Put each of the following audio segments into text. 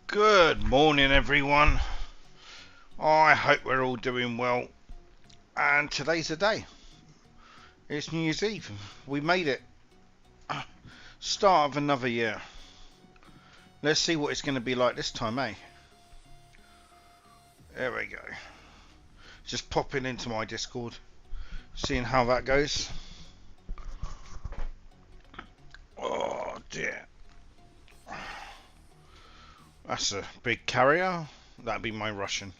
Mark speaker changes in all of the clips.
Speaker 1: Good morning, everyone. I hope we're all doing well. And today's the day. It's New Year's Eve. We made it. Start of another year. Let's see what it's going to be like this time, eh? There we go. Just popping into my Discord, seeing how that goes. Oh dear. That's a big carrier. That'd be my Russian.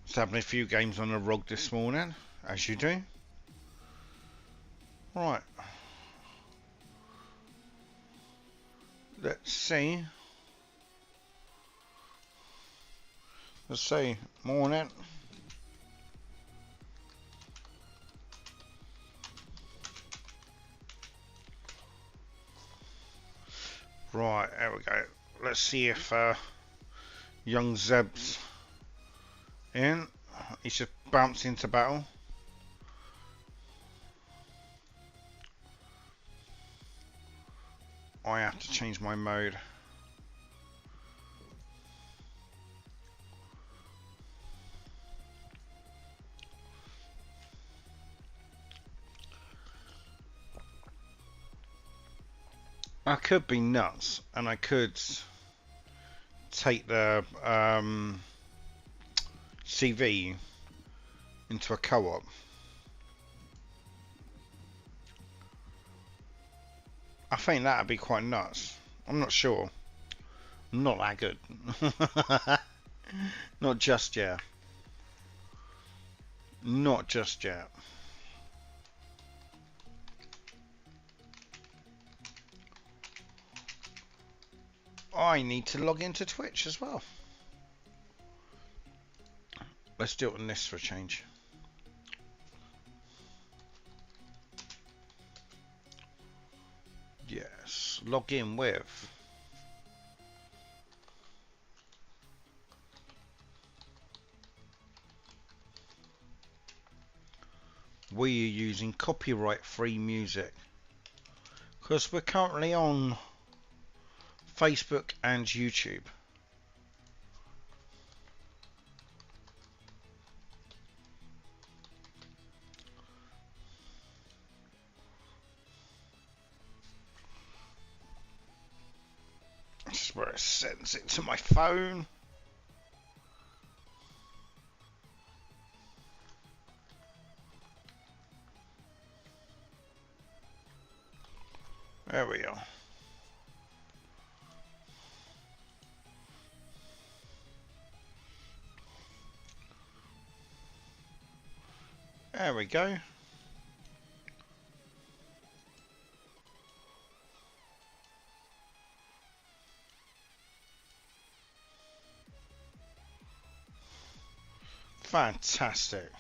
Speaker 1: Just having a few games on the ROG this morning, as you do. Right. Let's see. Let's see. Morning. Right, there we go. Let's see if young Zeb's in. He's just bounced into battle. I have to change my mode. I could be nuts, and I could take the CV into a co-op. I think that'd be quite nuts. I'm not sure. I'm not that good. Not just yet. Not just yet. I need to log into Twitch as well. Let's do it on this for a change. Yes, log in with. We are using copyright-free music because we're currently on Facebook and YouTube. This is where it sends it to my phone. There we are. There we go. Fantastic.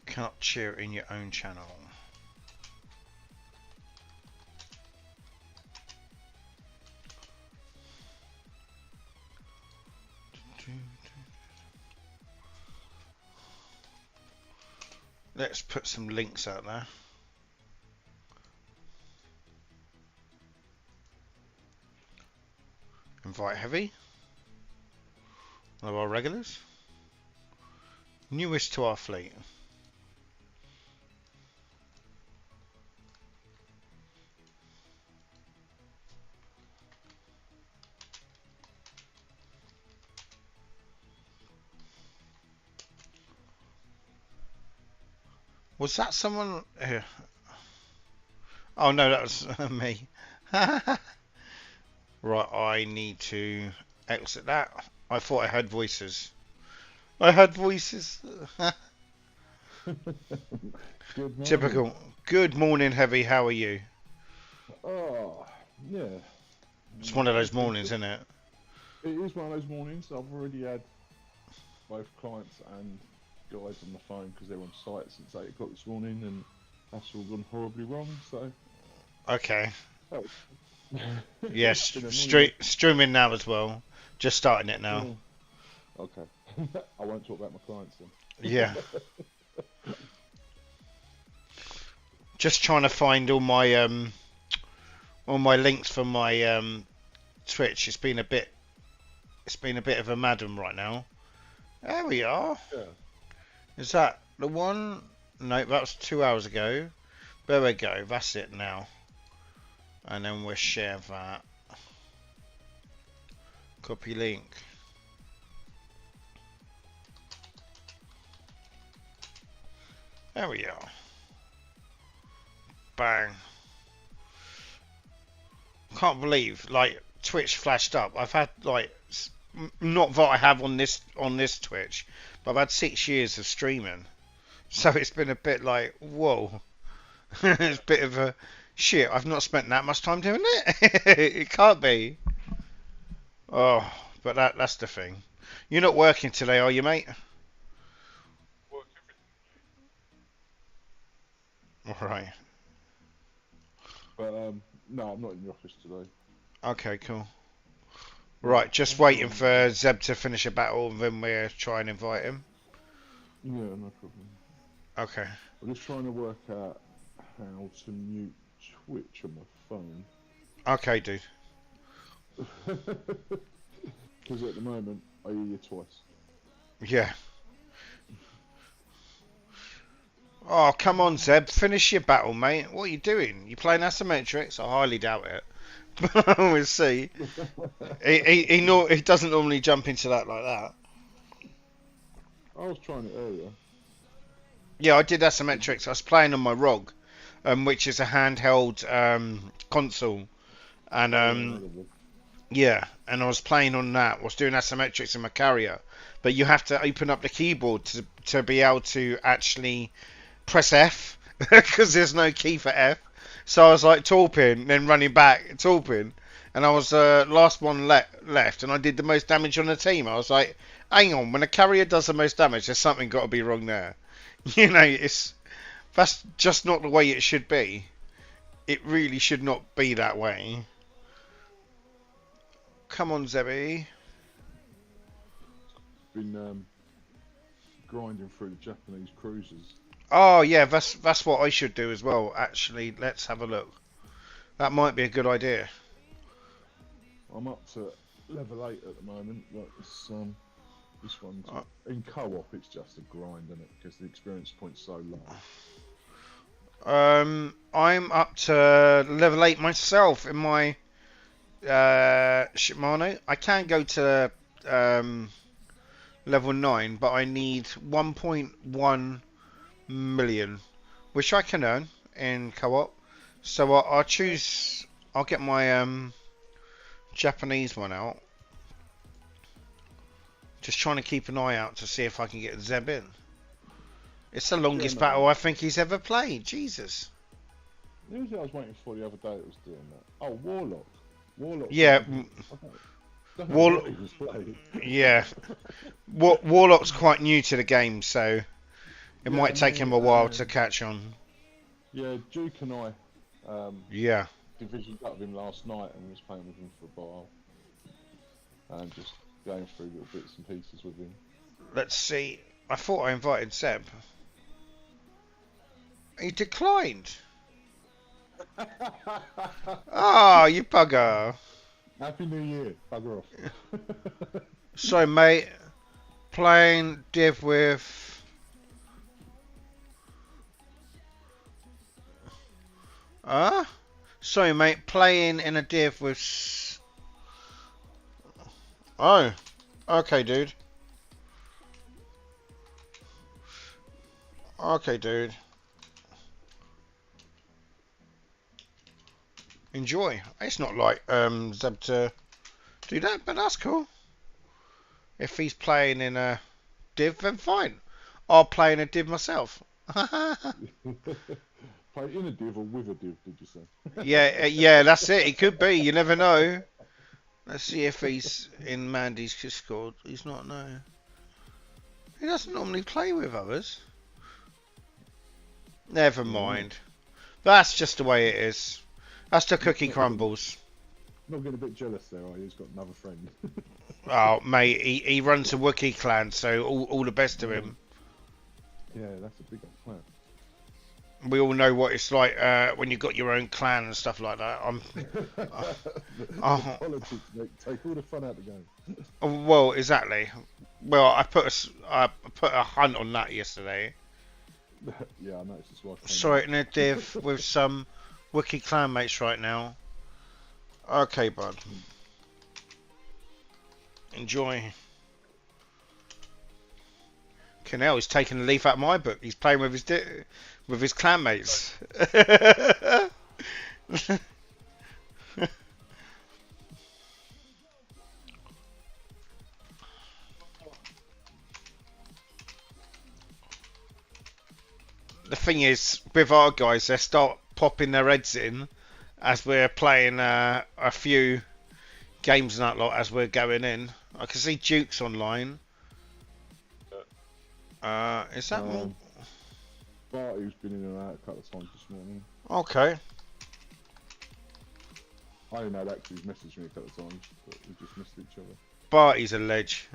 Speaker 1: Cannot cheer in your own channel. Let's put some links out there. Invite Heavy. One of our regulars. Newest to our fleet. Was that someone here? Oh no, that was me. Right, I need to exit that. I thought I heard voices. I heard voices.
Speaker 2: Good morning.
Speaker 1: Typical. Good morning, Heavy. How are you?
Speaker 2: Oh, yeah.
Speaker 1: It's one of those mornings, isn't it?
Speaker 2: It is one of those mornings. I've already had both clients and guys on the phone because they're on site since 8 o'clock this morning, and that's all gone horribly wrong. So.
Speaker 1: Okay.
Speaker 2: Oh.
Speaker 1: Yes, streaming now as well. Just starting it now.
Speaker 2: Okay. I won't talk about my clients then.
Speaker 1: Yeah. Just trying to find all my links for my Twitch. It's been a bit of a madam right now. There we are.
Speaker 2: Yeah.
Speaker 1: Is that the one? No, that was 2 hours ago. There we go. That's it now. And then we'll share that. Copy link. There we are. Bang. Can't believe, like, Twitch flashed up. I've had, like, not that I have on this Twitch, but I've had 6 years of streaming. So it's been a bit like, whoa. It's a bit of a shit. I've not spent that much time doing it. It can't be. Oh, but that's the thing. You're not working today, are you, mate?
Speaker 2: Work
Speaker 1: All right.
Speaker 2: But no, I'm not in the office today.
Speaker 1: Okay, cool. Right, just waiting for Zeb to finish a battle, and then we'll try and invite him.
Speaker 2: Yeah, no problem.
Speaker 1: Okay.
Speaker 2: I'm just trying to work out how to mute Twitch on my phone.
Speaker 1: Okay, dude.
Speaker 2: Because at the moment, I hear you twice.
Speaker 1: Yeah. Oh, come on, Zeb. Finish your battle, mate. What are you doing? You playing asymmetrics? I highly doubt it. We'll see. He doesn't normally jump into that like that.
Speaker 2: I was trying it earlier.
Speaker 1: Yeah, I did asymmetrics. I was playing on my ROG, which is a handheld console. And yeah, and I was playing on that. I was doing asymmetrics in my carrier. But you have to open up the keyboard to be able to actually press F, because there's no key for F. So I was like torping, then running back, torping, and I was last one left, and I did the most damage on the team. I was like, hang on, when a carrier does the most damage, there's something got to be wrong there. You know, that's just not the way it should be. It really should not be that way. Come on, Zebby.
Speaker 2: Been grinding through the Japanese cruisers.
Speaker 1: Oh yeah, that's what I should do as well. Actually, let's have a look. That might be a good idea.
Speaker 2: I'm up to level 8 at the moment, but it's, this one's in co-op. It's just a grind, isn't it? Because the experience point's so low.
Speaker 1: I'm up to level 8 myself in my Shimano. I can go to level 9, but I need 1.1 million, which I can earn in co-op. So I'll choose. I'll get my Japanese one out. Just trying to keep an eye out to see if I can get Zeb in. It's the longest battle I think he's ever played. Jesus.
Speaker 2: Who was it I was waiting for the other day that was doing that? Oh, Warlock. Warlock.
Speaker 1: Yeah. Yeah. Warlock's quite new to the game, so it might take him a while to catch on.
Speaker 2: Yeah, Duke and I
Speaker 1: yeah.
Speaker 2: divisioned up with him last night and was playing with him for a while. And just going through little bits and pieces with him.
Speaker 1: Let's see. I thought I invited Seb. He declined. Oh, you bugger.
Speaker 2: Happy New Year. Bugger off.
Speaker 1: So, mate, playing div with... Sorry, mate, playing in a div with... Oh, okay, dude. Okay, dude. Enjoy. It's not like Zeb to do that, but that's cool. If he's playing in a div, then fine. I'll play in a div myself.
Speaker 2: Play in a div or with a div, did you say?
Speaker 1: Yeah, that's it. It could be. You never know. Let's see if he's in Mandy's Discord. He's not, no. He doesn't normally play with others. Never mind. That's just the way it is. That's the cookie crumbles.
Speaker 2: Not getting a bit jealous there, are you? He's got another friend.
Speaker 1: Oh, mate, he runs a Wookiee clan, so all the best to him.
Speaker 2: Yeah, that's a big old clan.
Speaker 1: We all know what it's like when you've got your own clan and stuff like that.
Speaker 2: The politics take all the fun out of the game.
Speaker 1: Well, exactly. Well, I put a hunt on that yesterday.
Speaker 2: Yeah, I noticed as well.
Speaker 1: Sorry, in a div with some Wookiee clan mates right now. Okay, bud. Enjoy. Canel is taking a leaf out of my book. He's playing with his clan mates. The thing is, with our guys, they start popping their heads in as we're playing a few games and that lot as we're going in. I can see Duke's online. Is that more?
Speaker 2: Barty's been in and out a couple of times this morning.
Speaker 1: Okay.
Speaker 2: I know that because he's messaged me a couple of times, but we just missed each other.
Speaker 1: Barty's a ledge.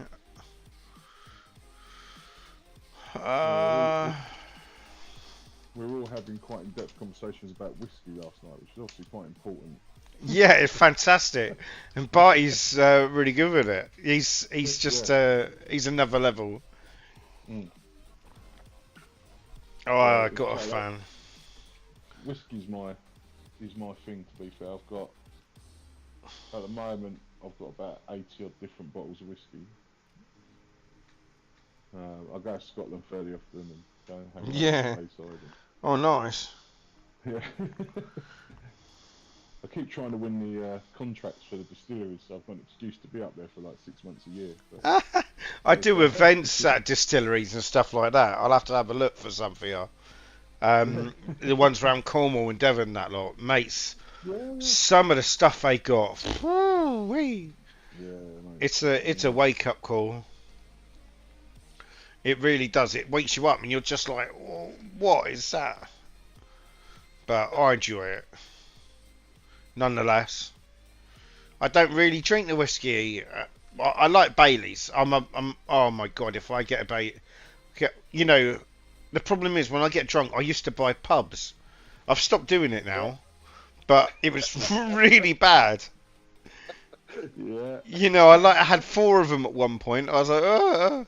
Speaker 2: We were all having quite in-depth conversations about whiskey last night, which is obviously quite important.
Speaker 1: Yeah, it's fantastic, and Barty's really good with it. He's just he's another level. Oh, I got a fan.
Speaker 2: Whiskey's my thing. To be fair, at the moment I've got about 80 odd different bottles of whiskey. I go to Scotland fairly often and go and hang out
Speaker 1: Yeah.
Speaker 2: on the Tayside.
Speaker 1: Oh, nice.
Speaker 2: Yeah. I keep trying to win the contracts for the distilleries, so I've got an excuse to be up there for like 6 months a year. But
Speaker 1: I do events at distilleries and stuff like that. I'll have to have a look for some for you. The ones around Cornwall and Devon, that lot, mates.
Speaker 2: yeah,
Speaker 1: Some of the stuff they got, woo-wee.
Speaker 2: mate.
Speaker 1: It's a wake up call. It really does. It wakes you up, and you're just like, oh, what is that? But I enjoy it. Nonetheless, I don't really drink the whiskey. I like Baileys. Oh my god, if I get a you know, the problem is when I get drunk, I used to buy pubs. I've stopped doing it now, but it was really bad.
Speaker 2: Yeah.
Speaker 1: You know, I had 4 of them at one point. I was like, oh.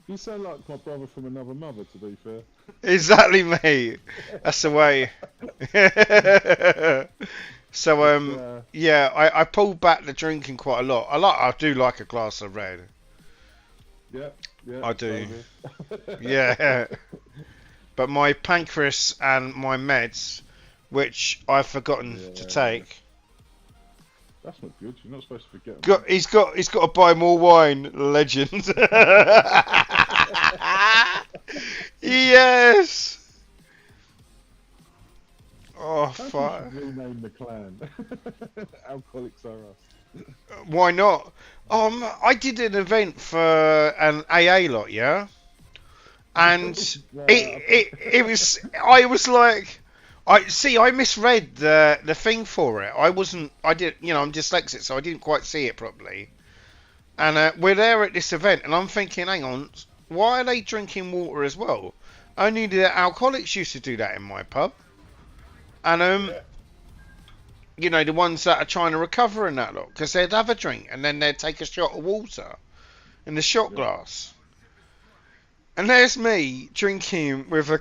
Speaker 2: You sound like my brother from another mother, to be fair.
Speaker 1: Exactly, mate. That's the way. So, yeah, I pulled back the drinking quite a lot. I do like a glass of red.
Speaker 2: Yeah,
Speaker 1: I do. Yeah. But my pancreas and my meds, which I've forgotten to take.
Speaker 2: That's not good. You're not supposed to forget them.
Speaker 1: He's got to buy more wine, legend. Yes. Oh fuck.
Speaker 2: Rename the clan. Alcoholics Are Us.
Speaker 1: Why not? I did an event for an AA lot, yeah, and it was. I was like, I misread the thing for it. I did, I'm dyslexic, so I didn't quite see it properly. And we're there at this event, and I'm thinking, hang on, why are they drinking water as well? Only the alcoholics used to do that in my pub. And the ones that are trying to recover and that lot, because they'd have a drink and then they'd take a shot of water in the shot glass. And there's me drinking with a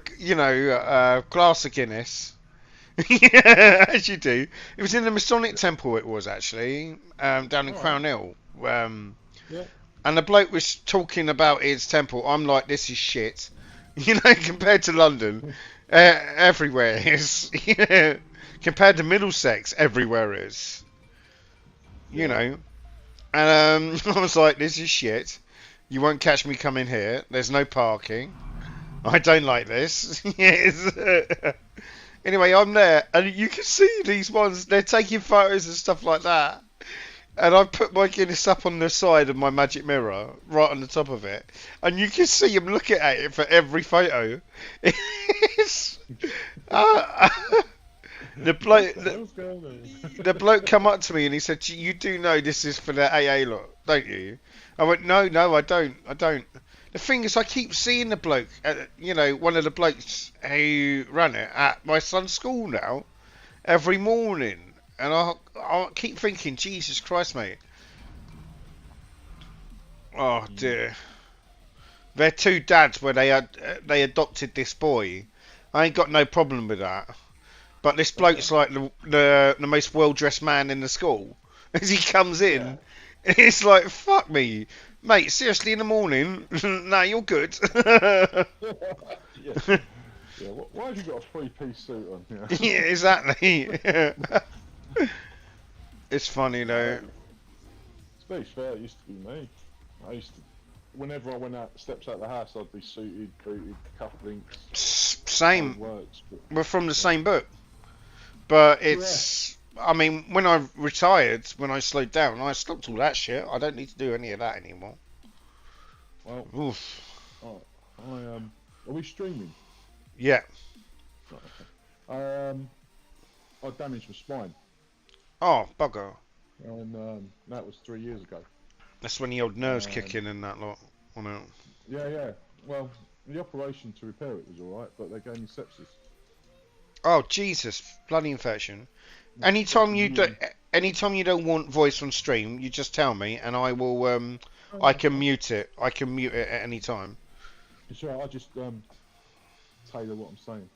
Speaker 1: glass of Guinness. Yeah, as you do. It was in the Masonic Temple. It was actually down in Crown Hill. And the bloke was talking about his temple. I'm like, this is shit. Compared to London, everywhere is. Compared to Middlesex, everywhere is. And I was like, this is shit. You won't catch me coming here. There's no parking. I don't like this. Yes. Anyway, I'm there, and you can see these ones. They're taking photos and stuff like that. And I put my Guinness up on the side of my magic mirror, right on the top of it, and you can see him looking at it for every photo. The
Speaker 2: What
Speaker 1: bloke,
Speaker 2: the hell's going on?
Speaker 1: the bloke come up to me and he said, "You do know this is for the AA lot, don't you?" I went, "No, no, I don't." The thing is, I keep seeing the bloke, one of the blokes who run it at my son's school now every morning, and I keep thinking, Jesus Christ, mate. Oh
Speaker 2: Mm,
Speaker 1: dear. They're two dads where they adopted this boy. I ain't got no problem with that. But this bloke's like the most well dressed man in the school. As he comes
Speaker 2: yeah.
Speaker 1: in, it's like fuck me, mate. Seriously, in the morning, nah, you're good.
Speaker 2: Yeah. Yeah. Why have you got a three-piece suit on? Yeah.
Speaker 1: Yeah, exactly. It's funny
Speaker 2: No,
Speaker 1: though.
Speaker 2: to be fair, it used to be me. I used to, whenever I went out steps out the house, I'd be suited, booted, cufflinks, whole
Speaker 1: Same.
Speaker 2: works. But
Speaker 1: We're from the
Speaker 2: yeah,
Speaker 1: same book, but
Speaker 2: yeah.
Speaker 1: it's. I mean, when I retired, when I slowed down, I stopped all that shit. I don't need to do any of that anymore.
Speaker 2: Well,
Speaker 1: Oof.
Speaker 2: are we streaming?
Speaker 1: Yeah.
Speaker 2: Right, okay. I damaged my spine,
Speaker 1: Oh, bugger.
Speaker 2: and that was 3 years ago.
Speaker 1: That's when the old nerves kick
Speaker 2: Um,
Speaker 1: in and that lot. On it.
Speaker 2: yeah, yeah. Well, the operation to repair it was all right, but they gave me sepsis.
Speaker 1: Oh Jesus, bloody infection.
Speaker 2: That's a
Speaker 1: Anytime you do,
Speaker 2: really.
Speaker 1: anytime you don't want voice on stream, you just tell me and I will.
Speaker 2: Oh,
Speaker 1: I
Speaker 2: no,
Speaker 1: can
Speaker 2: fine.
Speaker 1: mute it. I can mute it at any time.
Speaker 2: It's all right. I just tailor what I'm saying.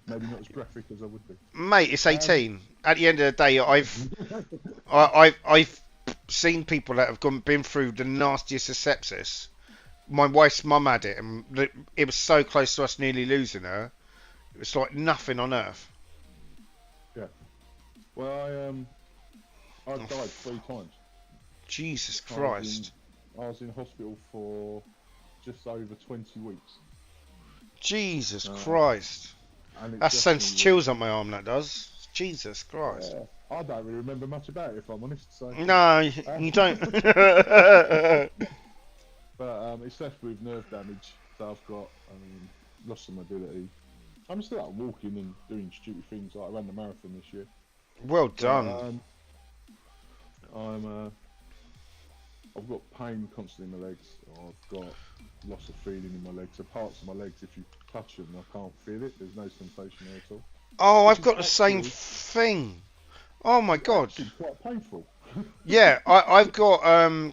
Speaker 2: Maybe not as graphic as I would be.
Speaker 1: Mate, it's
Speaker 2: Um,
Speaker 1: 18. At the end of the day, I've seen people that have been through the nastiest of sepsis. My wife's mum had it, and it was so close to us nearly losing her. It was like nothing on earth.
Speaker 2: yeah. Well,
Speaker 1: Oh,
Speaker 2: I've died 3 times.
Speaker 1: Jesus
Speaker 2: I was in
Speaker 1: Christ.
Speaker 2: I was in hospital for just over 20 weeks.
Speaker 1: Jesus
Speaker 2: Uh,
Speaker 1: Christ.
Speaker 2: and it
Speaker 1: That sends
Speaker 2: definitely was.
Speaker 1: chills up my arm, that does. Jesus Christ.
Speaker 2: Yeah, I don't really remember much about it if I'm honest. So,
Speaker 1: No,
Speaker 2: uh,
Speaker 1: you don't.
Speaker 2: but it's left with nerve damage. So I've got lost some mobility. I'm still out walking and doing stupid things like I ran the marathon this year.
Speaker 1: Well
Speaker 2: But
Speaker 1: done.
Speaker 2: I've got pain constantly in my legs. I've got loss of feeling in my legs. So parts of my legs, if you touch them, I can't feel it. There's no sensation there at all,
Speaker 1: Oh,
Speaker 2: which
Speaker 1: I've
Speaker 2: is
Speaker 1: got the same thing. Oh my God.
Speaker 2: actually quite painful.
Speaker 1: Yeah, I've got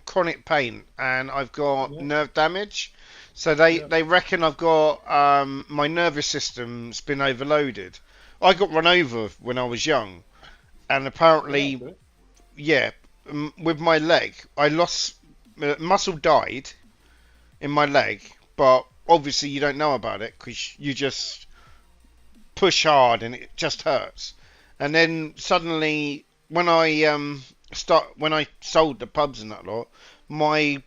Speaker 1: chronic pain and I've got
Speaker 2: Yeah,
Speaker 1: nerve damage. So they,
Speaker 2: yeah,
Speaker 1: they reckon I've got my nervous system's been overloaded. I got run over when I was young, and
Speaker 2: yeah, that's
Speaker 1: apparently,
Speaker 2: it.
Speaker 1: yeah, with my leg, I lost muscle died in my leg, but obviously you don't know about it because you just push hard and it just hurts. And then suddenly, when I sold the pubs and that lot, my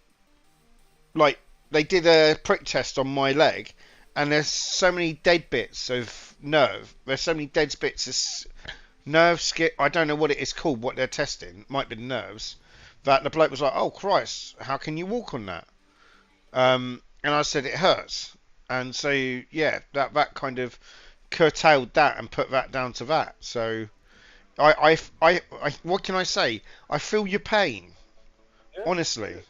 Speaker 1: like they did a prick test on my leg, and there's so many dead bits of nerve. There's so many dead bits of nerve skip. I don't know what it is called. What they're testing might be nerves. That the bloke was like, "Oh Christ, how can you walk on that?" And I said it hurts. And so yeah, that kind of curtailed that and put that down to that. So what can I say? I feel your pain,
Speaker 2: Yeah,
Speaker 1: honestly.
Speaker 2: yeah.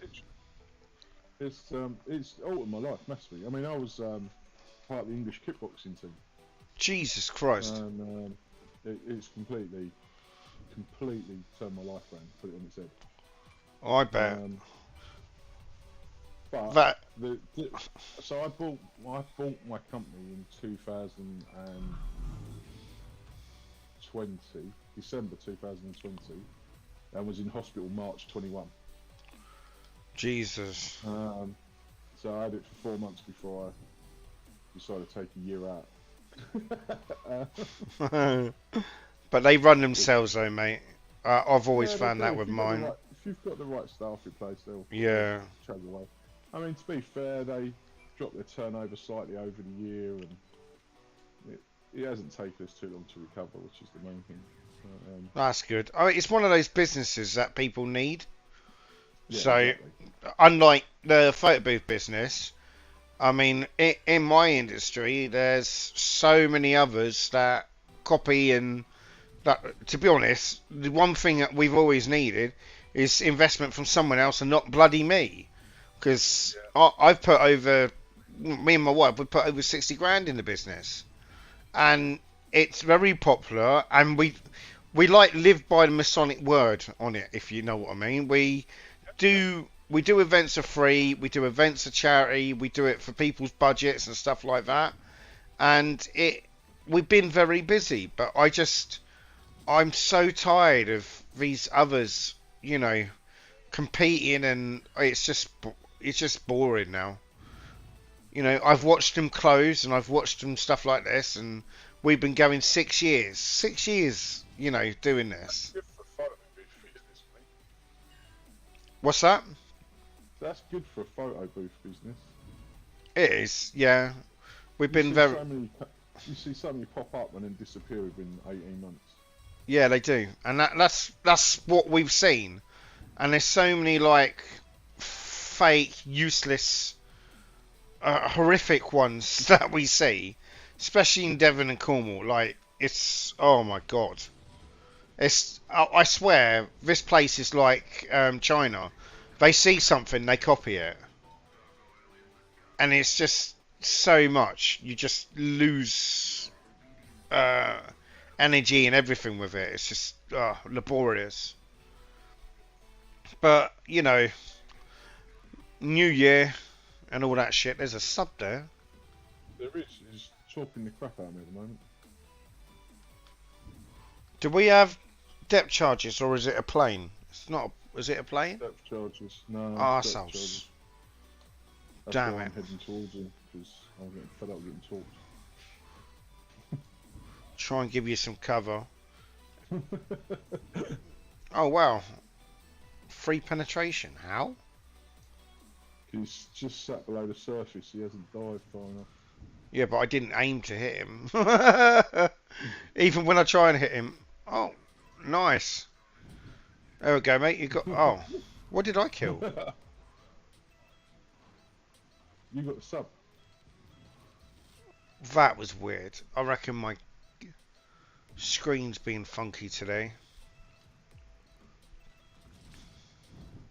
Speaker 2: It's altered my life massively. I mean, I was part of the English kickboxing team,
Speaker 1: Jesus Christ.
Speaker 2: and it's completely turned my life around, put it on its head.
Speaker 1: I bet
Speaker 2: Um, but
Speaker 1: that.
Speaker 2: the so I bought my company in 2020, December 2020, and was in hospital March 21.
Speaker 1: Jesus.
Speaker 2: So I had it for 4 months before I decided to take a year out.
Speaker 1: But they run
Speaker 2: Which,
Speaker 1: themselves though, mate. I've always
Speaker 2: yeah, they
Speaker 1: found
Speaker 2: do.
Speaker 1: that with mine.
Speaker 2: If you've got the right staff in place, they'll
Speaker 1: Yeah.
Speaker 2: chug away. I mean, to be fair, they dropped their turnover slightly over the year, and it hasn't taken us too long to recover, which is the main thing.
Speaker 1: That's good. I mean, it's one of those businesses that people need.
Speaker 2: Yeah,
Speaker 1: So,
Speaker 2: exactly.
Speaker 1: unlike the photo booth business, I mean, in my industry, there's so many others that copy and that. To be honest, the one thing that we've always needed is investment from someone else and not bloody me. Because I've put over, me and my wife, we put over 60 grand in the business, and it's very popular, and we like live by the Masonic word on it, if you know what I mean. We do events for free, we do events for charity, we do it for people's budgets and stuff like that, and we've been very busy, but I'm so tired of these others, competing, and it's just boring now. I've watched them close, and I've watched them stuff like this, and we've been going 6 years, 6 years, doing this.
Speaker 2: Good for photo booth business, mate.
Speaker 1: What's that?
Speaker 2: That's good for a photo booth business.
Speaker 1: It is, yeah. We've
Speaker 2: You
Speaker 1: been
Speaker 2: see
Speaker 1: very,
Speaker 2: so many, you see so many pop up and then disappear within 18 months.
Speaker 1: yeah, they do, and that's what we've seen. And there's so many like fake, useless, horrific ones that we see, especially in Devon and Cornwall. Like it's, oh my god, I swear this place is like China. They see something, they copy it, and it's just so much. You just lose uh, energy and everything with it. It's just laborious. But New Year and all that shit. There's a sub there.
Speaker 2: There is. He's chopping the crap out of me at the moment.
Speaker 1: Do we have depth charges, or is it a plane? It's not. Is it a plane?
Speaker 2: Depth charges. No, depth
Speaker 1: Arseholes.
Speaker 2: charges. That's
Speaker 1: Damn
Speaker 2: why
Speaker 1: it.
Speaker 2: I'm heading towards him, because I'm getting fed up getting talked.
Speaker 1: Try and give you some cover. Oh wow. Free penetration. How?
Speaker 2: He's just sat below the surface, he hasn't dived far enough.
Speaker 1: Yeah, but I didn't aim to hit him. Even when I try and hit him. Oh, nice. There we go, mate. You got. Oh, what did I kill?
Speaker 2: You got the sub.
Speaker 1: That was weird. I reckon my screen's been funky today.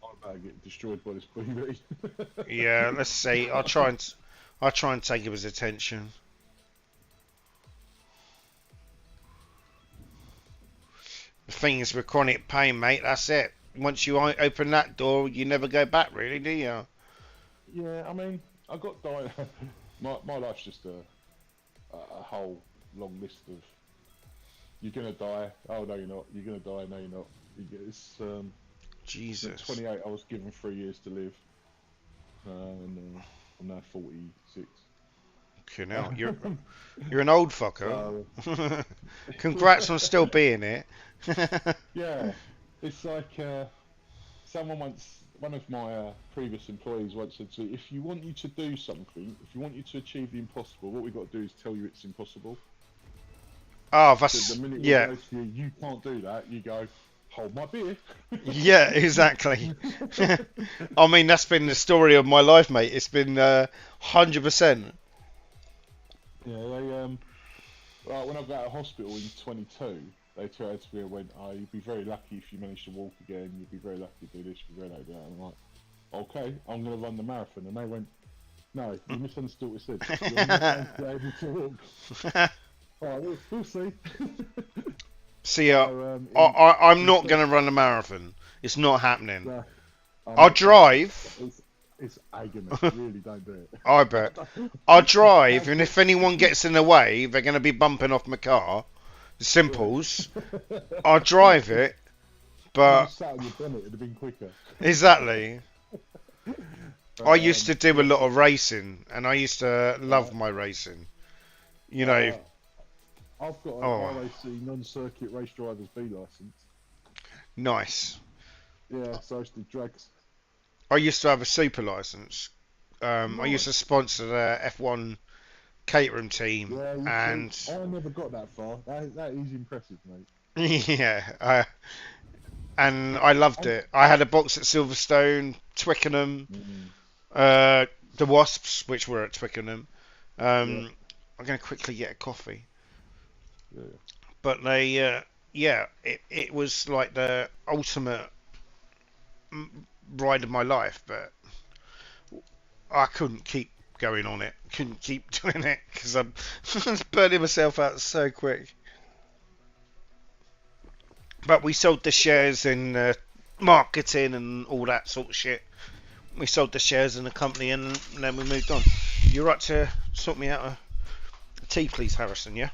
Speaker 2: I'm about to get destroyed by this BB.
Speaker 1: Yeah, let's see. I'll try and take him his attention. The thing is with chronic pain, mate, that's it. Once you open that door, you never go back, really, do you?
Speaker 2: Yeah, I mean, I got died. My life's just a whole long list of you're gonna die. Oh no, you're not. You're gonna die. No, you're not. It's
Speaker 1: Jesus.
Speaker 2: at 28, I was given 3 years to live, and I'm now 46.
Speaker 1: Okay, now you're an old fucker.
Speaker 2: So,
Speaker 1: Congrats on still being it.
Speaker 2: yeah, it's like one of my previous employees once said to me, if you want you to do something, if you want you to achieve the impossible, what we've got to do is tell you it's impossible.
Speaker 1: Oh,
Speaker 2: So
Speaker 1: that's
Speaker 2: the minute we
Speaker 1: yeah,
Speaker 2: go to you, you can't do that, you go, hold my beer.
Speaker 1: yeah, exactly. I mean, that's been the story of my life, mate. It's been 100%.
Speaker 2: Yeah, like when I got out of hospital in 22, they turned to me and went, oh, you'd be very lucky if you managed to walk again, you'd be very lucky to do this, you'd be very lucky to do that. And I'm like, okay, I'm going to run the marathon. And they went, no, you misunderstood what I said. You're not going to be able to walk. Alright, we'll see.
Speaker 1: See,
Speaker 2: So,
Speaker 1: I'm not going to run a marathon. It's not happening.
Speaker 2: I'm
Speaker 1: I'll
Speaker 2: not-
Speaker 1: drive.
Speaker 2: It's agony. Really don't do it.
Speaker 1: I bet. I'll drive, and if anyone gets in the way, they're going to be bumping off my car. Simples. I'll drive it,
Speaker 2: If
Speaker 1: but
Speaker 2: you sat on your bonnet, it'd have been quicker.
Speaker 1: exactly.
Speaker 2: But,
Speaker 1: I used to do a lot of racing, and I used to love my racing. You know,
Speaker 2: I've got an
Speaker 1: Oh.
Speaker 2: RAC non-circuit race driver's B license.
Speaker 1: nice.
Speaker 2: Yeah, so I used to do drags.
Speaker 1: I used to have a super license. I used to sponsor the F1 catering team,
Speaker 2: Yeah, you
Speaker 1: and
Speaker 2: see, I never got that far. That is impressive, mate.
Speaker 1: yeah, and I loved it. I had a box at Silverstone, Twickenham, the Wasps, which were at Twickenham.
Speaker 2: Yeah.
Speaker 1: I'm going to quickly get a coffee.
Speaker 2: Yeah.
Speaker 1: but yeah, it was like the ultimate ride of my life, but I couldn't keep going on it. Couldn't keep doing it because I'm burning myself out so quick. But we sold the shares in marketing and all that sort of shit. We sold the shares in the company and then we moved on. You're right to sort me out a tea, please, Harrison, yeah?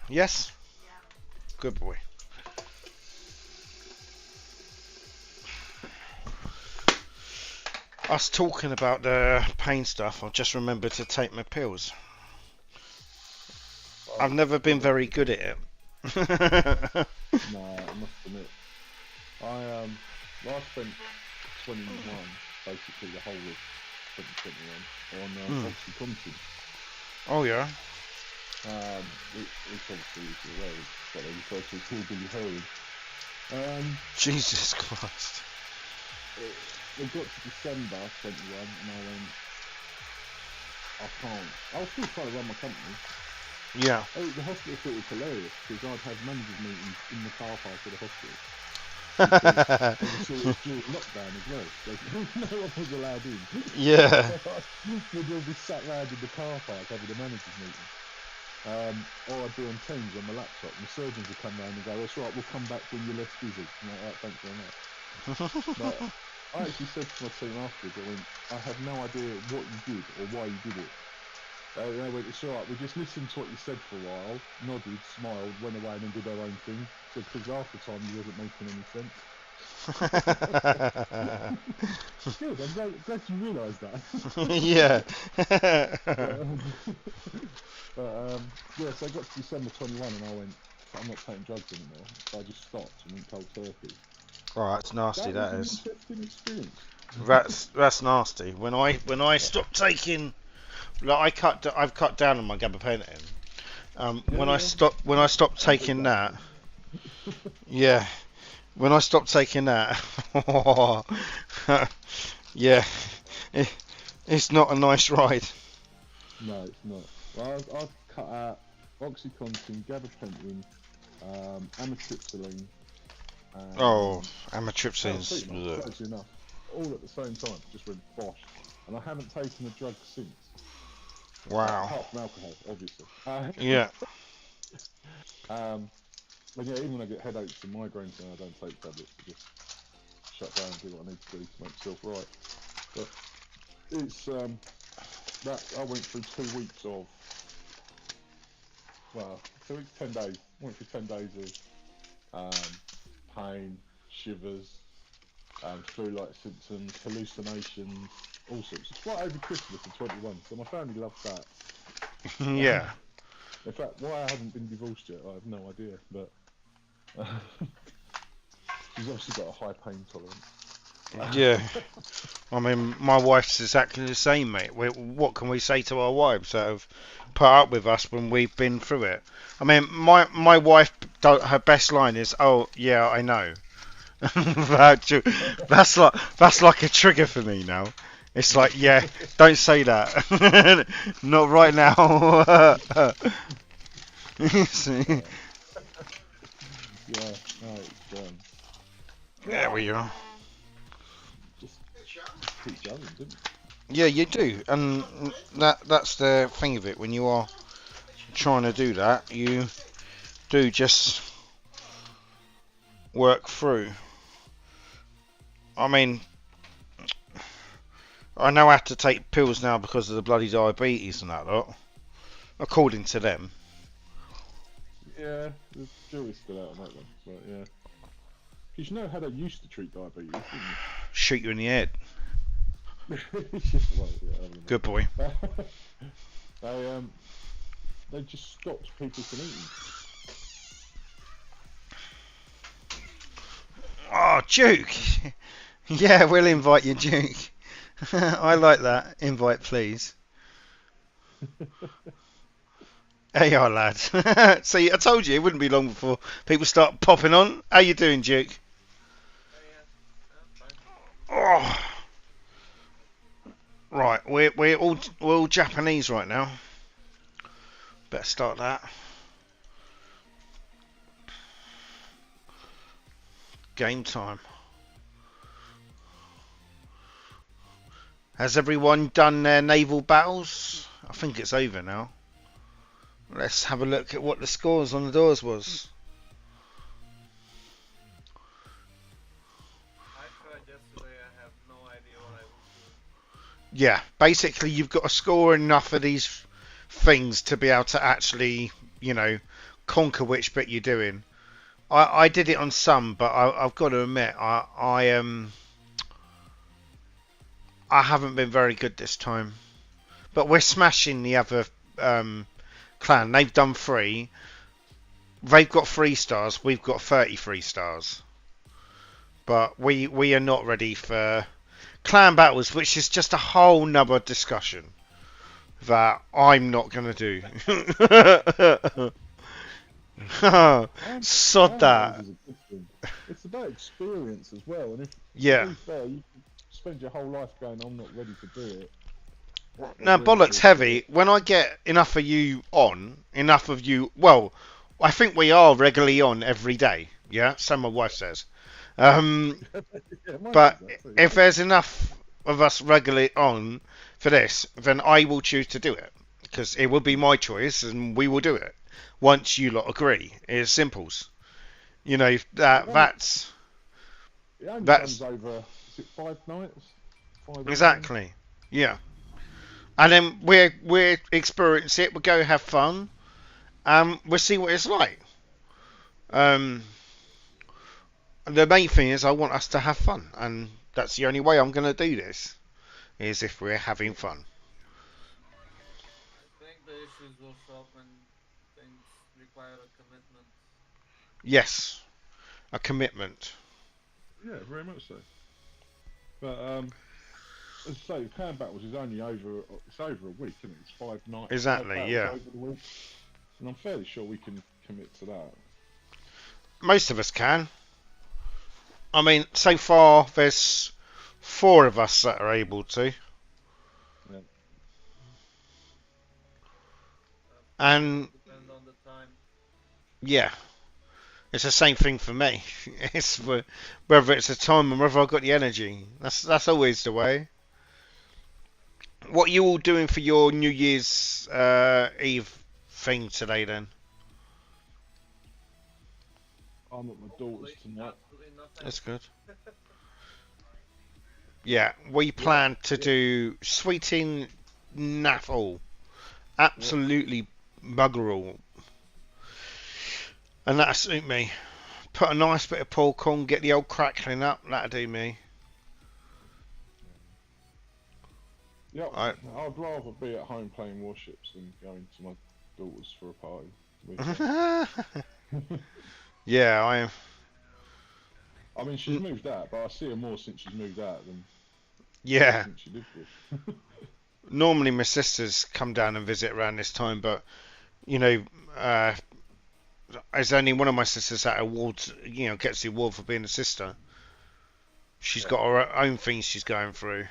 Speaker 1: Yes? Good boy. Us talking about the pain stuff, I just remembered to take my pills. I've never been very good at it.
Speaker 2: No, I must admit. I spent 21, basically the whole of 2021, on OxyContin.
Speaker 1: Oh, yeah?
Speaker 2: Which obviously, if you're aware, is what they refer to as hillbilly heroin.
Speaker 1: Jesus Christ.
Speaker 2: We got to December 21 and I went, I can't. I was still trying to run my company.
Speaker 1: Yeah.
Speaker 2: The hospital thought it was hilarious because I'd have managers meetings in the car park of the hospital. Because obviously it was during lockdown as well. So no one was allowed in.
Speaker 1: Yeah.
Speaker 2: We'd all be sat round in the car park having a managers meeting. Or I'd be on Teams on my laptop and the surgeons would come round and go, that's right, we'll come back when you're less busy. I'm like, right, thanks very much. But I actually said to my team afterwards, I have no idea what you did or why you did it. They went, it's alright, we just listened to what you said for a while, nodded, smiled, went away and then did our own thing. So because half the time you wasn't making any sense. Good, I'm glad you realised that.
Speaker 1: Yeah.
Speaker 2: Yeah, so I got to December 21 and I went, I'm not taking drugs anymore. So I just stopped and went cold turkey.
Speaker 1: Oh, that's nasty.
Speaker 2: That
Speaker 1: That
Speaker 2: was
Speaker 1: is.
Speaker 2: an interesting experience.
Speaker 1: That's nasty. When I stopped taking, like I've cut down on my gabapentin. When I stopped taking that, yeah. When I stopped taking that, yeah, it's not a nice ride.
Speaker 2: No, it's not. Well, I've cut out OxyContin, gabapentin, amitriptyline,
Speaker 1: Oh,
Speaker 2: that was
Speaker 1: amitriptylin's.
Speaker 2: pretty much close enough. All at the same time, just went bosh. And I haven't taken a drug since.
Speaker 1: Wow.
Speaker 2: Apart from alcohol, obviously.
Speaker 1: Yeah.
Speaker 2: But yeah, even when I get headaches and migraines now, I don't take tablets. I just shut down and do what I need to do to make myself right. But it's that I went through 2 weeks of, well, 2 weeks, 10 days. I went through 10 days of pain, shivers, flu-like symptoms, hallucinations, all sorts. It's right over Christmas in 21, so my family loved that.
Speaker 1: Yeah.
Speaker 2: In fact, why I haven't been divorced yet, I have no idea, but she's obviously got a high pain tolerance.
Speaker 1: Yeah. I mean, my wife's exactly the same, mate. What can we say to our wives that have put up with us when we've been through it? I mean, my wife, her best line is, "Oh, yeah, I know." That's like a trigger for me now. It's like, yeah, don't say that. Not right now. See?
Speaker 2: Yeah, no,
Speaker 1: There we are.
Speaker 2: just keep going, didn't it?
Speaker 1: Yeah, you do, and that's the thing of it. When you are trying to do that, you do just work through. I mean, I know I have to take pills now because of the bloody diabetes and that lot, according to them.
Speaker 2: Yeah, the jury's still out on that one, but yeah. Because you know how they used to treat diabetes, didn't
Speaker 1: Shoot you in the head.
Speaker 2: you? Well, yeah,
Speaker 1: Good boy.
Speaker 2: they just stopped people from eating.
Speaker 1: Oh, Duke. Yeah, we'll invite you, Duke. I like that. Invite, please. Hey, our lad. See, I told you it wouldn't be long before people start popping on. How you doing, Duke? Oh, right. We're all Japanese right now. Better start that. Game time. Has everyone done their naval battles? I think it's over now. Let's have a look at what the scores on the doors was.
Speaker 3: I tried yesterday, I have no idea what I was doing.
Speaker 1: Yeah, basically you've got to score enough of these things to be able to actually, you know, conquer which bit you're doing. I did it on some, but I've got to admit I haven't been very good this time. But we're smashing the other clan. They've done 3. They've got 3 stars. We've got 33 stars. But we are not ready for clan battles, which is just a whole nother discussion that I'm not going to do. Sod that.
Speaker 2: It's about experience as well, and if
Speaker 1: Yeah.
Speaker 2: to be fair, you can spend your whole life going, I'm not ready to do it.
Speaker 1: Now, bollocks heavy. When I get enough of you on, well, I think we are regularly on every day. Yeah, so my wife says.
Speaker 2: Yeah,
Speaker 1: But
Speaker 2: exactly.
Speaker 1: if there's enough of us regularly on for this, then I will choose to do it because it will be my choice, and we will do it once you lot agree. It's simples. You know that's
Speaker 2: It only
Speaker 1: that's
Speaker 2: comes over. Is it 5 nights? 5
Speaker 1: exactly. Yeah. And then we're experience it. We'll go have fun. We'll see what it's like. The main thing is I want us to have fun, and that's the only way I'm going to do this is if we're having fun.
Speaker 3: I think the issues will show up when things require a commitment.
Speaker 1: Yes, a commitment.
Speaker 2: Yeah, very much so. But as I say, clan battles is only over. It's over a week, isn't it? It's 5 nights. 5
Speaker 1: Exactly.
Speaker 2: battles
Speaker 1: Yeah.
Speaker 2: over the week, and I'm fairly sure we can commit to that.
Speaker 1: Most of us can. I mean, so far there's 4 of us that are able to.
Speaker 2: Yeah.
Speaker 1: And
Speaker 3: Depend on the time.
Speaker 1: yeah, it's the same thing for me. It's whether it's the time and whether I've got the energy. That's always the way. What are you all doing for your New Year's Eve thing today then?
Speaker 2: I'm at my daughter's
Speaker 3: Hopefully,
Speaker 2: tonight.
Speaker 3: absolutely nothing.
Speaker 1: That's good. Yeah, we plan to do sweeting naff all. Absolutely bugger all. And that'll suit me. Put a nice bit of pork on, get the old crackling up, that'll do me.
Speaker 2: Yeah,
Speaker 1: I-
Speaker 2: I'd rather be at home playing warships than going to my daughter's for a party. To be fair.
Speaker 1: Yeah, I am.
Speaker 2: I mean, she's moved out, but I see her more since she's moved out than
Speaker 1: Yeah.
Speaker 2: since she lived here.
Speaker 1: Normally my sisters come down and visit around this time, but you know, there's only one of my sisters that awards, you know, gets the award for being a sister. She's got her own things she's going through.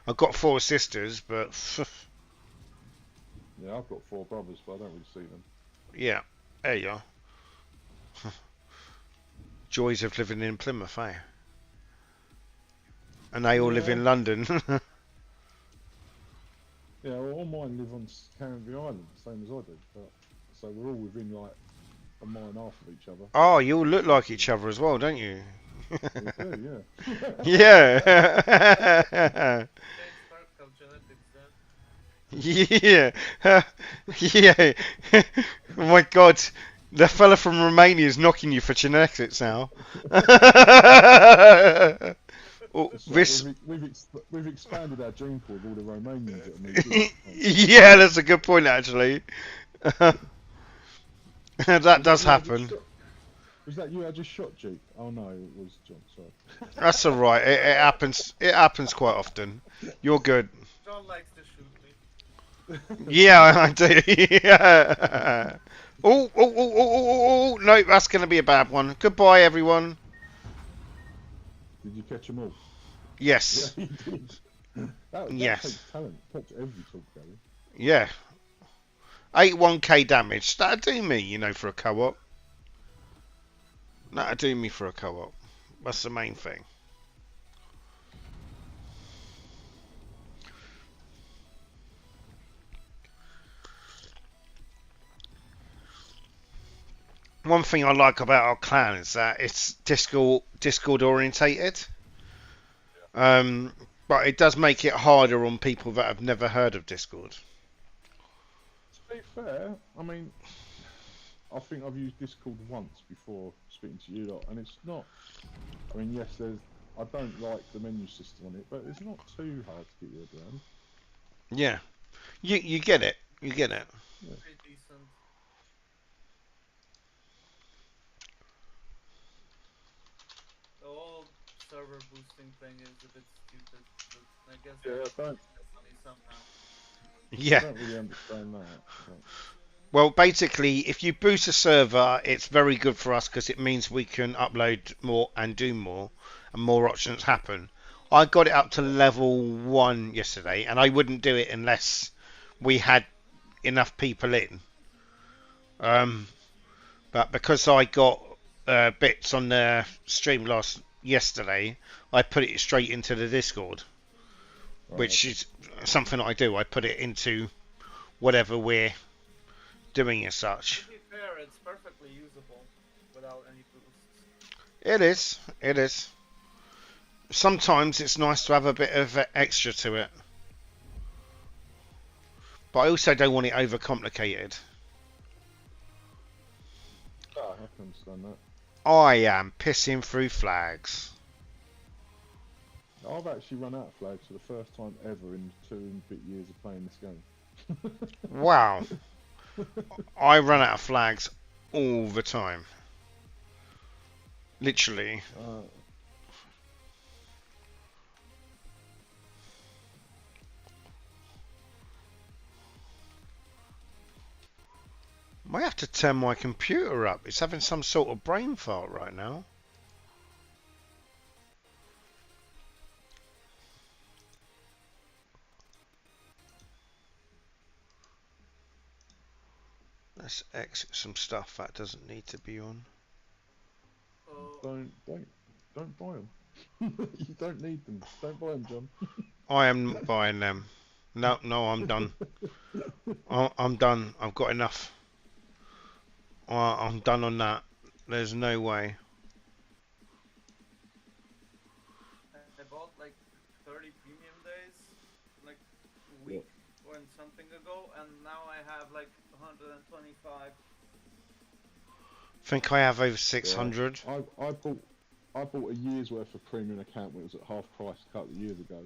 Speaker 1: I've got 4 sisters, but
Speaker 2: Yeah, I've got 4 brothers, but I don't really see them.
Speaker 1: yeah, there you are. Joys of living in Plymouth, eh? And they all live in London.
Speaker 2: Yeah, well, all mine live on Canvey Island, same as I do. But, so we're all within like a mile and a half of each other.
Speaker 1: Oh, you all look like each other as well, don't you?
Speaker 2: We do, yeah.
Speaker 1: Yeah.
Speaker 3: Change part of genetics then.
Speaker 1: Yeah. Yeah. Oh my God. The fella from Romania is knocking you for genetics now. Oh,
Speaker 2: It's like
Speaker 1: this.
Speaker 2: we've expanded our gene pool with all the Romanians that are moved in.
Speaker 1: Yeah, that's a good point actually. That does happen.
Speaker 2: Was that you I just shot, Duke? Oh no, it was John, sorry.
Speaker 1: That's all right. It happens. It happens quite often. You're good.
Speaker 3: John likes to shoot me.
Speaker 1: Yeah, I do. Yeah. Oh, no, that's going to be a bad one. Goodbye, everyone.
Speaker 2: Did you catch them all?
Speaker 1: Yes.
Speaker 2: Yeah, you did. That
Speaker 1: Yes.
Speaker 2: takes talent. Takes every talk, Gary.
Speaker 1: Yeah. 81k damage. That'd do me, you know, for a co-op. That'll do me for a co-op. That's the main thing. One thing I like about our clan is that it's Discord orientated. But it does make it harder on people that have never heard of Discord.
Speaker 2: To be fair, I mean, I think I've used Discord once before speaking to you lot, and it's not. I mean, yes, I don't like the menu system on it, but it's not too hard to get your head around.
Speaker 1: Yeah, you get it. You get it.
Speaker 2: Yeah.
Speaker 3: Pretty decent. The whole server boosting thing is a bit stupid, but I guess
Speaker 2: Yeah, I don't.
Speaker 3: money somehow.
Speaker 2: I
Speaker 1: Yeah.
Speaker 2: don't really understand that. But...
Speaker 1: Well, basically, if you boost a server, it's very good for us because it means we can upload more and do more, and more options happen. I got it up to level 1 yesterday, and I wouldn't do it unless we had enough people in. But because I got bits on the stream yesterday, I put it straight into the Discord,
Speaker 2: Right.
Speaker 1: which is something that I do. I put it into whatever we're doing as such.
Speaker 3: To be fair, it's perfectly usable without any boosts.
Speaker 1: It is. It is. Sometimes it's nice to have a bit of extra to it. But I also don't want it overcomplicated.
Speaker 2: Ah, I can understand that.
Speaker 1: I am pissing through flags.
Speaker 2: I've actually run out of flags for the first time ever in 2 and a bit years of playing this game.
Speaker 1: Wow. I run out of flags all the time. Literally. Might have to turn my computer up. It's having some sort of brain fart right now. Let's exit some stuff that doesn't need to be on.
Speaker 3: So,
Speaker 2: Don't buy them. You don't need them. Don't buy them, John.
Speaker 1: I am not buying them. No, I'm done. I'm done. I've got enough. I'm done on that. There's no way.
Speaker 3: I bought like 30 premium days, like a week or something ago, and now I have like 125.
Speaker 1: I think I have over 600.
Speaker 2: Yeah, I bought a year's worth of premium account when it was at half price a couple of years ago.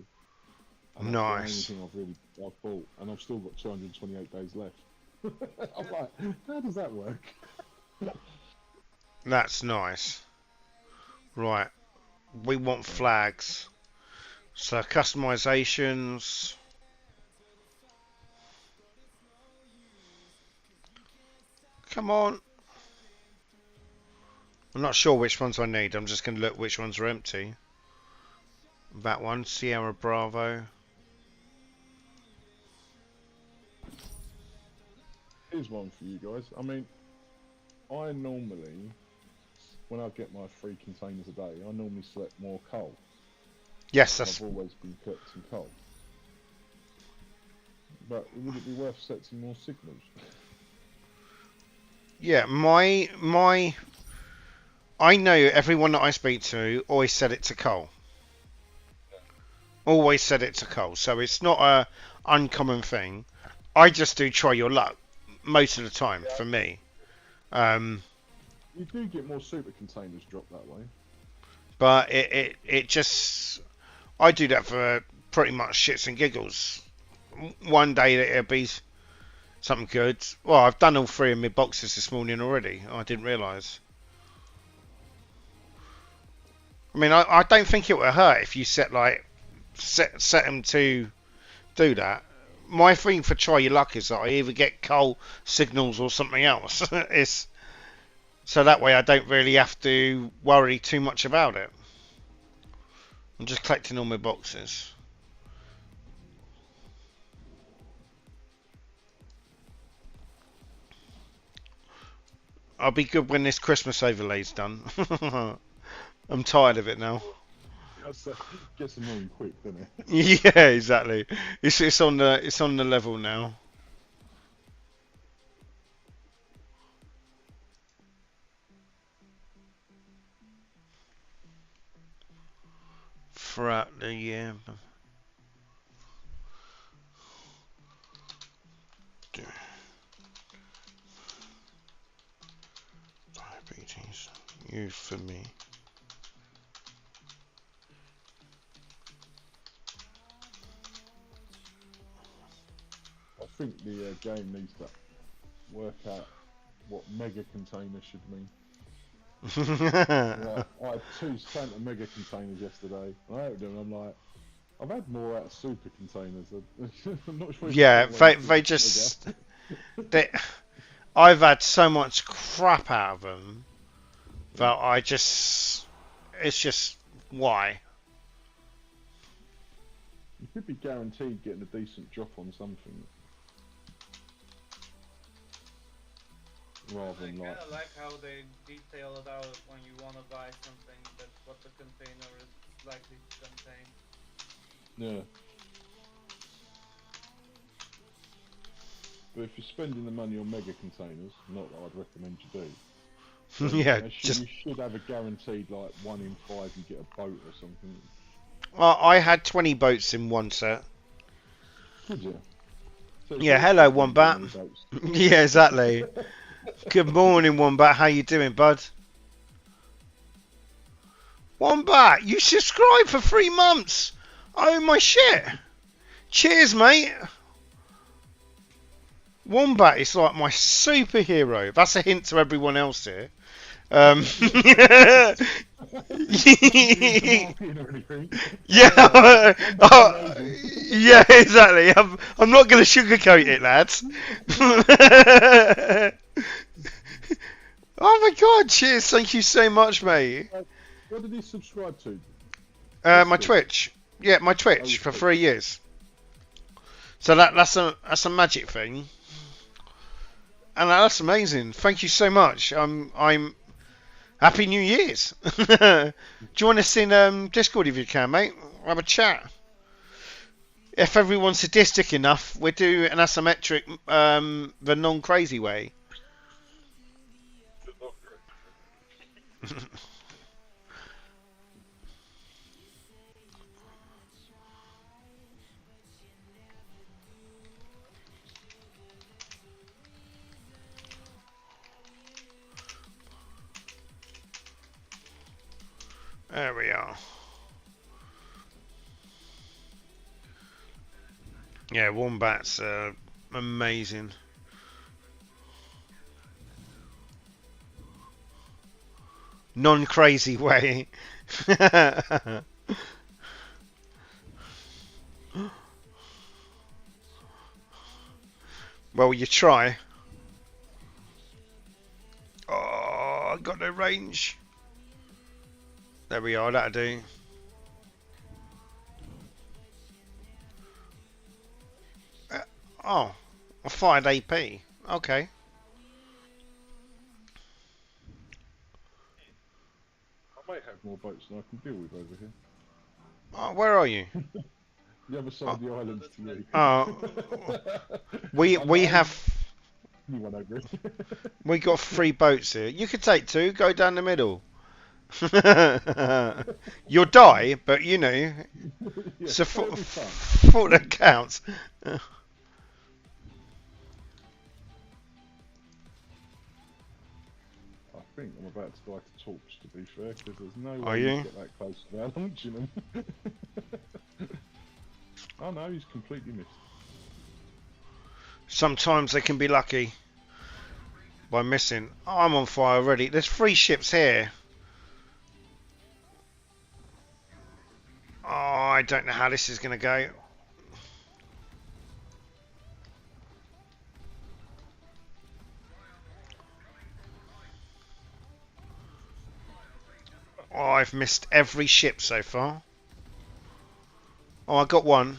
Speaker 2: And
Speaker 1: Nice.
Speaker 2: that's the only thing I've bought, and I've still got 228 days left. I'm like, how does that work?
Speaker 1: That's nice. Right. We want flags. So customizations. Come on. I'm not sure which ones I need. I'm just going to look which ones are empty. That one, Sierra Bravo.
Speaker 2: Here's one for you guys. I mean, I normally, when I get my 3 containers a day, I normally select more coal.
Speaker 1: Yes, that's...
Speaker 2: I've always been collecting coal. But would it be worth selecting more signals?
Speaker 1: Yeah, I know everyone that I speak to always set it to coal. Always set it to coal. So it's not a uncommon thing. I just do try your luck most of the time for me.
Speaker 2: You do get more super containers dropped that way.
Speaker 1: But it just... I do that for pretty much shits and giggles. One day it'll be something good. Well, I've done all 3 of my boxes this morning already. I didn't realise. I mean, I don't think it would hurt if you set them to do that. My thing for try your luck is that I either get coal signals or something else. So that way I don't really have to worry too much about it. I'm just collecting all my boxes. I'll be good when this Christmas overlay's done. I'm tired of it now.
Speaker 2: Gets annoying quick, doesn't it?
Speaker 1: Yeah, exactly. It's on the level now. Throughout the year. Diabetes, you for me.
Speaker 2: I think the game needs to work out what mega container should mean. Right, I had 2 Santa mega containers yesterday. I opened them and I'm like, I've had more out of super containers. I'm not sure if
Speaker 1: Yeah,
Speaker 2: it's the
Speaker 1: they just I've had so much crap out of them that it's just why.
Speaker 2: You could be guaranteed getting a decent drop on something. Rather
Speaker 3: I
Speaker 2: than
Speaker 3: kind of like how they detail it out when you want to buy something, that what the container is likely to contain.
Speaker 2: yeah. But if you're spending the money on mega containers, not that I'd recommend you do.
Speaker 1: Yeah,
Speaker 2: you should have a guaranteed like 1 in 5 you get a boat or something.
Speaker 1: I had 20 boats in one set.
Speaker 2: Did you? So
Speaker 1: Yeah, hello Wombat. Yeah, exactly. Good morning, Wombat. How you doing, bud? Wombat, you subscribed for 3 months. Oh my shit. Cheers, mate. Wombat is like my superhero. That's a hint to everyone else here. Yeah, yeah, exactly. I'm not going to sugarcoat it, lads. Oh my god, cheers. Thank you so much, mate.
Speaker 2: What did he subscribe to?
Speaker 1: My Twitch. Yeah, my Twitch for 3 years. So that's a magic thing. And that's amazing. Thank you so much. I'm Happy New Year's. Join us in Discord if you can, mate. We'll have a chat. If everyone's sadistic enough, we'll do an asymmetric, the non-crazy way. There we are. Yeah, Wombat's amazing. Non-crazy way. Well, you try. Oh, I got no range. There we are, that'll do. Oh, I fired AP. Okay.
Speaker 2: I might have more boats than I can deal with over here.
Speaker 1: Oh, where are you?
Speaker 2: The other side of the island to you.
Speaker 1: Oh, we have.
Speaker 2: You went over it.
Speaker 1: We got 3 boats here. You could take 2. Go down the middle. You'll die, but you know,
Speaker 2: Yeah,
Speaker 1: it's a thought that counts.
Speaker 2: I think I'm about to like a torch, to be fair, because there's no way you get that close without launching them. Oh no, he's completely missed.
Speaker 1: Sometimes they can be lucky by missing. Oh, I'm on fire already. There's 3 ships here. Oh, I don't know how this is going to go. Oh, I've missed every ship so far. Oh, I got one.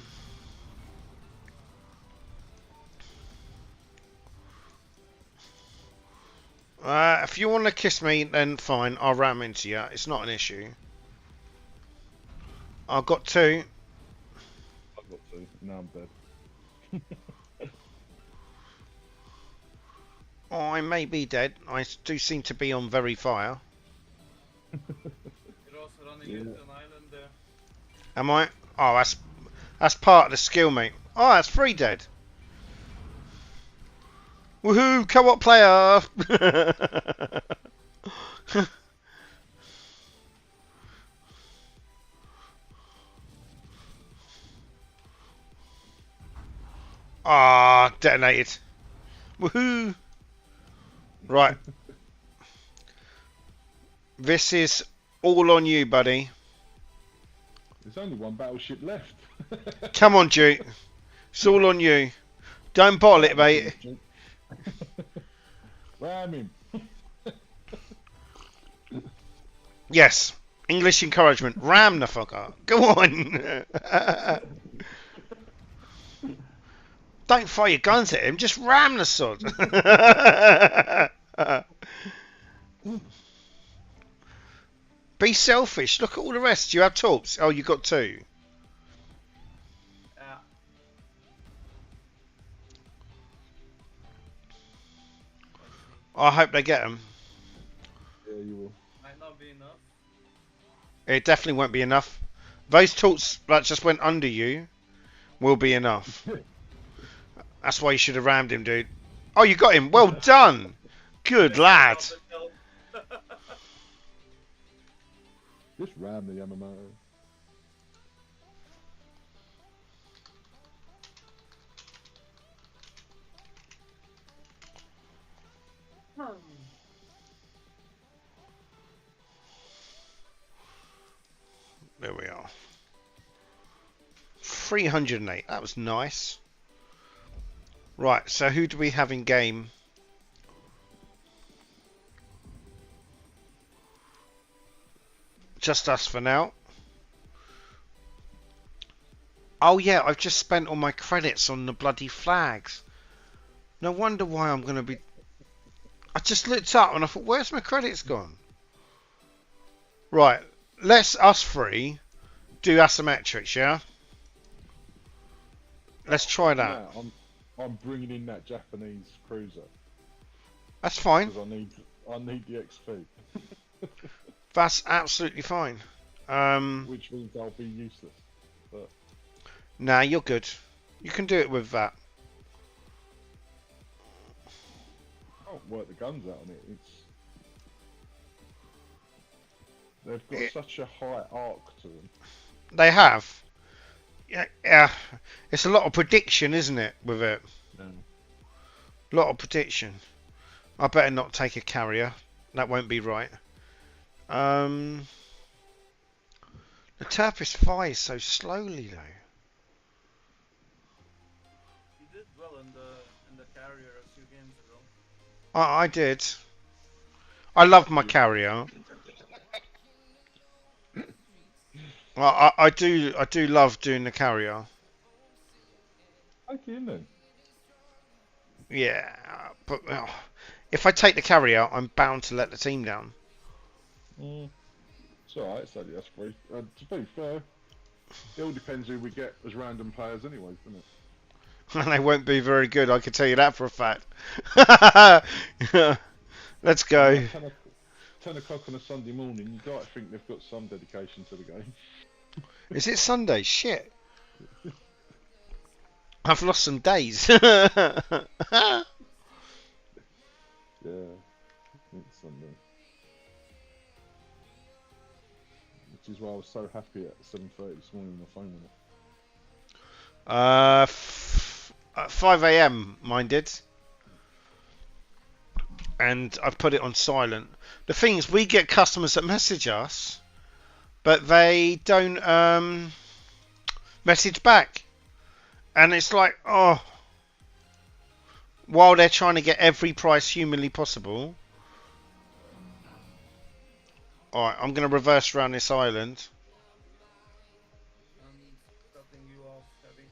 Speaker 1: If you want to kiss me, then fine. I'll ram into you. It's not an issue. I've got two.
Speaker 2: I've got two. Now I'm dead.
Speaker 1: I may be dead. I do seem to be on very fire.
Speaker 3: You're also running into an island there.
Speaker 1: Am I? Oh, that's part of the skill, mate. Oh, that's 3 dead. Woohoo! Co-op player. Ah, detonated. Woohoo! Right. This is all on you, buddy.
Speaker 2: There's only one battleship left.
Speaker 1: Come on, Duke. It's all on you. Don't bottle it, mate.
Speaker 2: Ram him.
Speaker 1: Yes. English encouragement. Ram the fucker. Go on. Don't fire your guns at him. Just ram the sod. Be selfish. Look at all the rest. You have torps. Oh, you got 2.
Speaker 3: Yeah. Let's see.
Speaker 1: I hope they get them.
Speaker 2: Yeah, you will.
Speaker 3: Might not be enough.
Speaker 1: It definitely won't be enough. Those torps that just went under you will be enough. That's why you should have rammed him, dude. Oh, you got him. Well done. Good lad.
Speaker 2: Just ram the Yamamoto.
Speaker 1: There we are. 308. That was nice. Right, so who do we have in game? Just us for now. Oh yeah, I've just spent all my credits on the bloody flags. No wonder why I'm going to be... I just looked up and I thought, where's my credits gone? Right, let's us 3 do asymmetrics, yeah? Let's try that.
Speaker 2: Yeah, I'm bringing in that Japanese cruiser
Speaker 1: That's fine.
Speaker 2: because I need the XP,
Speaker 1: That's absolutely fine.
Speaker 2: which means I'll be useless. But
Speaker 1: Nah, you're good. You can do it with that.
Speaker 2: I can't work the guns out on it. They've got such a high arc to them.
Speaker 1: They have. Yeah. It's a lot of prediction, isn't it, with it?
Speaker 2: Yeah.
Speaker 1: A lot of prediction. I better not take a carrier. That won't be right. The Turpis flies so slowly, though.
Speaker 3: You did well in the carrier a few games ago.
Speaker 1: I did. I love my carrier. I do love doing the carrier.
Speaker 2: Okay, then.
Speaker 1: Yeah, but if I take the carrier, I'm bound to let the team down.
Speaker 2: It's alright, it's only us 3. To be fair, it all depends who we get as random players anyway, doesn't it?
Speaker 1: And they won't be very good, I can tell you that for a fact. Let's go.
Speaker 2: 10 o'clock on a Sunday morning, you got to think they've got some dedication to the game.
Speaker 1: Is it Sunday? Shit. I've lost some days.
Speaker 2: Yeah, it's Sunday. Which is why I was so happy at 7:30 this morning on the phone with it.
Speaker 1: 5 a.m. mine did. And I've put it on silent. The thing is, we get customers that message us, but they don't message back. And it's like, oh, while they're trying to get every price humanly possible. Alright, I'm going to reverse around this island.
Speaker 3: I'm cutting you off, Heavy.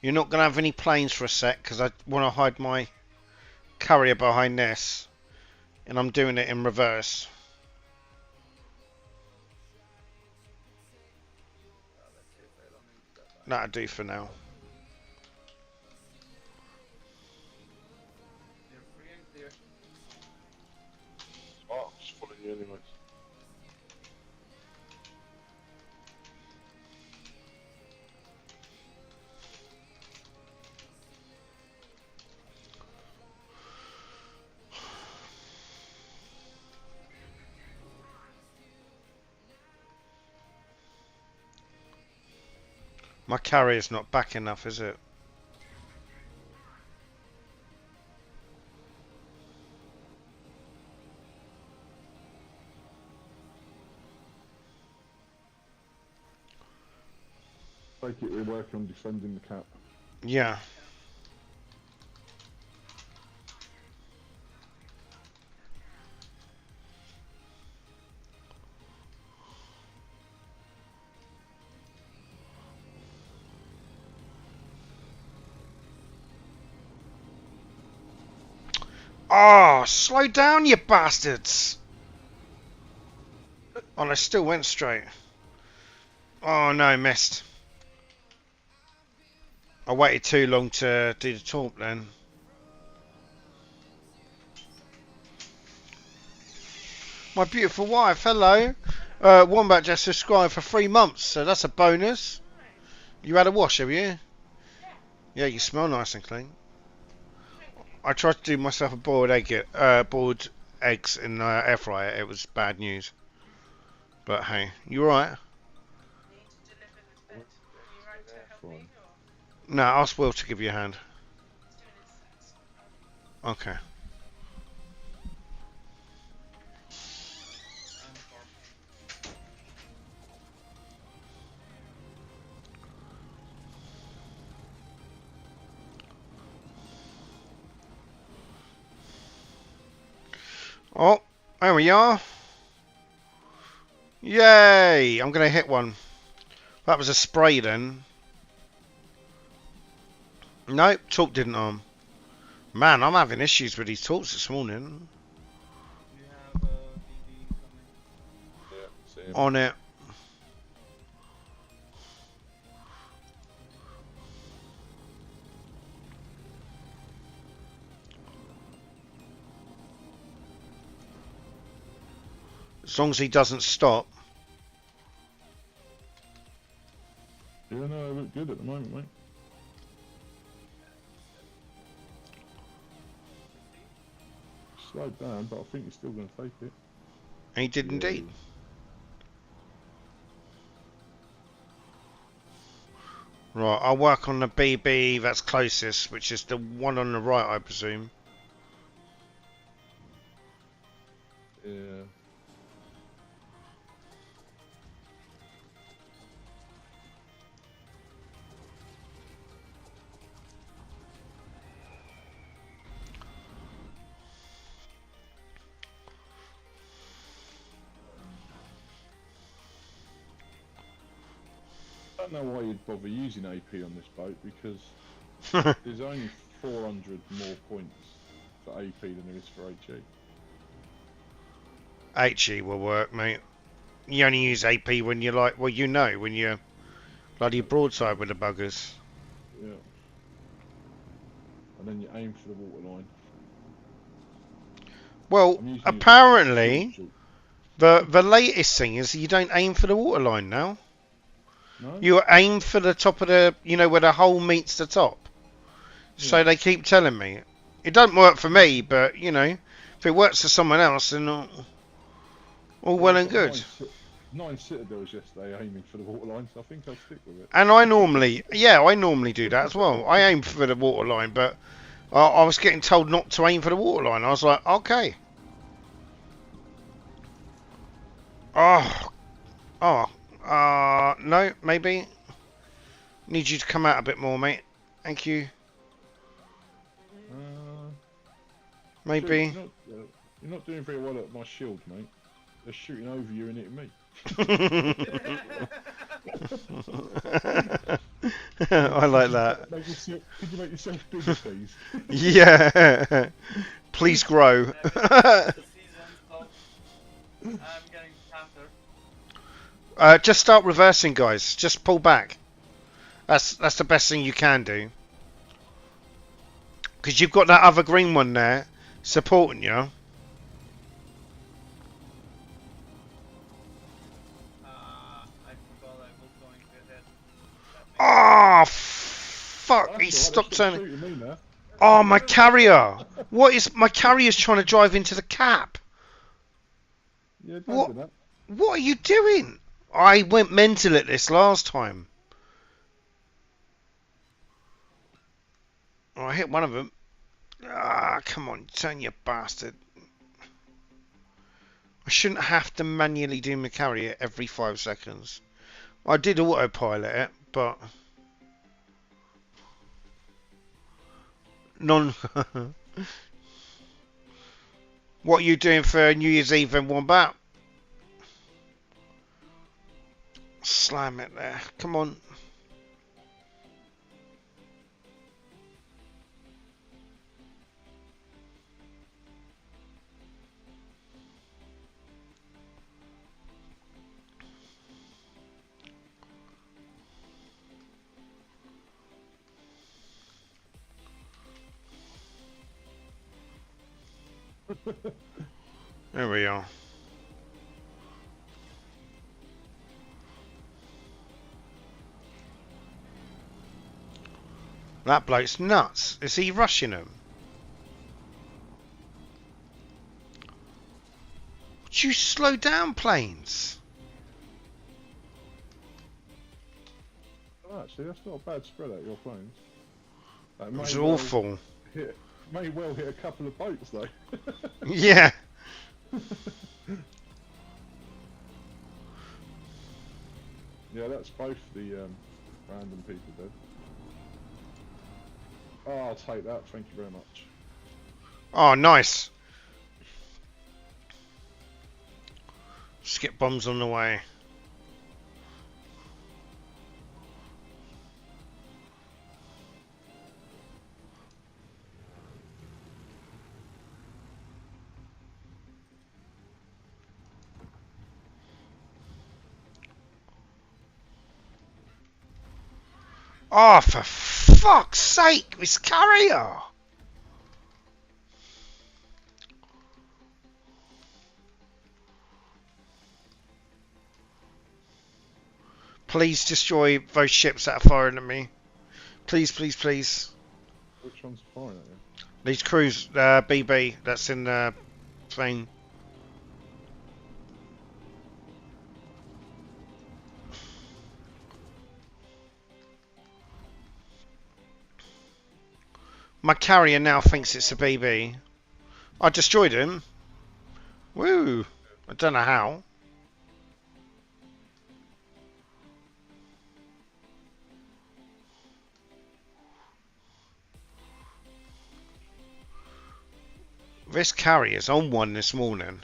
Speaker 1: You're not going to have any planes for a sec because I want to hide my carrier behind this. And I'm doing it in reverse.
Speaker 3: Let's see if I don't need that.
Speaker 1: That'll do for now.
Speaker 3: You're free and clear.
Speaker 2: Oh, I'm just following you anyways.
Speaker 1: My carrier's not back enough, is it?
Speaker 2: Take it we're working on defending the cap.
Speaker 1: Yeah. Oh, slow down, you bastards! Oh, they still went straight. Oh no, missed. I waited too long to do the taunt then. My beautiful wife, hello. Wombat just subscribed for 3 months, so that's a bonus. You had a wash, have you? Yeah, you smell nice and clean. I tried to do myself a boiled eggs in air fryer. It was bad news. But hey, you alright? No, ask Will to give you a hand. Okay. Oh, there we are. Yay! I'm going to hit one. That was a spray then. Nope, talk didn't harm. Man, I'm having issues with these talks this morning.
Speaker 3: You have DD coming.
Speaker 2: Yeah, same.
Speaker 1: On it. As long as he doesn't stop.
Speaker 2: Yeah, no, I look good at the moment, mate. Slowed down, but I think he's still going to take it.
Speaker 1: He did indeed. Right, I'll work on the BB that's closest, which is the one on the right, I presume.
Speaker 2: Yeah. I don't know why you'd bother using AP on this boat because there's only 400 more points for AP than there is for HE.
Speaker 1: HE will work, mate. You only use AP when you're like, well, you know, when you're bloody broadside with the buggers.
Speaker 2: Yeah. And then you aim for the water line.
Speaker 1: Well,
Speaker 2: I'm using
Speaker 1: apparently,
Speaker 2: the
Speaker 1: the latest thing is you don't aim for the water line now.
Speaker 2: no?
Speaker 1: You aim for the top of the, you know, where the hole meets the top. So
Speaker 2: Yeah.
Speaker 1: they keep telling me. It doesn't work for me, but, you know, if it works for someone else, then all well and good.
Speaker 2: 9 citadels yesterday aiming for the water line, so I think I'll stick with it.
Speaker 1: And I normally do that as well. I aim for the water line, but I was getting told not to aim for the water line. I was like, okay. No, maybe. Need you to come out a bit more, mate. Thank you. Maybe.
Speaker 2: You're not doing very well at my shield, mate. They're shooting over you and hitting me.
Speaker 1: I like that.
Speaker 2: Could you make yourself bigger, please?
Speaker 1: Yeah. Please grow.
Speaker 3: It's the season, so I'm getting fatter.
Speaker 1: Just start reversing, guys. Just pull back. That's the best thing you can do. Because you've got that other green one there supporting you.
Speaker 3: I forgot I was going ahead. That makes
Speaker 1: Oh, fuck. He
Speaker 2: That's alright,
Speaker 1: stopped
Speaker 2: stop
Speaker 1: turning.
Speaker 2: shooting me now.
Speaker 1: Oh, my carrier. What is... My carrier's trying to drive into the cap.
Speaker 2: Yeah, don't
Speaker 1: What?
Speaker 2: do that.
Speaker 1: What are you doing? I went mental at this last time. Oh, I hit one of them. Ah, come on. Turn, you bastard. I shouldn't have to manually do my carrier every 5 seconds. I did autopilot it, but... Non... What are you doing for New Year's Eve and Wombat? Slam it there. Come on. There we are. That bloke's nuts. Is he rushing him? Would you slow down, planes?
Speaker 2: Oh, actually, that's not a bad spread out your planes. That
Speaker 1: It was
Speaker 2: may well
Speaker 1: awful.
Speaker 2: may well hit a couple of boats though.
Speaker 1: Yeah.
Speaker 2: Yeah, that's both the random people dead. Oh, I'll take that. Thank you very much.
Speaker 1: Oh, nice. Skip bombs on the way. Oh, for fuck's sake, this carrier! Please destroy those ships that are firing at me. Please, please, please.
Speaker 2: Which one's firing at you?
Speaker 1: These crews, BB, that's in the plane. My carrier now thinks it's a BB. I destroyed him. Woo! I don't know how. This carrier's on one this morning.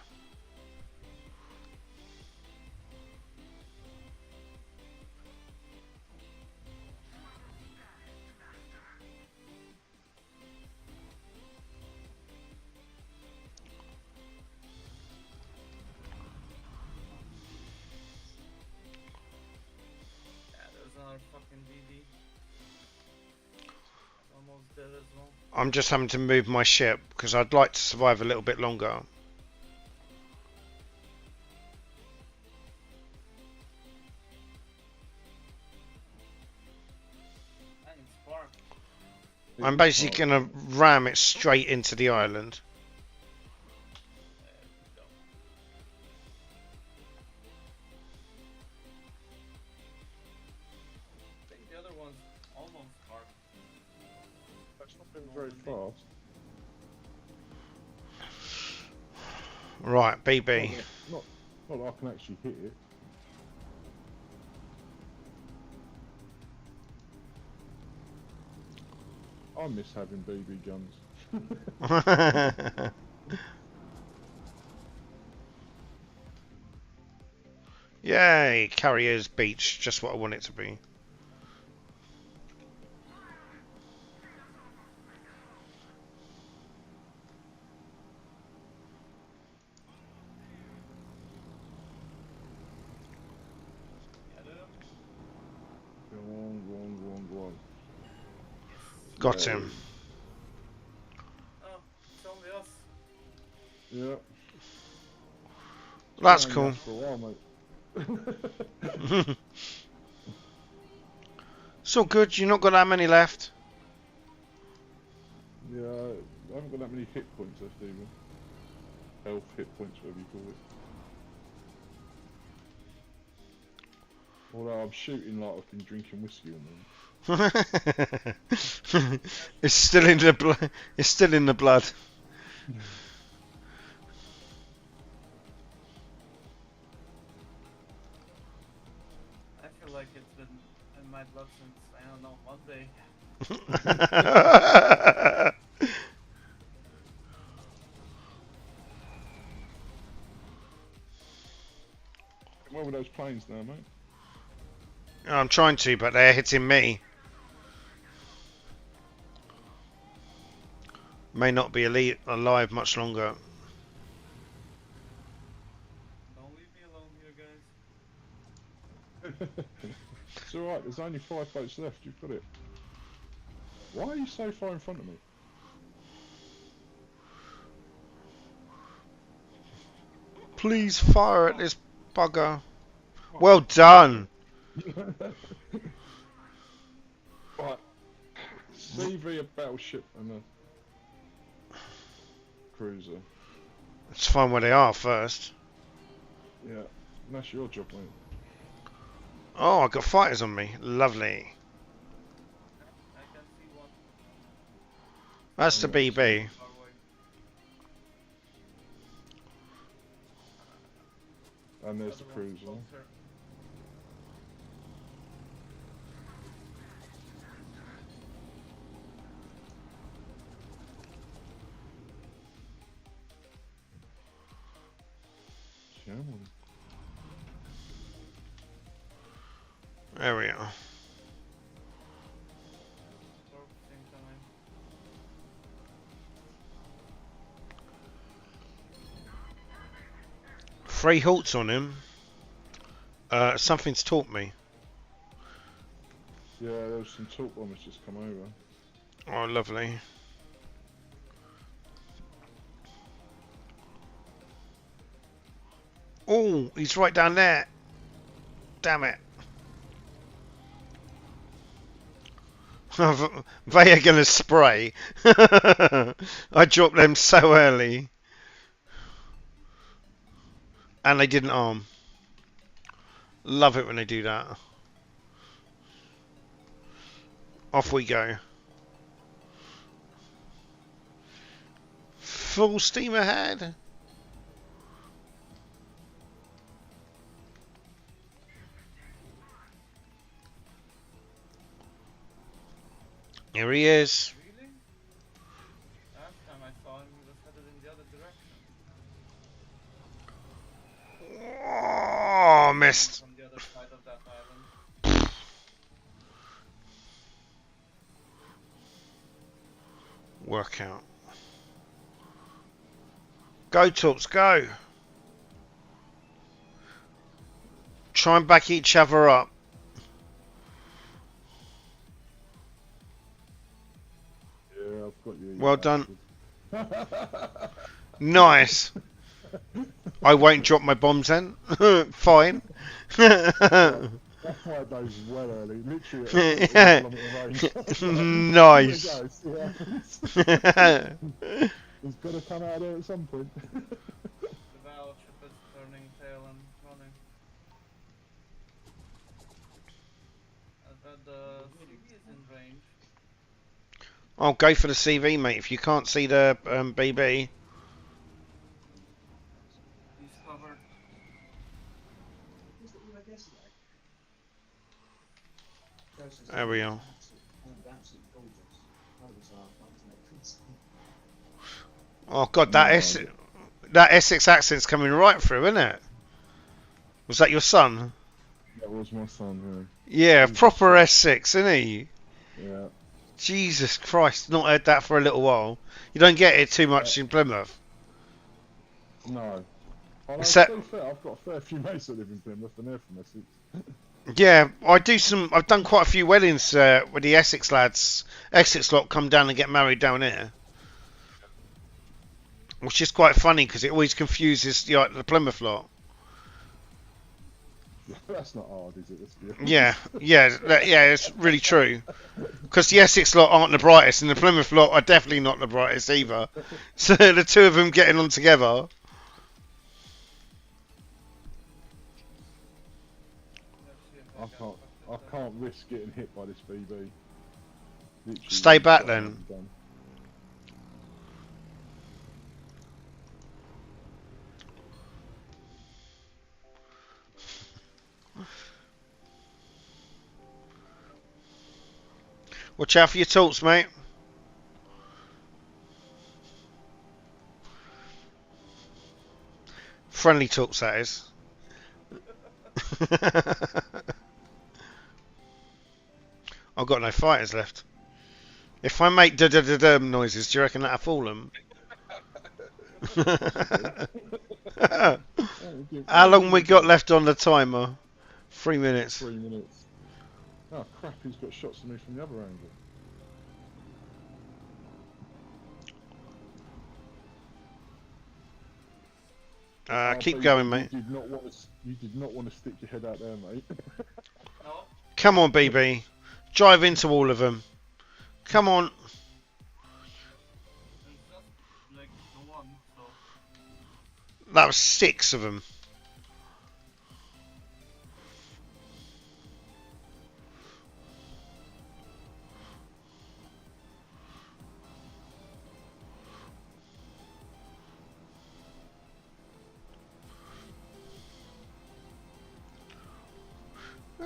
Speaker 3: Yeah, there's another fucking DD. Almost dead as well.
Speaker 1: I'm just having to move my ship because I'd like to survive a little bit longer.
Speaker 3: I need spark.
Speaker 1: I'm basically going to ram it straight into the island.
Speaker 3: There we go. I think the other one's almost spark.
Speaker 2: That's not been very fast.
Speaker 1: Right, BB.
Speaker 2: Not that I can actually hit it. I miss having BB guns.
Speaker 1: Yay, Carrier's Beach, just what I want it to be.
Speaker 3: Get him.
Speaker 2: Go on, go on, go on, go on.
Speaker 3: Yes.
Speaker 1: Got
Speaker 2: Yay.
Speaker 1: him.
Speaker 3: Oh, it's only us.
Speaker 2: Yeah.
Speaker 1: That's
Speaker 2: Only
Speaker 1: cool.
Speaker 2: us for a while, mate.
Speaker 1: It's all good, you've not got that many left.
Speaker 2: Yeah, I haven't got that many hit points left either. Health, hit points, whatever you call it. Although I'm shooting like I've been drinking whiskey on them.
Speaker 1: It's still in the blood. It's still in the blood.
Speaker 3: I feel like it's been in my blood since, I don't know, Monday.
Speaker 2: What were those planes now, mate?
Speaker 1: I'm trying to, but they're hitting me. May not be alive much longer.
Speaker 3: Don't leave me alone here, guys.
Speaker 2: It's alright, there's only 5 boats left, you've got it. Why are you so far in front of me?
Speaker 1: Please fire at this bugger. Well done.
Speaker 2: Right. CV, a battleship, and a cruiser.
Speaker 1: Let's find where they are first.
Speaker 2: Yeah, that's your job, mate.
Speaker 1: Oh, I've got fighters on me. Lovely.
Speaker 3: I can see one
Speaker 1: That's the BB.
Speaker 3: far away.
Speaker 2: And there's the
Speaker 3: Other one's
Speaker 2: cruiser.
Speaker 3: closer.
Speaker 2: Come on.
Speaker 1: There we are.
Speaker 3: Same time.
Speaker 1: 3 halts on him. Something's taught me.
Speaker 2: Yeah, there was some talk bombers just come over.
Speaker 1: Oh, lovely. Oh, he's right down there. Damn it. They are going to spray. I dropped them so early. And they didn't arm. Love it when they do that. Off we go. Full steam ahead. Here he is.
Speaker 3: Really? Last time I saw him, he was headed in the other direction.
Speaker 1: Oh, missed.
Speaker 3: From the other side of that island.
Speaker 1: Workout. Go, Torps, go. Try and back each other up.
Speaker 2: Yeah, I've got you.
Speaker 1: Well done. Nice. I won't drop my bombs then. Fine.
Speaker 2: That's why it goes well early. Literally at
Speaker 1: Yeah.
Speaker 2: 1 kilometre range.
Speaker 1: Nice.
Speaker 2: Here it goes, see what happens. It's got to come out of there at some point.
Speaker 3: The battleship is turning tail and running. The CV is in range.
Speaker 1: I'll go for the CV, mate. If you can't see the BB.
Speaker 3: He's covered.
Speaker 1: There we are. Oh God, that Essex accent's coming right through, isn't it? Was that your son?
Speaker 2: That was my son.
Speaker 1: Yeah,
Speaker 2: He's just
Speaker 1: proper
Speaker 2: shot.
Speaker 1: S6, isn't he?
Speaker 2: Yeah.
Speaker 1: Jesus Christ, not heard that for a little while. You don't get it too much in Plymouth.
Speaker 2: No. Although, to
Speaker 1: Except,
Speaker 2: be fair, I've got a fair few mates that live in Plymouth and they're from Essex.
Speaker 1: yeah, I've done quite a few weddings with the Essex lads. Essex lot come down and get married down here. Which is quite funny because it always confuses the Plymouth lot.
Speaker 2: That's not hard, is it? Let's be
Speaker 1: Yeah,
Speaker 2: honest.
Speaker 1: yeah, it's really true. Because the Essex lot aren't the brightest, and the Plymouth lot are definitely not the brightest either. So the two of them getting on together.
Speaker 3: Let's see if
Speaker 2: I
Speaker 3: I can
Speaker 2: can't. I
Speaker 3: fuck this up.
Speaker 2: can't risk getting hit by this BB. Literally
Speaker 1: Stay
Speaker 2: one
Speaker 1: back
Speaker 2: shot
Speaker 1: then.
Speaker 2: and I'm done.
Speaker 1: Watch out for your talks, mate. Friendly talks, that is. I've got no fighters left. If I make da noises, do you reckon that'll fool them? How long we got left on the timer? 3 minutes.
Speaker 2: 3 minutes. Oh crap! He's got shots at me from the other angle.
Speaker 1: Keep
Speaker 2: BB,
Speaker 1: going, mate.
Speaker 2: You did not want to stick your head out there, mate.
Speaker 3: No?
Speaker 1: Come on, BB. Drive into all of them. Come on.
Speaker 3: It's just like the one, so.
Speaker 1: That was 6 of them.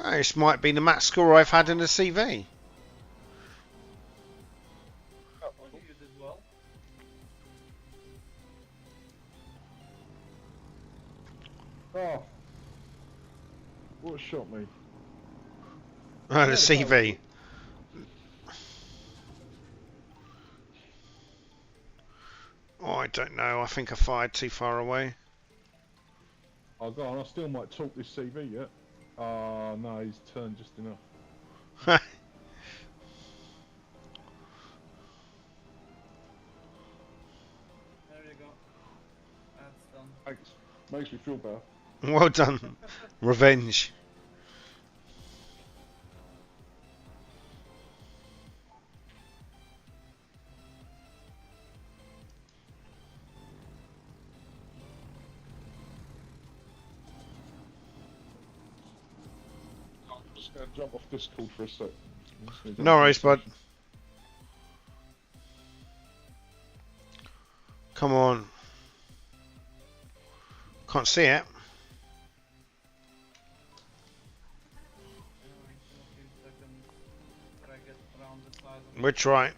Speaker 1: This might be the max score I've had in the CV.
Speaker 3: Oh, you did well.
Speaker 2: Oh, what shot me?
Speaker 1: The CV. Oh, I don't know. I think I fired too far away.
Speaker 2: Oh, go on. I still might talk this CV yet. Oh no, he's turned just enough.
Speaker 3: There you go. That's done.
Speaker 2: Makes me feel better.
Speaker 1: Well done. Revenge.
Speaker 2: I'm just going to jump off Discord for a sec.
Speaker 1: No worries, bud. Come on. Can't see it.
Speaker 3: Anyway, in a few seconds, try get around the side of
Speaker 1: We'll try.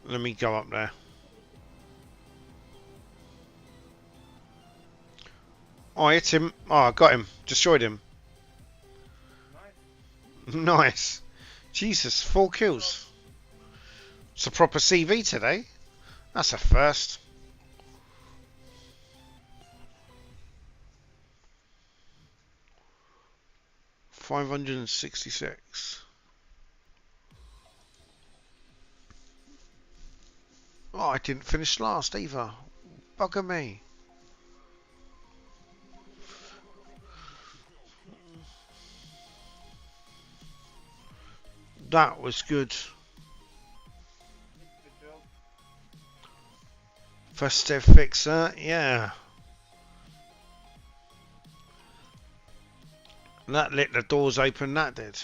Speaker 1: Let me go up there. Oh, I hit him. Oh, I got him. Destroyed him.
Speaker 3: Nice.
Speaker 1: Nice. Jesus, 4 kills. It's a proper CV today. That's a first. $566. Oh, I didn't finish last either. Bugger me. That was good.
Speaker 3: Good job.
Speaker 1: Festive fixer, yeah. That lit the doors open, that did.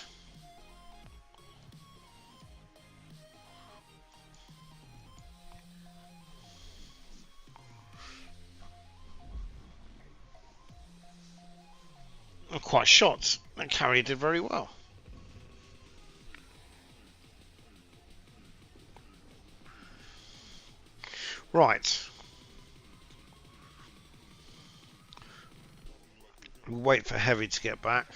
Speaker 1: I'm quite shocked. That carrier did very well. Right. We'll wait for Heavy to get back.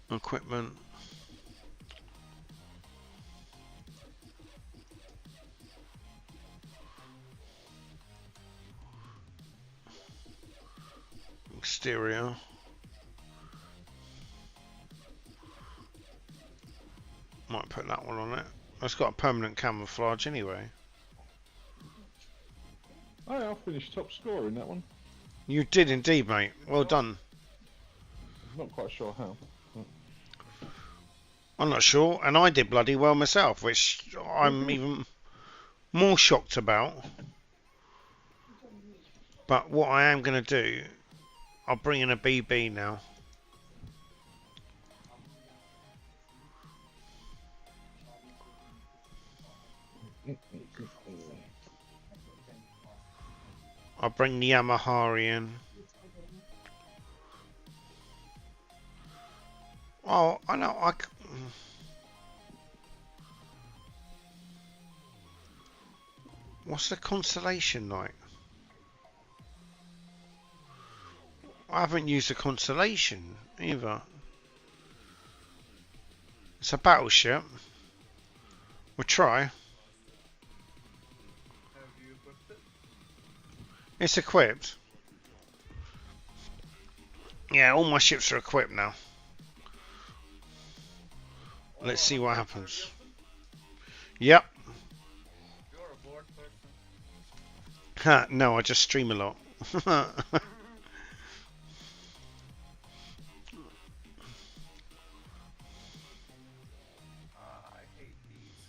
Speaker 1: Equipment. Exterior. Might put that one on it. It's got a permanent camouflage anyway.
Speaker 2: Oh, I finished top scorer in that one.
Speaker 1: You did indeed, mate. Well done.
Speaker 2: Not quite sure how.
Speaker 1: I'm not sure, and I did bloody well myself, which I'm even more shocked about. But what I am going to do, I'll bring in a BB now. I'll bring the Yamahari in. Oh, I know. What's the constellation like? I haven't used a constellation either. It's a battleship. We'll try.
Speaker 3: Have you equipped it?
Speaker 1: It's equipped. Yeah, all my ships are equipped now. Let's see what happens. Yep.
Speaker 3: You're a bored person.
Speaker 1: Ha, no, I just stream a lot.
Speaker 3: I hate these.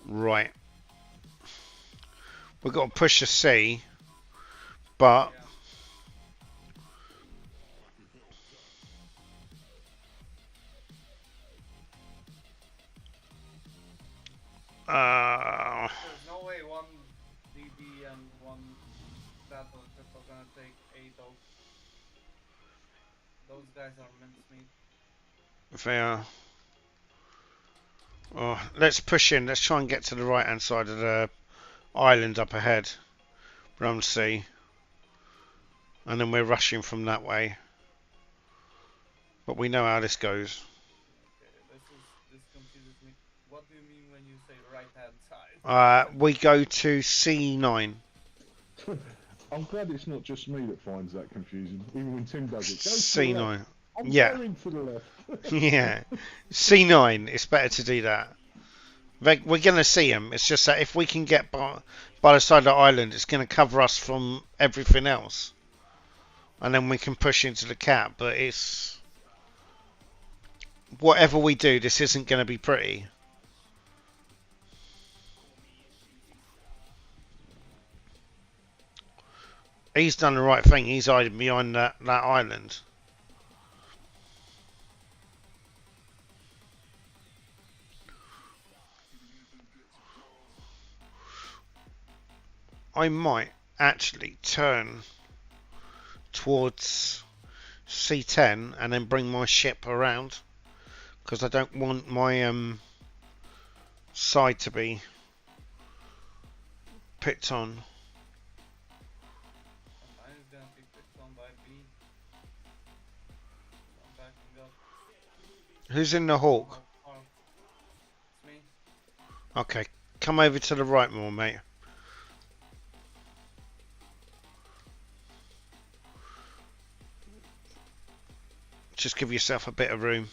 Speaker 1: Right. We've got to push the sea, but
Speaker 3: There's no way one DB and one battleship are gonna take 8 of. Those guys are mincemeat.
Speaker 1: fair. Oh, let's push in. Let's try and get to the right hand side of the island up ahead, Brown Sea, and then we're rushing from that way. But we know how this goes.
Speaker 3: Okay, this confuses me. What do you mean when you say right hand side?
Speaker 1: We go to C9.
Speaker 2: I'm glad it's not just me that finds that confusing, even when Tim does it. Go to the
Speaker 1: C9.
Speaker 2: left. I'm
Speaker 1: Yeah.
Speaker 2: going to the left.
Speaker 1: Yeah. C9. It's better to do that. We're going to see them. It's just that if we can get by the side of the island, it's going to cover us from everything else. And then we can push into the cap. But it's... whatever we do, this isn't going to be pretty. He's done the right thing. He's hiding behind that island. I might actually turn towards C10 and then bring my ship around, because I don't want my side to be picked on.
Speaker 3: Mine is gonna be picked on by B. I'm backing up.
Speaker 1: Who's in the Hawk?
Speaker 3: It's me.
Speaker 1: Okay, come over to the right more, mate. Just give yourself a bit of room.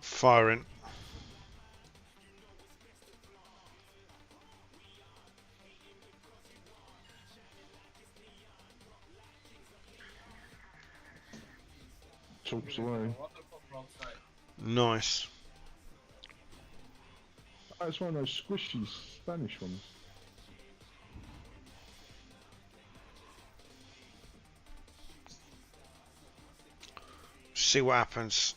Speaker 1: Firing.
Speaker 2: Chops away.
Speaker 3: Wonderful broadside.
Speaker 1: Nice.
Speaker 2: That's one of those squishy Spanish ones.
Speaker 1: See what happens.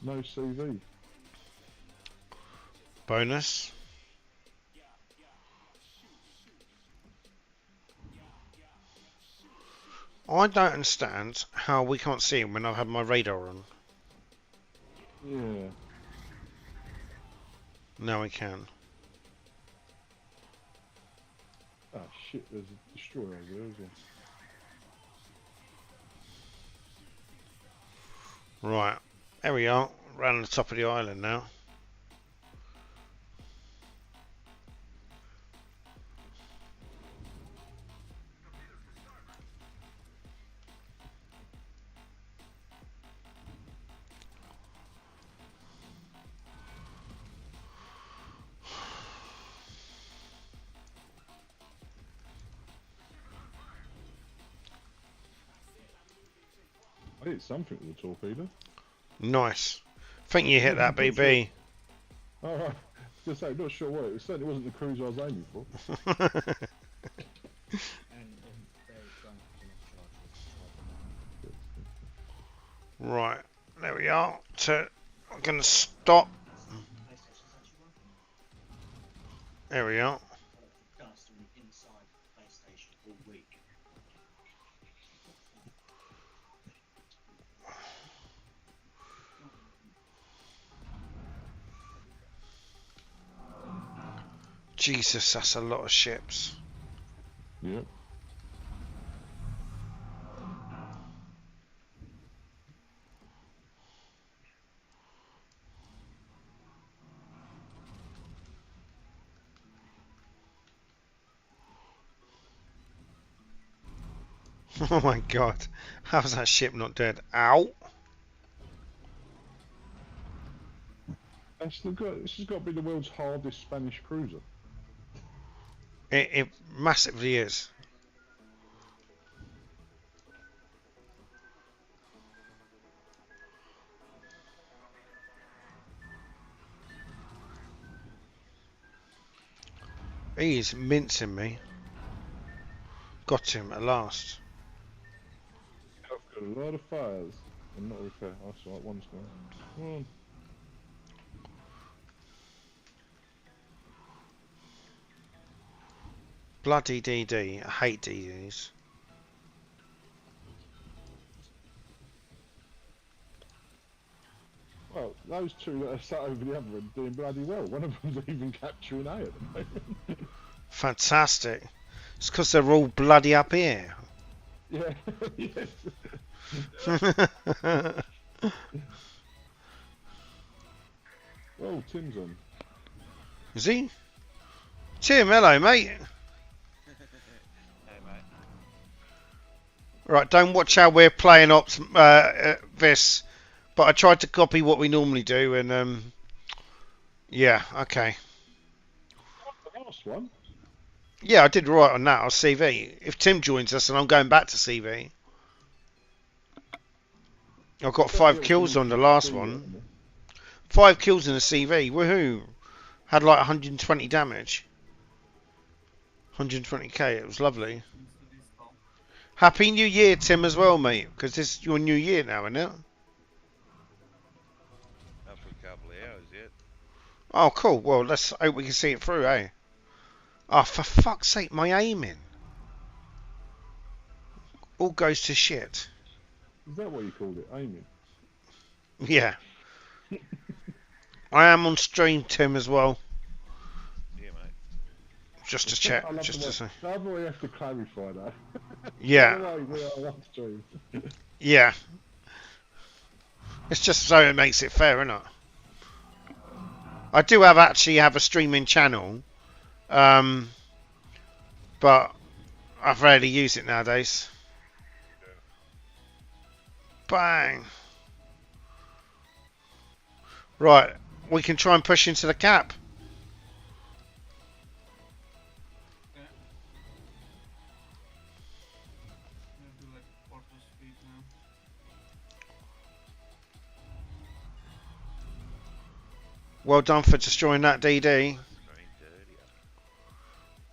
Speaker 2: No CV.
Speaker 1: Bonus. I don't understand how we can't see him when I've had my radar on.
Speaker 2: Yeah.
Speaker 1: Now we can.
Speaker 2: Ah shit, there's a destroyer over there as well.
Speaker 1: Right. There we are. Round the top of the island now.
Speaker 2: I hit something with a torpedo.
Speaker 1: Nice. Think you hit that, BB.
Speaker 2: Alright. Just say, not sure what it was. Certainly wasn't the cruise I was aiming for.
Speaker 1: Right. There we are. I'm going to stop. There we are. Jesus, that's a lot of ships.
Speaker 2: Yep.
Speaker 1: Oh my god. How's that ship not dead? Ow.
Speaker 2: This has got to be the world's hardest Spanish cruiser.
Speaker 1: It massively is. He's mincing me. Got him at last.
Speaker 2: I've got a lot of fires. I'm not repair. That's right, one's gone. Come on.
Speaker 1: Bloody DD. I hate DDs.
Speaker 2: Well, those two that are sat over the other end doing bloody well. One of them's even capturing A at the moment.
Speaker 1: Fantastic. It's because they're all bloody up here.
Speaker 2: Yeah, yes. Oh, Tim's on.
Speaker 1: Is he? Tim, hello, mate.
Speaker 4: Hey, mate.
Speaker 1: Right, don't watch how we're playing ops this, but I tried to copy what we normally do, and yeah, okay.
Speaker 2: The last one?
Speaker 1: Yeah, I did right on that. I'll CV. If Tim joins us, and I'm going back to CV, I've got 5 kills on the last one. 5 kills in the CV. Woohoo! Had like 120 damage. 120k. It was lovely. Happy New Year, Tim, as well, mate. Because this is your new year now, isn't it?
Speaker 4: Not for a couple of hours yet.
Speaker 1: Oh, cool. Well, let's hope we can see it through, eh? Oh, for fuck's sake, my aiming. All goes to shit.
Speaker 2: Is that what you called it? Aiming?
Speaker 1: Yeah. I am on stream, Tim, as well.
Speaker 4: Yeah, mate.
Speaker 1: Just to check.
Speaker 2: I love
Speaker 1: Just to say.
Speaker 2: I love the way you have to clarify that.
Speaker 1: Yeah.
Speaker 2: By the way, we are on stream.
Speaker 1: Yeah. It's just so it makes it fair, innit? I do actually have a streaming channel. But I rarely use it nowadays. Bang. Right, we can try and push into the cap.
Speaker 3: Okay. I'm gonna do like quarter speed now.
Speaker 1: Well done for destroying that DD.
Speaker 4: Screen dirty.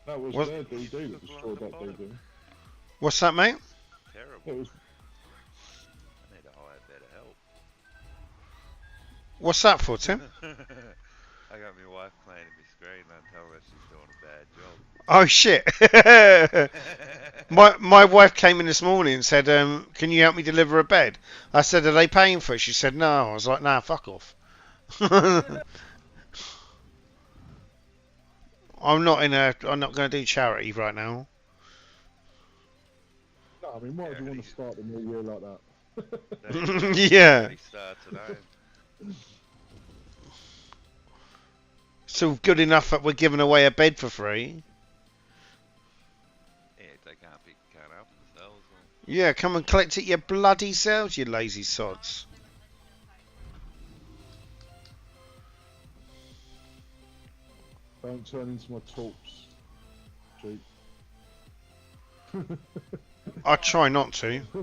Speaker 2: That was
Speaker 1: What?
Speaker 2: their DD that destroyed that DD.
Speaker 1: What's that, mate?
Speaker 4: Terrible.
Speaker 2: It was
Speaker 4: I need to hire better help.
Speaker 1: What's that for, Tim?
Speaker 4: I got my wife cleaning my screen and I'm telling her she's doing a bad job.
Speaker 1: Oh shit! my wife came in this morning and said, "Can you help me deliver a bed?" I said, "Are they paying for it?" She said, "No." I was like, "Nah, fuck off." I'm not going to do charity right now.
Speaker 2: no, I mean, why would you want to start the new year like that?
Speaker 1: Yeah.
Speaker 4: Already starts at home.
Speaker 1: So good enough that we're giving away a bed for free.
Speaker 4: Yeah, if they can't pick the can up themselves. Well,
Speaker 1: Yeah, come and collect it your bloody selves, you lazy sods.
Speaker 2: Don't turn into my torps, Jeep.
Speaker 1: I try not to.
Speaker 4: yeah, I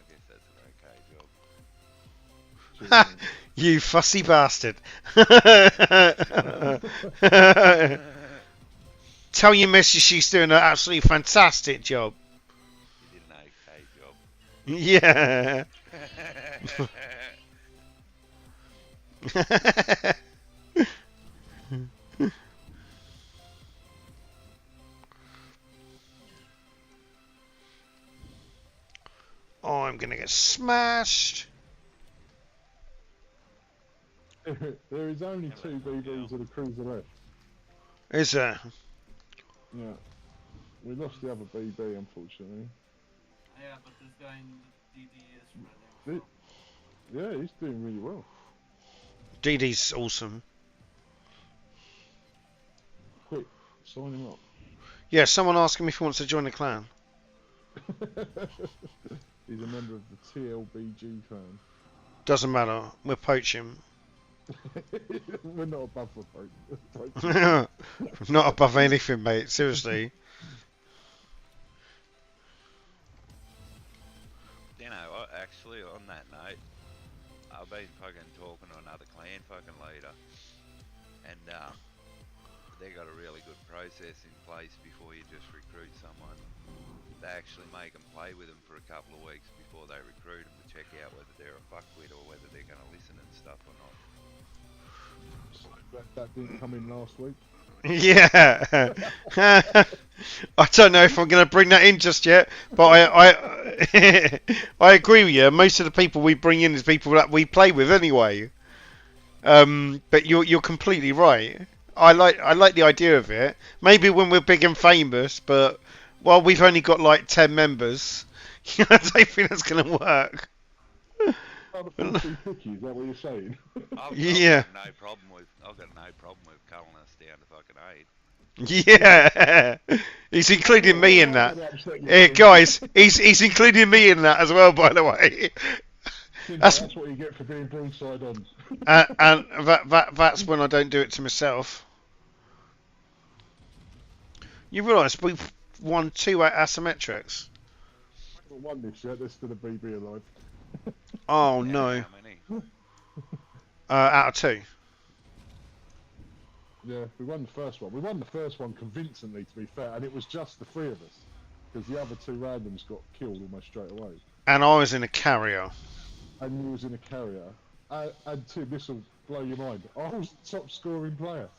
Speaker 4: guess that's an okay job.
Speaker 1: You fussy bastard. Tell your missus she's doing an absolutely fantastic job.
Speaker 4: You did an okay job.
Speaker 1: Yeah. Oh, I'm gonna get smashed.
Speaker 2: There is only two BBs of the cruiser left.
Speaker 1: Is there?
Speaker 2: Yeah. We lost the other BB, unfortunately.
Speaker 3: Yeah, but this guy in the DD is running.
Speaker 2: Yeah, he's doing really well.
Speaker 1: DD's awesome.
Speaker 2: Quick, sign him up.
Speaker 1: Yeah, someone asked him if he wants to join the clan.
Speaker 2: He's a member of the TLBG clan.
Speaker 1: Doesn't matter. We'll poach him.
Speaker 2: We're not above the poach.
Speaker 1: Not above anything, mate. Seriously.
Speaker 4: You know, actually, on that note, I've been fucking talking to another clan fucking leader, and they got a really good process in place before you just recruit someone. They actually make them play with them for a couple of weeks before they recruit them to check out whether they're a fuckwit or whether they're going to listen and stuff or not.
Speaker 2: That didn't come in last week.
Speaker 1: Yeah. I don't know if I'm going to bring that in just yet, but I I agree with you. Most of the people we bring in is people that we play with anyway. But you're completely right. I like the idea of it. Maybe when we're big and famous, but while we've only got like 10 members, I don't think that's going to work.
Speaker 2: Oh, the too picky, is that what you're saying?
Speaker 1: Yeah.
Speaker 4: I've got no problem with culling us down to fucking 8.
Speaker 1: Yeah, he's including me in that. Hey guys, he's including me in that as well, by the way.
Speaker 2: That's what you get for being broadside on.
Speaker 1: And that's when I don't do it to myself. You realise we've won 2 asymmetrics.
Speaker 2: I haven't won this yet, there's still a BB alive.
Speaker 1: Oh
Speaker 4: Yeah,
Speaker 1: no.
Speaker 4: how many?
Speaker 1: Out of 2.
Speaker 2: Yeah, we won the first one. We won the first one convincingly, to be fair, and it was just the 3 of us. Because the other 2 randoms got killed almost straight away.
Speaker 1: And I was in a carrier.
Speaker 2: And you was in a carrier. And Tim, this will blow your mind. I was the top scoring player.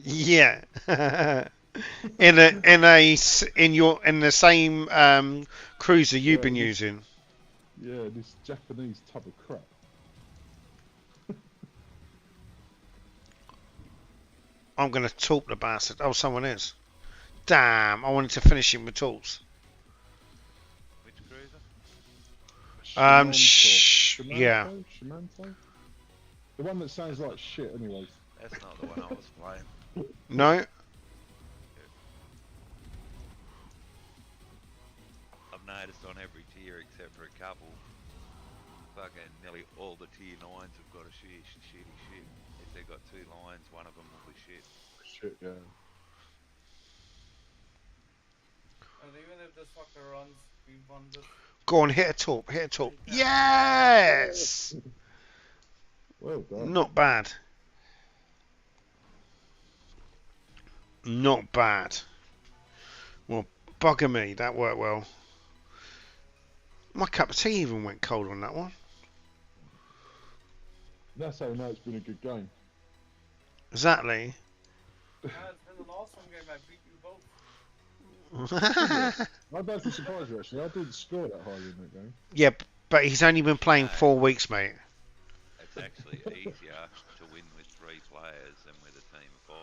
Speaker 1: Yeah. in the same cruiser you've been using.
Speaker 2: Yeah, this Japanese tub of crap.
Speaker 1: I'm going to talk the bastard. Oh, someone is. Damn, I wanted to finish him with tools.
Speaker 4: Which cruiser?
Speaker 1: Yeah.
Speaker 2: Shimanto? The one that sounds like shit, anyways.
Speaker 4: That's not the one I was playing.
Speaker 1: No?
Speaker 4: I've noticed on every tier except for a couple, fucking nearly all the tier 9s have got a shitty shit. If they've got 2 lines, one of them will be shit.
Speaker 2: Shit, yeah.
Speaker 3: And even if this fucker runs, we won this.
Speaker 1: Go on, hit a top. Yes!
Speaker 2: Well done.
Speaker 1: Not bad. Not bad. Well, bugger me, that worked well. My cup of tea even went cold on that one.
Speaker 2: That's how I know it's been a good game.
Speaker 1: Exactly.
Speaker 3: It's been an awesome game. I beat you both.
Speaker 2: I'm actually surprised you actually. I didn't score that highly in that game.
Speaker 1: Yeah, but he's only been playing 4 weeks, mate.
Speaker 4: It's actually easier to win with 3 players than with a team of 5.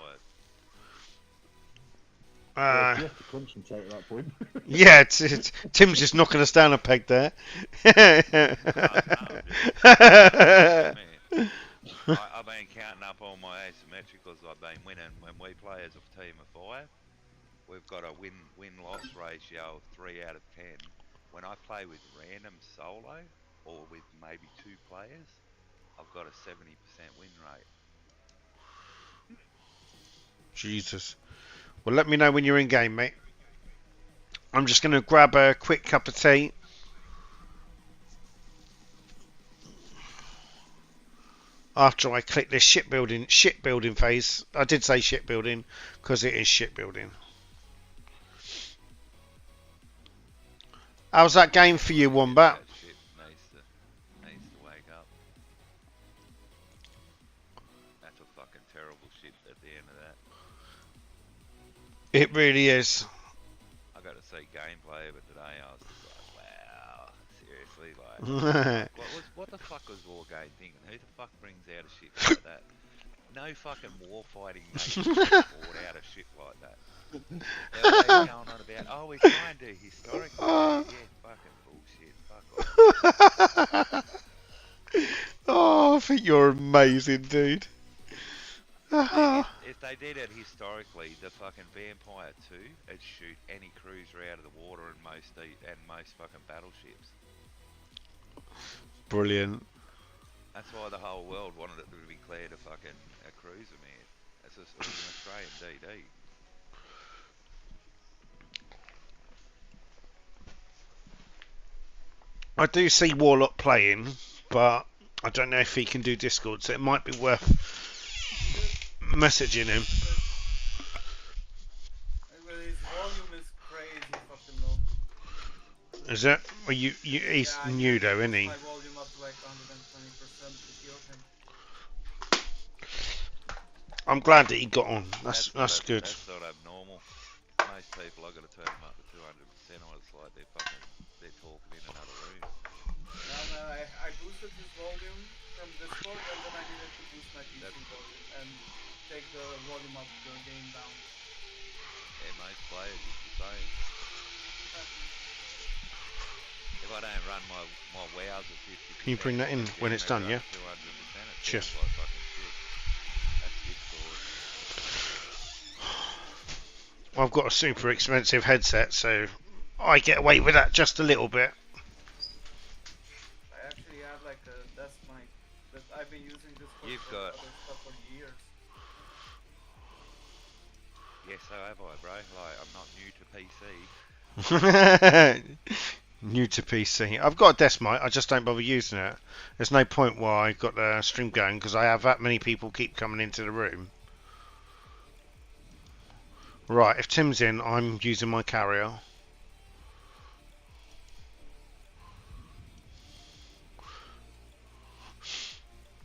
Speaker 2: Yeah, you have to concentrate at that point.
Speaker 1: Yeah, Tim's just knocking us down a peg there.
Speaker 4: I've been counting up all my asymmetricals I've been winning. When we play as a team of 5, we've got a win-loss ratio of 3 out of 10. When I play with random solo or with maybe 2 players, I've got a 70% win rate.
Speaker 1: Jesus. Well, let me know when you're in game, mate. I'm just going to grab a quick cup of tea. After I click this shipbuilding phase. I did say shipbuilding because it is shipbuilding. How's that game for you, Wombat?
Speaker 4: That ship needs to wake up. That's a fucking terrible ship at the end of that.
Speaker 1: It really is.
Speaker 4: I got to see gameplay of it today. I was just like, wow, seriously, like, what the fuck was Wargame thinking? Who the fuck brings out a ship like that? No fucking warfighting nation brought out a ship like that. They were going on about, oh, we're trying to historic. Yeah, fucking bullshit. Fuck off.
Speaker 1: Oh, I think you're amazing, dude.
Speaker 4: If they did it historically, the fucking Vampire 2 would shoot any cruiser out of the water and most fucking battleships.
Speaker 1: Brilliant.
Speaker 4: That's why the whole world wanted it to be declared a fucking a cruiser, man. It was an Australian DD.
Speaker 1: I do see Warlock playing, but I don't know if he can do Discord, so it might be worth messaging him.
Speaker 3: But his volume is crazy fucking low.
Speaker 1: Is it? Well, he's new though, isn't he?
Speaker 3: My volume up to like 120% to heal him.
Speaker 1: I'm glad that he got on. That's good.
Speaker 4: That's not abnormal. Most people, I've got to turn them up to 200%, or it's like they're talking in another room.
Speaker 3: And I boosted his volume from Discord, and then I needed to boost my PC volume and take the volume up the game down.
Speaker 4: Yeah, most players it's the same. If I don't run my wows at 50%,
Speaker 1: Can you bring that in when it's done, yeah?
Speaker 4: 200%,
Speaker 1: Cheers.
Speaker 4: like fucking shit. That's Discord.
Speaker 1: I've got a super expensive headset, so I get away with that just a little bit.
Speaker 3: I actually have like a desk mic that I've been using this for other stuff for years.
Speaker 4: Yes, so have I, bro. Like, I'm not new to PC.
Speaker 1: New to PC. I've got a desk mic, I just don't bother using it. There's no point why I've got the stream going because I have that many people keep coming into the room. Right, if Tim's in, I'm using my carrier.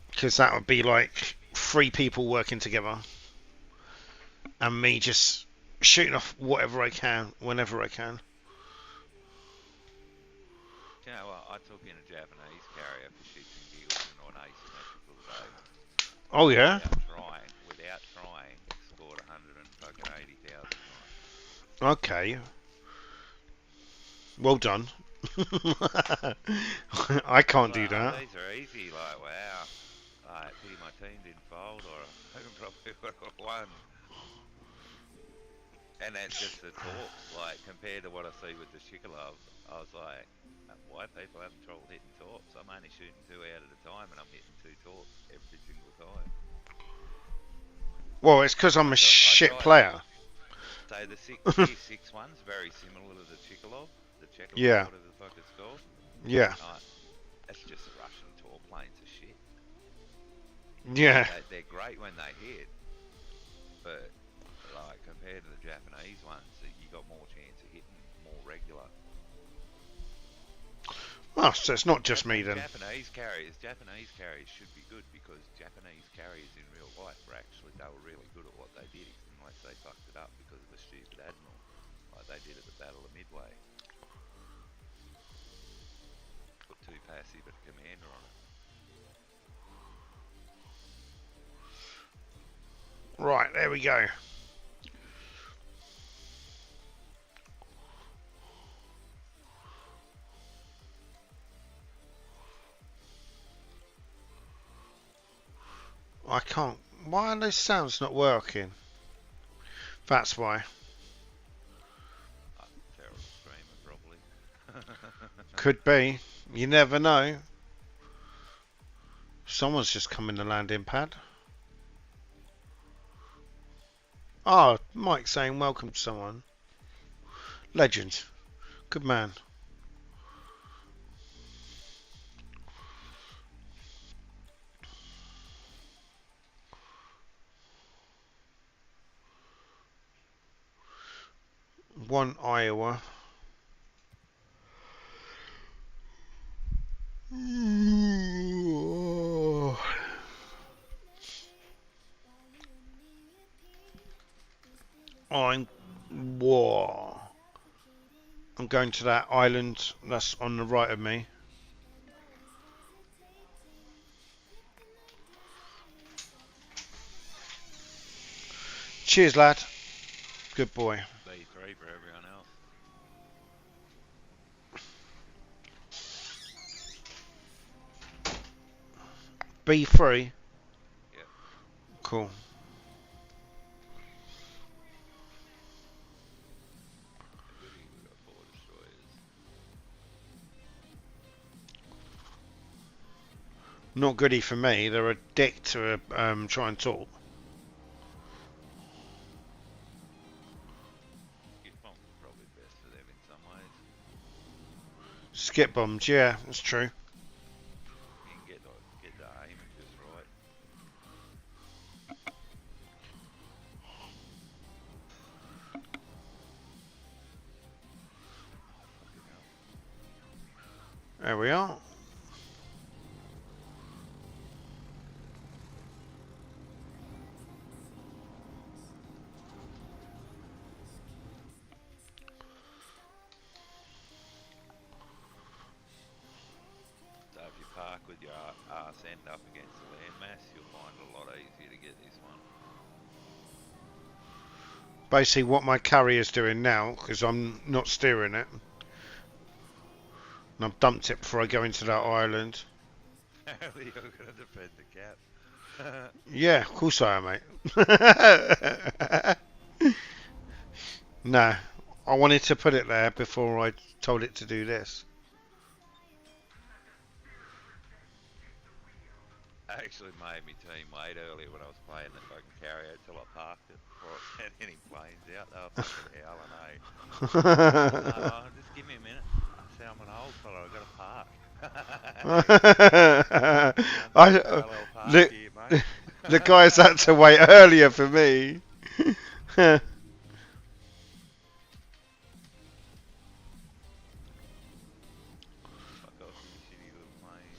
Speaker 1: Because that would be like 3 people working together. And me just shooting off whatever I can, whenever I can.
Speaker 4: You know what? I took in a Japanese carrier for shits and giggles and on asymmetrical today.
Speaker 1: Oh yeah?
Speaker 4: Without trying, scored 180,000.
Speaker 1: Okay. Well done. I can't do that.
Speaker 4: These are easy, like, wow. Like, pity my team didn't fold, or I probably would have won. And that's just the talks, like, compared to what I see with the Shikalov, I was like, why people having trouble hitting torps? I'm only shooting 2 out at a time, and I'm hitting 2 torps every single time.
Speaker 1: Well, it's because I'm a shit player.
Speaker 4: So the tier 6 one's very similar to the Chikalov,
Speaker 1: Yeah.
Speaker 4: whatever the fuck it's called.
Speaker 1: Yeah.
Speaker 4: That's just the Russian torp planes of shit.
Speaker 1: Yeah.
Speaker 4: They're great when they hit, but like compared to the Japanese ones, that you got more chance of hitting more regular.
Speaker 1: Oh, so it's not just me
Speaker 4: And
Speaker 1: then.
Speaker 4: Japanese carriers should be good, because Japanese carriers in real life were really good at what they did, unless they fucked it up because of a stupid admiral, like they did at the Battle of Midway. Put too passive a commander on it.
Speaker 1: Right, there we go. I can't. Why are those sounds not working? That's why.
Speaker 4: Feral Screamer, probably.
Speaker 1: Could be. You never know. Someone's just come in the landing pad. Oh, Mike saying welcome to someone. Legend. Good man. One Iowa. Whoa. I'm going to that island that's on the right of me. Cheers, lad. Good boy.
Speaker 4: B3 for everyone else.
Speaker 1: B3.
Speaker 4: Yep.
Speaker 1: Cool.
Speaker 4: A goodie, we got 4 destroyers.
Speaker 1: Not goody for me. They're a dick to try and talk.
Speaker 4: Skip bombs are probably best for them in some ways.
Speaker 1: Skip bombs, yeah, that's true.
Speaker 4: You can get the aiming just right. Fucking hell.
Speaker 1: There we are.
Speaker 4: So if you park with your arse end up against the landmass, you'll find it a lot easier to get this one.
Speaker 1: Basically what my carrier's doing now, because I'm not steering it. And I've dumped it before I go into that island.
Speaker 4: Apparently you're going to defend the cap.
Speaker 1: Yeah, of course I am, mate. No, I wanted to put it there before I told it to do this.
Speaker 4: I actually made me team wait earlier when I was playing the fucking carrier till I parked it before I sent any planes out. They were fucking howling, eh? No, just give me a minute. I said, I'm an old fella, I've got to park. Parallel park here, mate.
Speaker 1: The guys had to wait earlier for me.
Speaker 4: Fuck off, you shitty little plane.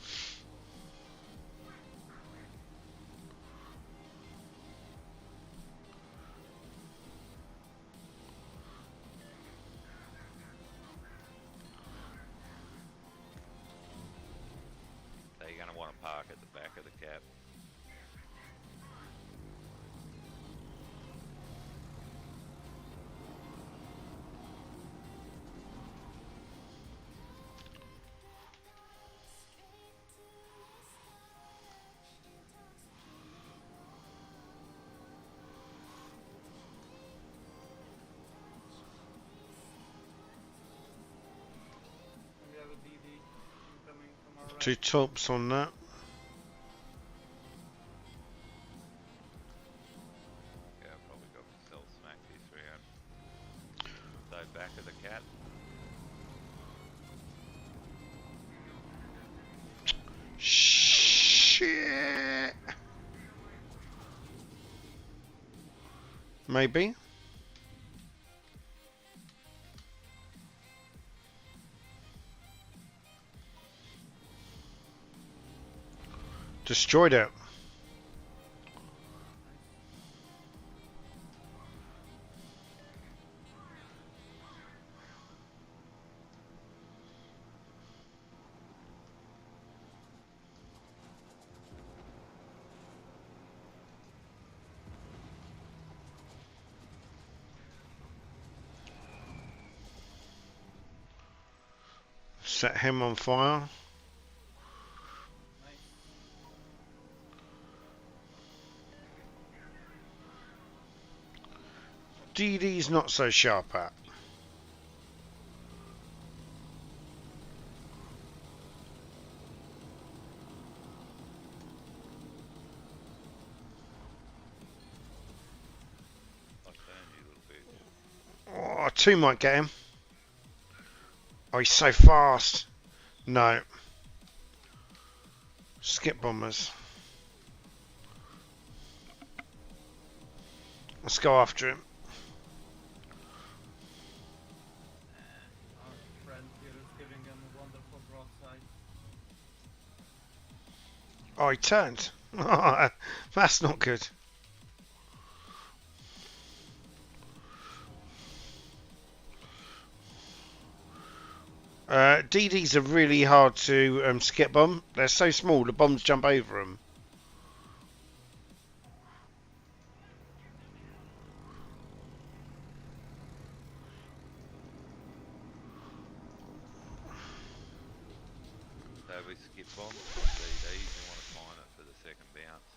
Speaker 4: So you're going to want to park at the back of the cap.
Speaker 3: We have a DD incoming from our right.
Speaker 1: 2 tops on that.
Speaker 4: Yeah, I've probably got myself smacked here 300. So back of the cap.
Speaker 1: Shit. Maybe. Destroyed it. Set him on fire.
Speaker 3: Nice.
Speaker 1: DD's not so sharp at.
Speaker 4: I turned you, little bitch.
Speaker 1: Oh, 2 might get him. Oh, he's so fast. No. Skip bombers. Let's go after him.
Speaker 3: Our friend here is giving him a wonderful broadside.
Speaker 1: Oh, he turned. That's not good. DDs are really hard to skip bomb. They're so small, the bombs jump over them.
Speaker 4: So we skip bombs on DDs, you want to time it for the second bounce.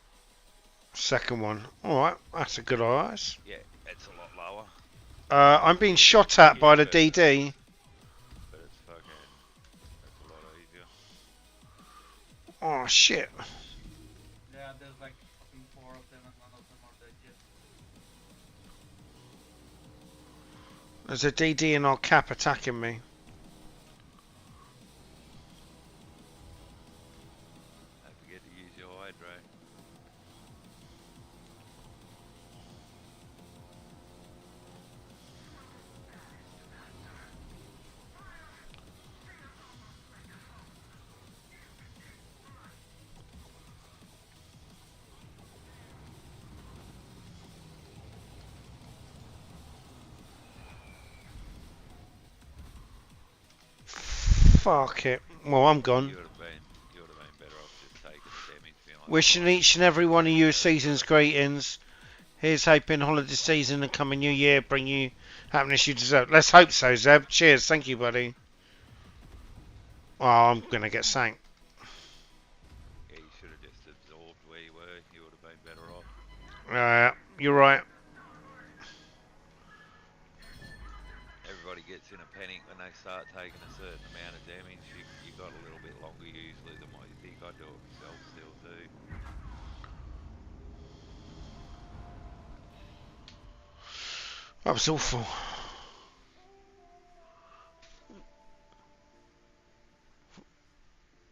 Speaker 1: Second one. Alright, that's a good eyes.
Speaker 4: Yeah, it's a lot lower,
Speaker 1: I'm being shot at by the DD.
Speaker 4: but it's fucking, it's a lot easier.
Speaker 1: Oh, shit.
Speaker 3: Yeah, there's like fucking 4 of them and none of them are dead yet.
Speaker 1: There's a DD in our cap attacking me.
Speaker 4: Don't forget to use your hydrate.
Speaker 1: Fuck it. Well, I'm gone.
Speaker 4: You would have been better off just taking the damage behind.
Speaker 1: Wishing each and every one of you a season's greetings. Here's hoping holiday season and coming new year bring you happiness you deserve. Let's hope so, Zeb. Cheers. Thank you, buddy. Oh, I'm going to get sank.
Speaker 4: Yeah, you should have just absorbed where you were. You would have been better off.
Speaker 1: You're right.
Speaker 4: Everybody gets in a panic when they start taking a certain amount of damage. You got a little bit longer usually than what you think. I do it myself still too.
Speaker 1: That was awful.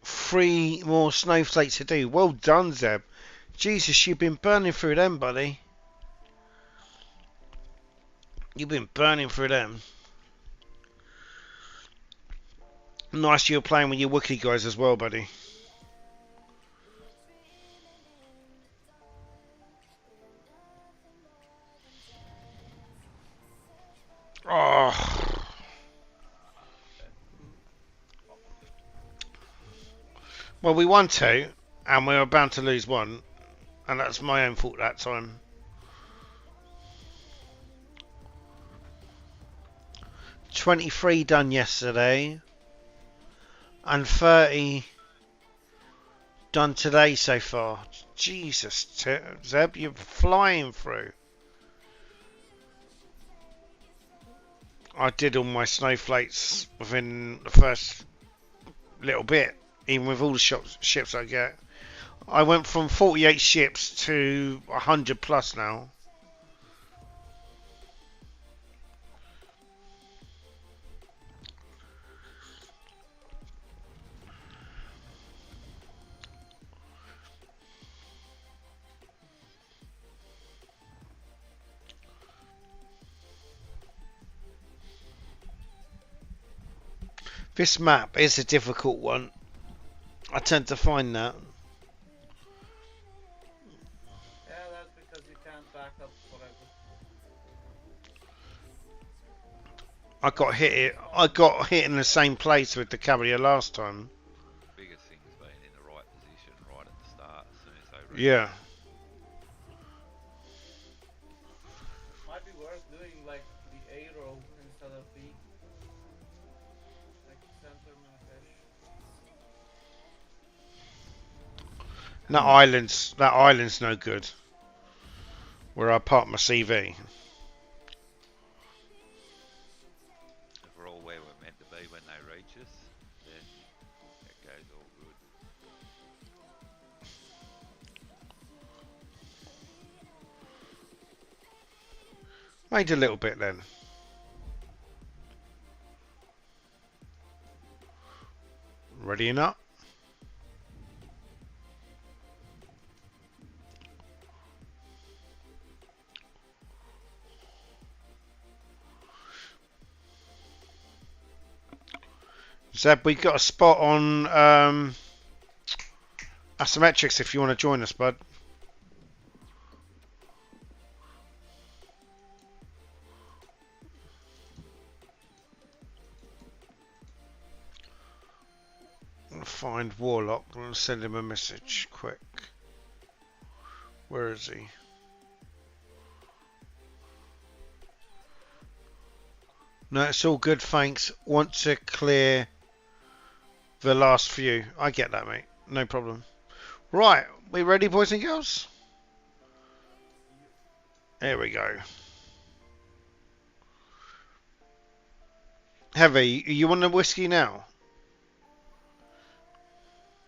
Speaker 1: Three more snowflakes to do. Well done, Zeb. Jesus, you've been burning through them, buddy. You've been burning through them. Nice you're playing with your Wookiee guys as well, buddy. Oh. Well, we won 2, and we were bound to lose 1, and that's my own fault that time. 23 done yesterday, and 30 done today so far. Jesus, Zeb, you're flying through. I did all my snowflakes within the first little bit, even with all the ships I get. I went from 48 ships to 100 plus now. This map is a difficult one. I tend to find that. I got hit. I got hit in the same place with the carrier last time.
Speaker 4: Biggest thing is being in the right position right at the start as soon as they reach.
Speaker 1: Yeah.
Speaker 3: Might be worth doing like the A row instead of B. Like center fish.
Speaker 1: That island's no good. Where I park my CV.
Speaker 4: If we're all where we're meant to be when they reach us, then it goes all good.
Speaker 1: Made a little bit then. Ready up? Zeb, we got a spot on Asymmetrics if you want to join us, bud. I'll find Warlock. I'm going to send him a message quick. Where is he? No, it's all good, thanks. Want to clear the last few. I get that, mate. No problem. Right, we ready, boys and girls? Here we go. Heavy, you want the whiskey now?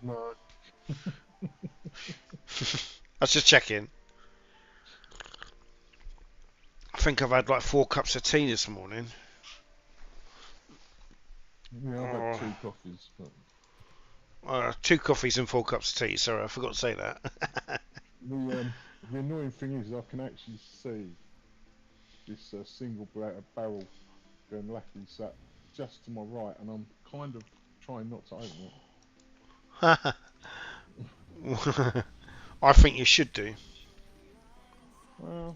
Speaker 2: No.
Speaker 1: I was just checking. I think I've had like 4 cups of tea this morning.
Speaker 2: Yeah, I've had 2 coffees. But
Speaker 1: 2 coffees and 4 cups of tea. Sorry, I forgot to say that.
Speaker 2: the annoying thing is I can actually see this single barrel going lacking sat just to my right, and I'm kind of trying not to open it.
Speaker 1: I think you should do.
Speaker 2: Well,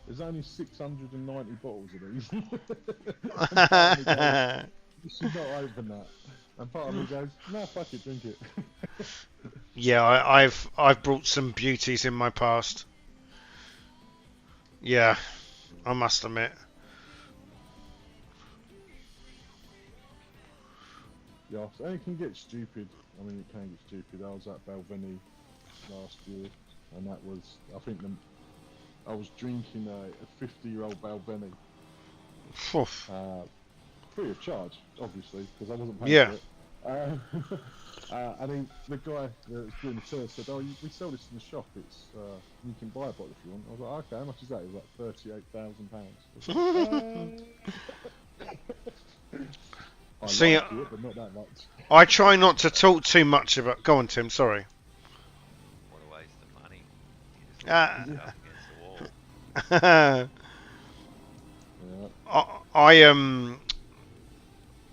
Speaker 2: there's only 690 bottles of these. And part of me goes, you should not open that. And part of me goes, no, fuck it, drink it.
Speaker 1: Yeah, I've brought some beauties in my past. Yeah, I must admit.
Speaker 2: Yeah, so it can get stupid. I mean, it can get stupid. I was at Balvenie last year, and that was, I think, I was drinking a 50-year-old Balvenie. Free of charge, obviously, because I wasn't paying for it. And the guy that was doing the tour said, "Oh, we sell this in the shop. It's you can buy a bottle if you want." I was like, "Okay, how much is that?" It was like £38,000. I
Speaker 1: See,
Speaker 2: like it, but not that much.
Speaker 1: I try not to talk too much about. Go on, Tim. Sorry.
Speaker 4: What a waste of money. You just leave yourself against the wall.
Speaker 1: I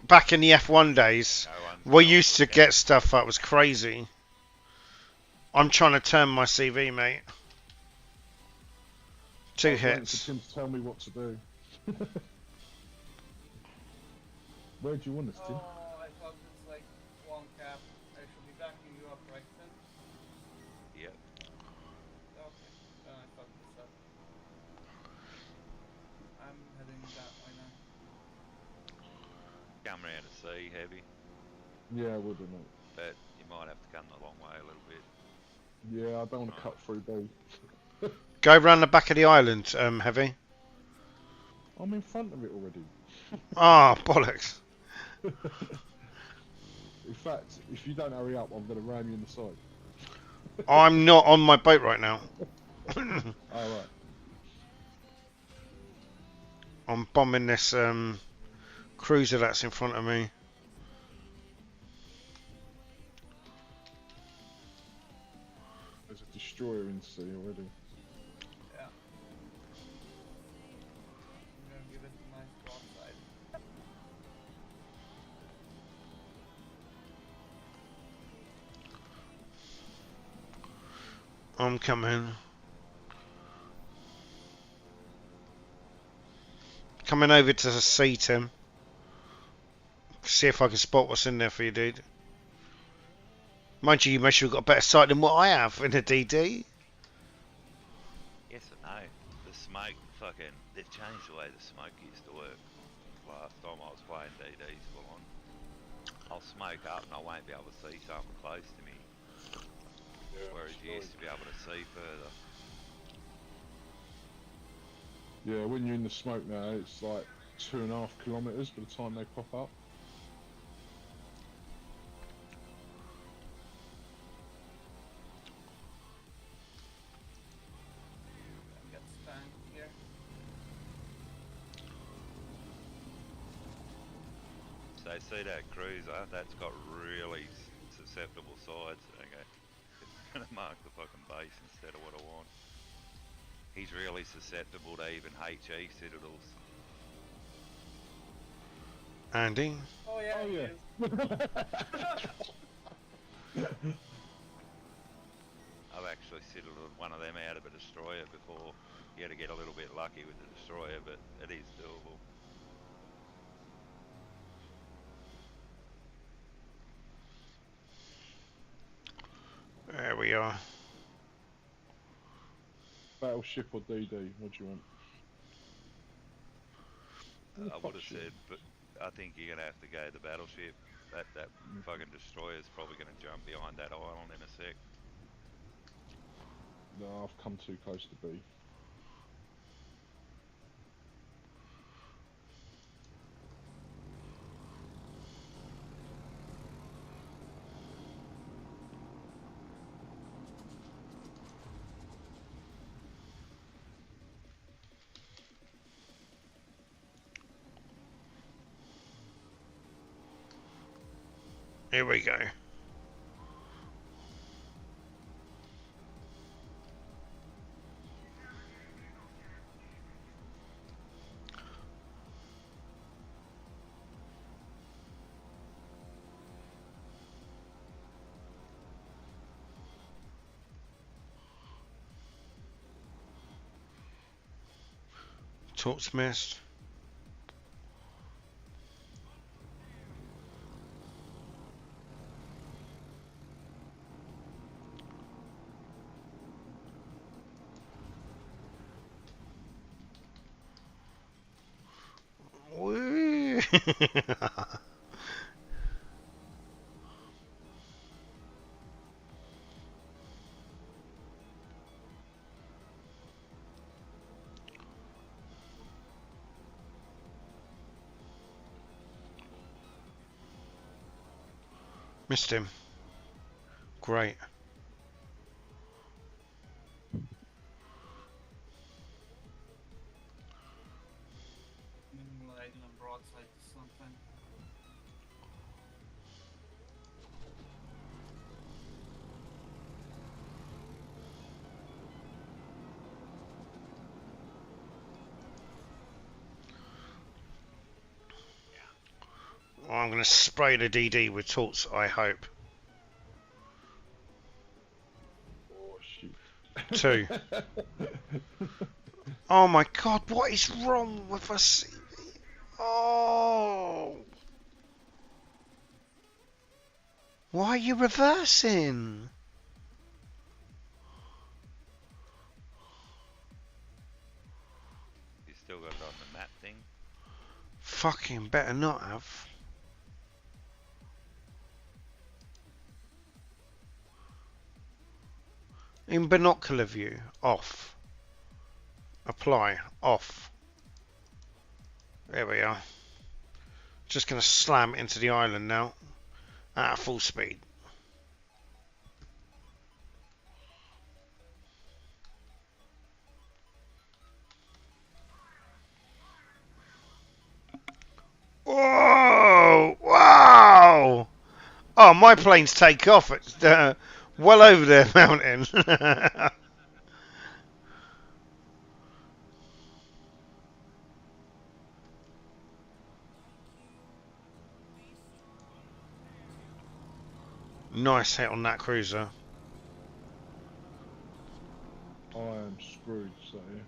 Speaker 1: back in the F1 days, we used to get stuff that was crazy. I'm trying to turn my CV, mate. 2 hits.
Speaker 2: Tim to tell me what to do. Where do you want us, Tim?
Speaker 3: Oh, I thought it's like 1 cap. I should be backing you up, right, Tim?
Speaker 4: Yep.
Speaker 3: Okay, then I fucked this up. I'm heading that way now.
Speaker 4: Come round to sea, heavy,
Speaker 2: Yeah, I would, mate.
Speaker 4: but you might have to come the long way a little bit.
Speaker 2: Yeah, I don't want to cut through B.
Speaker 1: Go round the back of the island, Heavy.
Speaker 2: I'm in front of it already.
Speaker 1: Ah, bollocks.
Speaker 2: In fact, if you don't hurry up, I'm going to ram you in the side.
Speaker 1: I'm not on my boat right now.
Speaker 2: Alright.
Speaker 1: I'm bombing this cruiser that's in front of me.
Speaker 2: There's a destroyer in sea already.
Speaker 3: Yeah. I'm gonna give it a nice broadside.
Speaker 1: I'm coming. Coming over to see Tim. See if I can spot what's in there for you, dude. Mind you, you must have got a better sight than what I have in the DD.
Speaker 4: Yes and no. The smoke, fucking, they've changed the way the smoke used to work. Last time I was playing DDs full on, I'll smoke up and I won't be able to see something close to me. Whereas you used to be able to see further.
Speaker 2: Yeah, when you're in the smoke now, it's like 2.5 kilometres by the time they pop up.
Speaker 3: I got stank here.
Speaker 4: So see that cruiser, that's got really susceptible sides. Okay, it's gonna mark the fucking base instead of what I want. He's really susceptible to even HE citadels.
Speaker 1: Andy.
Speaker 3: Oh yeah,
Speaker 2: Oh,
Speaker 3: he
Speaker 2: yeah.
Speaker 3: is.
Speaker 4: I've actually citadelled one of them out of a destroyer before. You had to get a little bit lucky with the destroyer, but it is doable.
Speaker 1: There we are.
Speaker 2: Battleship or DD? What do you want?
Speaker 4: I would have said, but I think you're gonna have to go the battleship. That fucking destroyer's probably gonna jump behind that island in a sec.
Speaker 2: No, I've come too close to B.
Speaker 1: Here we go. Torch missed. Woo. Missed him. Great.
Speaker 3: Lighting a broadside to something.
Speaker 1: I'm going to spray the DD with torch, I hope.
Speaker 2: Oh shit.
Speaker 1: 2. Oh my god, what is wrong with us? Oh! Why are you reversing?
Speaker 4: You still got it on the map thing.
Speaker 1: Fucking better not have. In binocular view, off. Apply, off. There we are. Just going to slam into the island now. At full speed. Whoa! Wow! Oh, my planes take off. It's well over the mountain. Nice hit on that cruiser.
Speaker 2: I am screwed, so yeah.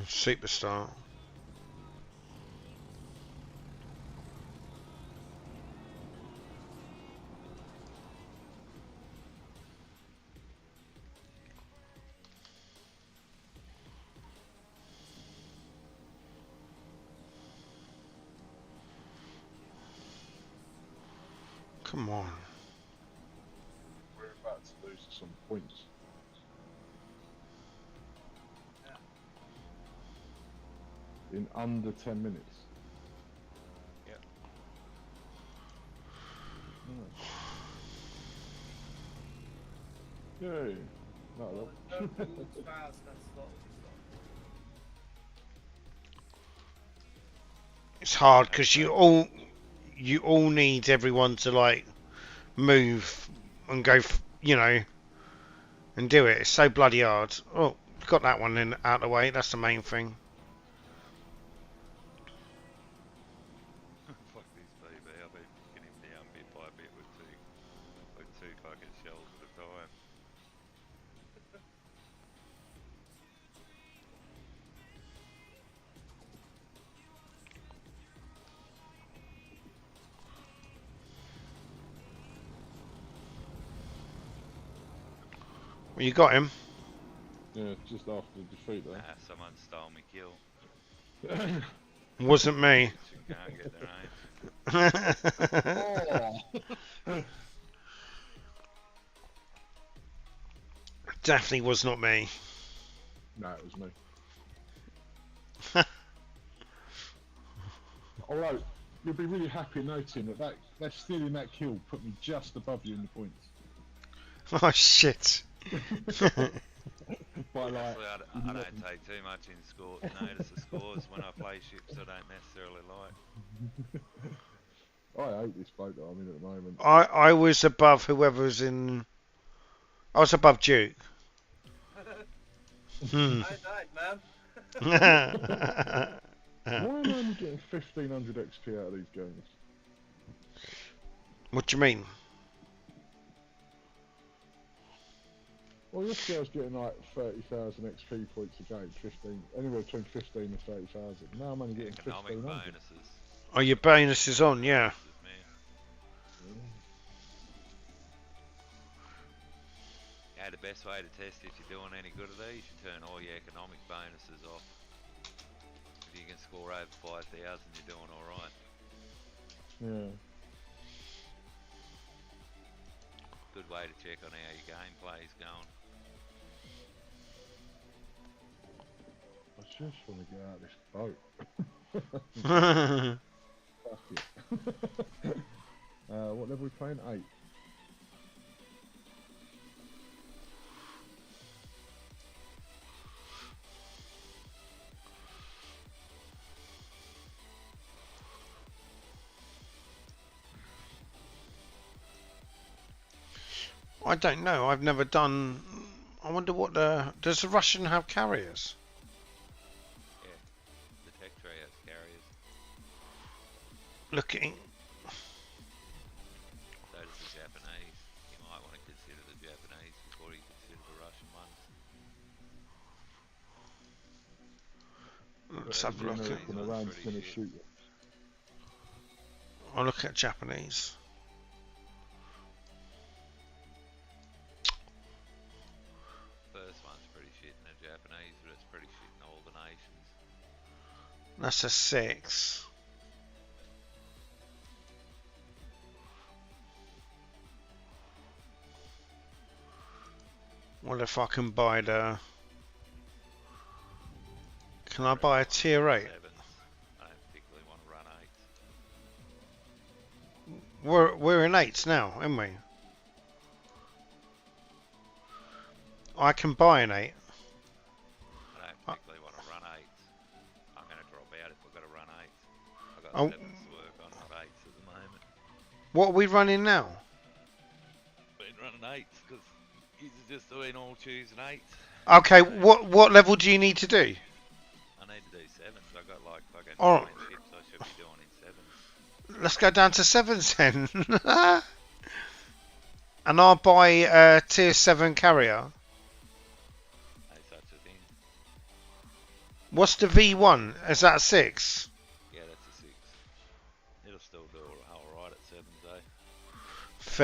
Speaker 1: Superstar. Come on.
Speaker 2: We're about to lose some points. In under 10 minutes.
Speaker 4: Yep.
Speaker 2: Yay. No,
Speaker 3: Don't move fast and slowly.
Speaker 1: It's hard because you all need everyone to like move and go, you know, and do it. It's so bloody hard. Oh, got that one in out of the way. That's the main thing.
Speaker 4: Fuck this baby, I've been picking him down bit by bit with two fucking shells at a time.
Speaker 1: Well, you got him.
Speaker 2: yeah, just after the defeat
Speaker 4: Nah, someone stole my kill.
Speaker 2: though.
Speaker 1: Wasn't me.
Speaker 4: You can't get their aim.
Speaker 1: Definitely was not me.
Speaker 2: No, it was me. Although, you'll be really happy noting that stealing that kill put me just above you in the points.
Speaker 1: Oh shit.
Speaker 2: By like,
Speaker 4: Honestly, I don't take too much in notice of scores when I play ships I don't necessarily like.
Speaker 2: I hate this boat that I'm in at the moment.
Speaker 1: I was above whoever's in. I was above Duke. Hmm.
Speaker 3: I died, man.
Speaker 2: Why am I only getting 1500 XP out of these games?
Speaker 1: What do you mean?
Speaker 2: Well, yesterday I was getting like 30,000 XP points a game, anywhere between 15 and 30,000. Now I'm only getting
Speaker 4: Economic
Speaker 2: 1500.
Speaker 4: bonuses.
Speaker 1: Oh, your bonus is on, yeah.
Speaker 4: Yeah, the best way to test if you're doing any good at these, you turn all your economic bonuses off. If you can score over 5,000, you're doing alright.
Speaker 2: Yeah.
Speaker 4: Good way to check on how your gameplay is going.
Speaker 2: I just want to get out of this boat. Fuck it. What level are we playing? 8.
Speaker 1: I don't know. I've never done. I wonder what the. Does the Russian have carriers?
Speaker 4: Yeah, the tech tree has carriers.
Speaker 1: Looking.
Speaker 4: So does the Japanese. You might want to consider the Japanese before you consider the Russian ones.
Speaker 1: Let's have a look.
Speaker 2: American around is going to shoot you.
Speaker 1: I'll look at Japanese.
Speaker 4: First one's pretty shit in the Japanese, but it's pretty shit in all the nations.
Speaker 1: That's a 6. What if I can buy the... Can I buy a tier 8?
Speaker 4: Sevens. I don't particularly want to run 8s.
Speaker 1: We're in 8s now, aren't we? I can buy an 8.
Speaker 4: I don't particularly want to run 8s. I'm going to drop out if I've got to run 8s. I've got
Speaker 1: Oh.
Speaker 4: 7s to work on, not 8s at the moment.
Speaker 1: What are we running now?
Speaker 4: Been running 8s because he's just doing all choosing 8s.
Speaker 1: Okay, what level do you need to do?
Speaker 4: I need to do 7s. I've got like fucking
Speaker 1: Oh.
Speaker 4: 9 ships I should be doing in 7s.
Speaker 1: Let's go down to 7s then. And I'll buy a tier 7 carrier.
Speaker 4: No such a thing.
Speaker 1: What's the V1? Is that a 6?
Speaker 4: Yeah, that's a 6. It'll still do alright at 7s,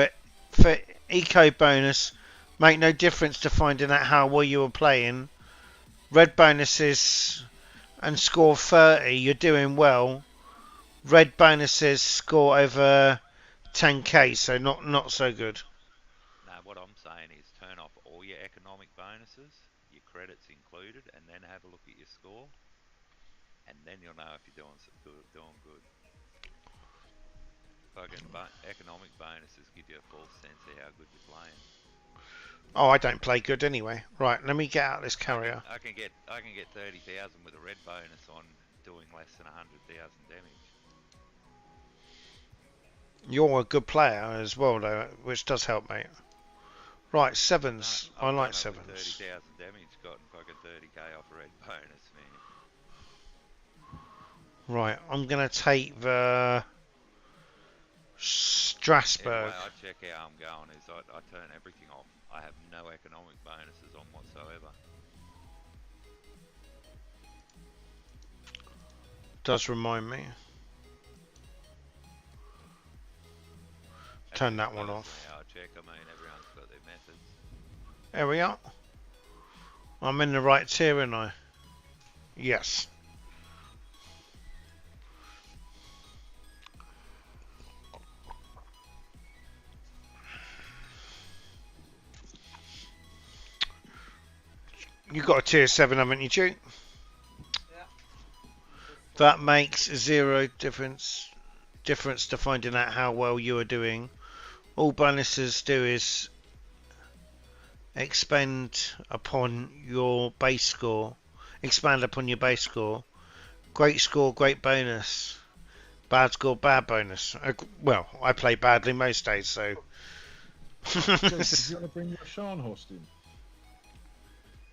Speaker 4: eh?
Speaker 1: For eco bonus, make no difference to finding out how well you were playing. Red bonuses and score 30, you're doing well. Red bonuses score over 10k, so not so good.
Speaker 4: No, what I'm saying is turn off all your economic bonuses, your credits included, and then have a look at your score, and then you'll know if you're doing good. Fucking economic bonuses give you a false sense of how good you're playing.
Speaker 1: Oh, I don't play good anyway. Right, let me get out this carrier.
Speaker 4: I can get 30,000 with a red bonus on doing less than 100,000 damage.
Speaker 1: You're a good player as well, though, which does help, mate. Right, 7s. I like
Speaker 4: I've done it with
Speaker 1: 7s.
Speaker 4: 30,000 damage, gotten fucking 30k off a red bonus, man.
Speaker 1: Right, I'm going to take the
Speaker 4: Anyway,
Speaker 1: Strasbourg.
Speaker 4: I check how I'm going is I turn everything off. I have no economic bonuses on whatsoever.
Speaker 1: Does remind me.
Speaker 4: That's
Speaker 1: Turn
Speaker 4: just
Speaker 1: that one
Speaker 4: personally
Speaker 1: off.
Speaker 4: how I check. I mean, everyone's got their methods.
Speaker 1: There we are. I'm in the right tier, aren't I? Yes. You got a tier 7, haven't you, Duke?
Speaker 3: Yeah.
Speaker 1: That makes 0 difference to finding out how well you are doing. All bonuses do is expand upon your base score. Expand upon your base score. Great score, great bonus. Bad score, bad bonus. Well, I play badly most days, so.
Speaker 2: Jake, did you want to bring your Shan host in?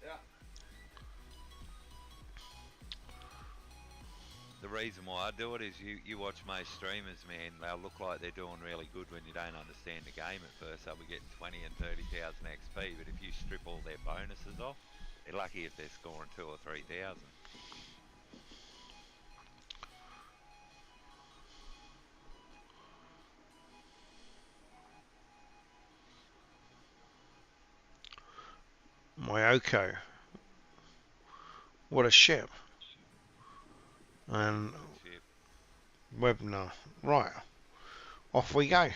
Speaker 3: Yeah.
Speaker 4: The reason why I do it is you watch most streamers, man, they'll look like they're doing really good when you don't understand the game at first. They'll be getting 20 and 30,000 XP, but if you strip all their bonuses off, they're lucky if they're scoring 2 or 3,000.
Speaker 1: Myoko. What a ship. And
Speaker 4: Shit.
Speaker 1: Webner. Right. Off we go.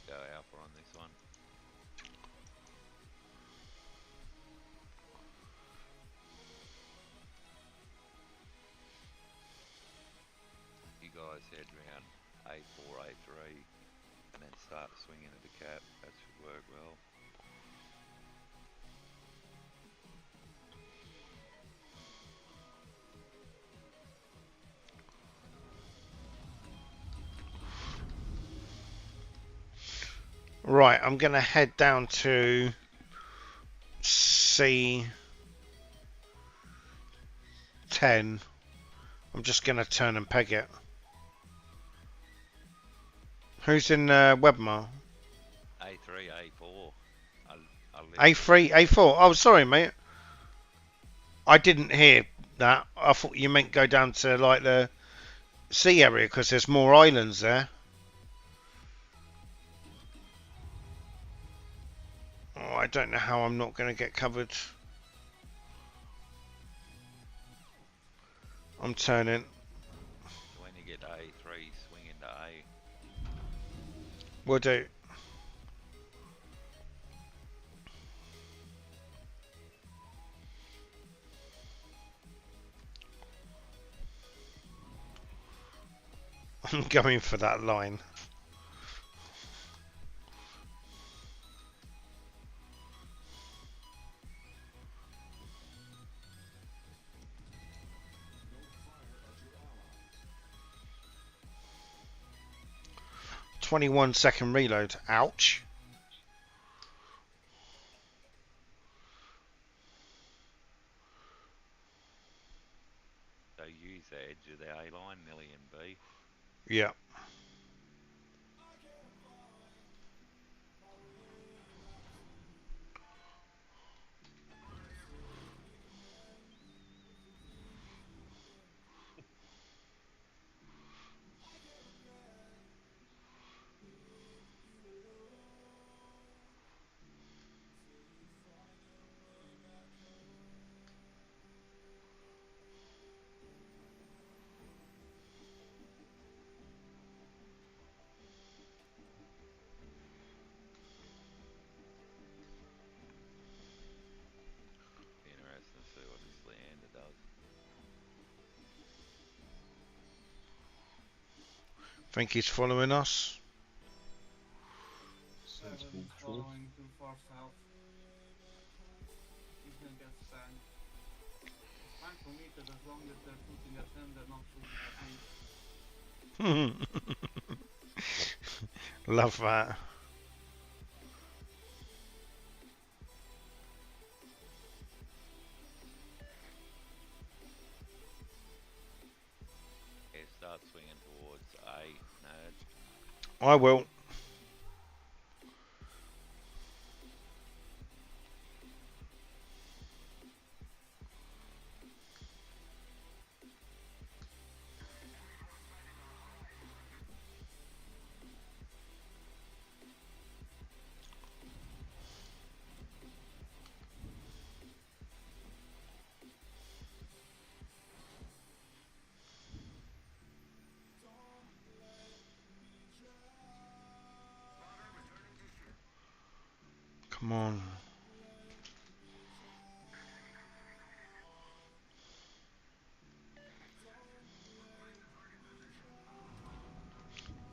Speaker 4: Go alpha on this one. You guys head round A4, A3, and then start swinging at the cap. That should work well.
Speaker 1: Right, I'm going to head down to C10. I'm just going to turn and peg it. Who's in Webmar?
Speaker 4: A3, A4.
Speaker 1: A3, A4. Oh, sorry, mate. I didn't hear that. I thought you meant go down to like the sea area because there's more islands there. Oh, I don't know how I'm not going to get covered. I'm turning.
Speaker 4: When you get A3, swing into A.
Speaker 1: Will do. I'm going for that line. 21-second reload. Ouch.
Speaker 4: So use the edge of the A line, nearly in B.
Speaker 1: Yeah.
Speaker 4: Be interesting to see what this Leander does.
Speaker 1: Think he's following us.
Speaker 2: Sensible
Speaker 3: He's
Speaker 2: choice.
Speaker 3: following too far south. He's gonna get spanked. It's fine for me because as long as they're shooting at him, they're not shooting at me.
Speaker 1: Love that.
Speaker 4: Yeah, start swinging towards A, nerd.
Speaker 1: I will. Come on.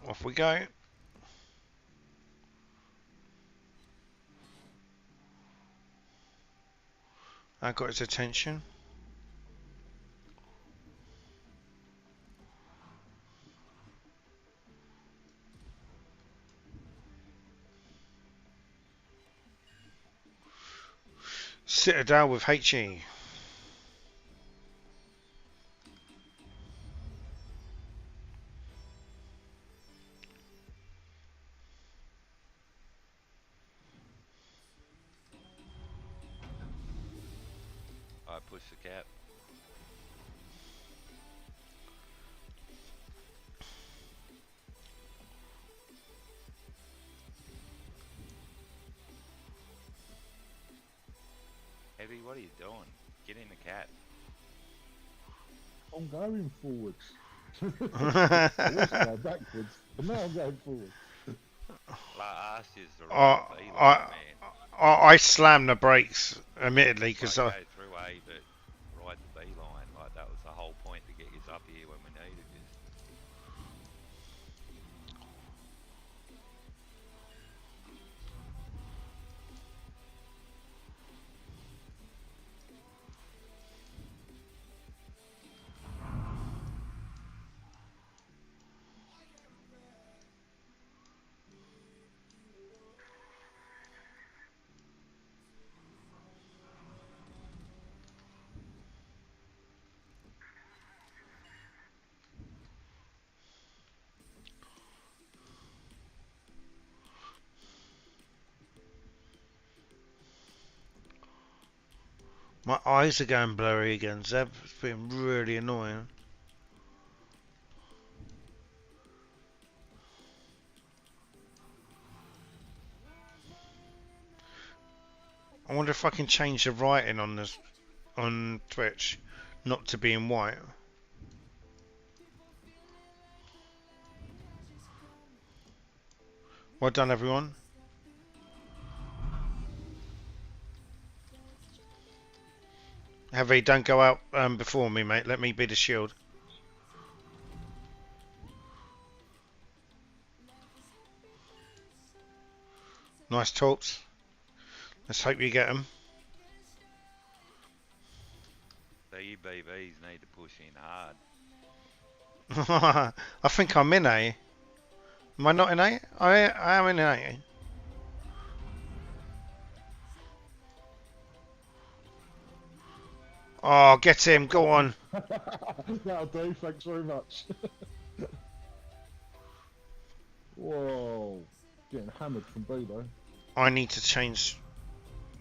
Speaker 1: Off we go. I got his attention. Citadel with HE.
Speaker 4: I push the cap. Heavy, what are you doing? Get in the cap.
Speaker 2: I'm going forwards. I was going backwards, but now I'm going forward.
Speaker 4: Like, I asked you to ride the B line, man.
Speaker 1: I slammed the brakes, admittedly,
Speaker 4: Like,
Speaker 1: because
Speaker 4: go through A, but ride the B line. Like, that was the whole point to get you up here when we needed you.
Speaker 1: my eyes are going blurry again, Zeb. It's been really annoying. I wonder if I can change the writing on this on Twitch, not to be in white. Well done, everyone. Heavy, don't go out before me, mate. Let me be the shield. Nice talks. Let's hope you get them.
Speaker 4: So you BBs need to push in hard.
Speaker 1: I think I'm in, eh? Am I not in A? I am in A. Oh, get him. Go on.
Speaker 2: That'll do, thanks very much. Whoa. Getting hammered from B though.
Speaker 1: I need to change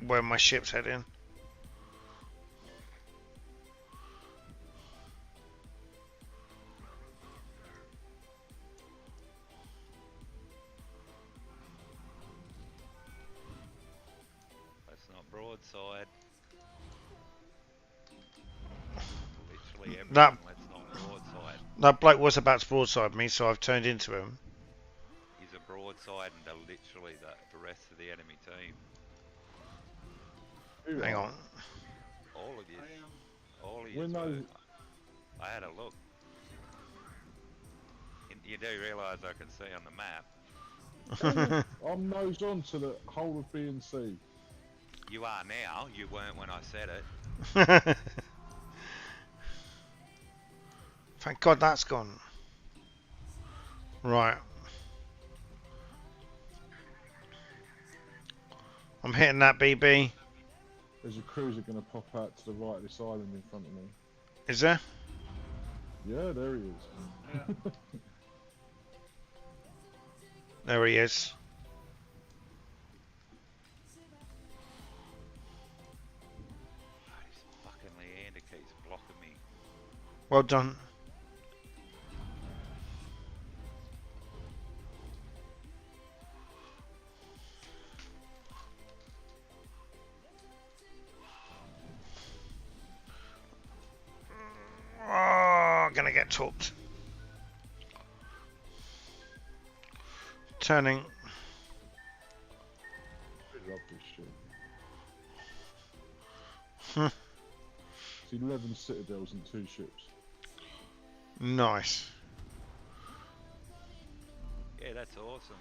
Speaker 1: where my ship's heading.
Speaker 4: That's not broadside. Literally everything
Speaker 1: That
Speaker 4: that's not broadside
Speaker 1: that bloke was about to broadside me, so I've turned into him.
Speaker 4: is a broadside and literally the rest of the enemy team.
Speaker 1: Hang on.
Speaker 4: All of you.
Speaker 3: I am.
Speaker 4: All of you.
Speaker 2: When those,
Speaker 4: I had a look. You do realise I can see on the map.
Speaker 2: I'm nosed on to the whole of B and C.
Speaker 4: You are now. You weren't when I said it.
Speaker 1: Thank God that's gone. Right. I'm hitting that BB.
Speaker 2: There's a cruiser going to pop out to the right of this island in front of me.
Speaker 1: Is there?
Speaker 2: Yeah, there he is.
Speaker 3: Yeah.
Speaker 1: There he is.
Speaker 4: This fucking Leander keeps blocking me.
Speaker 1: Well done. Oh, gonna get torped. Turning.
Speaker 2: I love this shit.
Speaker 1: Hmm.
Speaker 2: It's 11 citadels and 2 ships.
Speaker 1: Nice.
Speaker 4: Yeah, that's awesome.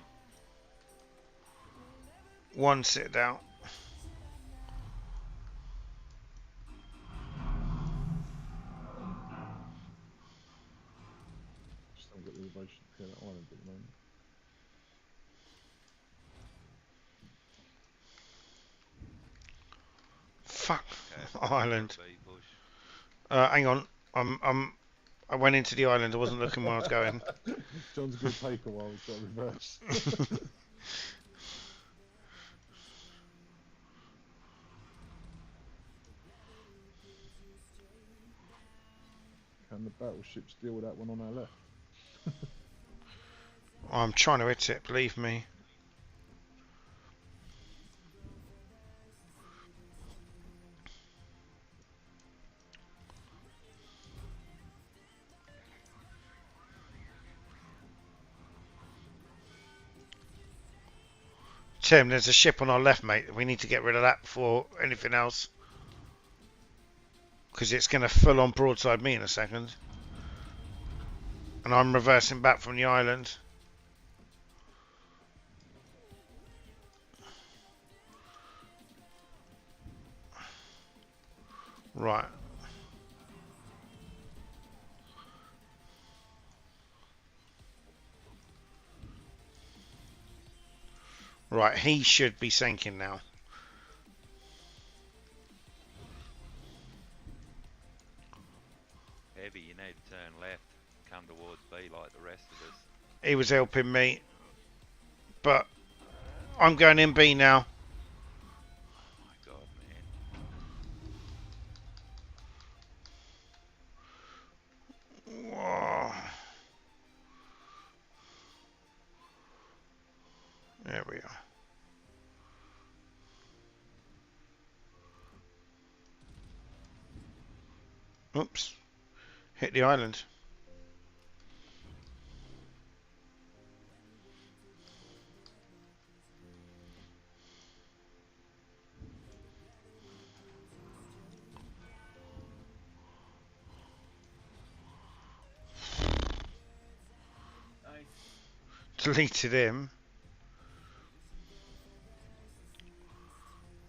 Speaker 1: One sit down.
Speaker 2: Just haven't got the elevation to clear that island at the moment.
Speaker 1: Fuck.
Speaker 4: Okay.
Speaker 1: Island.
Speaker 4: B push.
Speaker 1: Hang on. I went into the island. I wasn't looking where I was going.
Speaker 2: John's going to take a while, he's got to reverse. Can the battleships deal with that one on our left?
Speaker 1: I'm trying to hit it, believe me. Tim, there's a ship on our left, mate. We need to get rid of that before anything else. Because it's going to full on broadside me in a second. And I'm reversing back from the island. Right. Right, he should be sinking now.
Speaker 4: Heavy, you need to turn left, come towards B like the rest of us.
Speaker 1: He was helping me. But I'm going in B now.
Speaker 4: Oh my god, man.
Speaker 1: Whoa. There we are. Oops. Hit the island.
Speaker 3: Nice.
Speaker 1: Deleted him.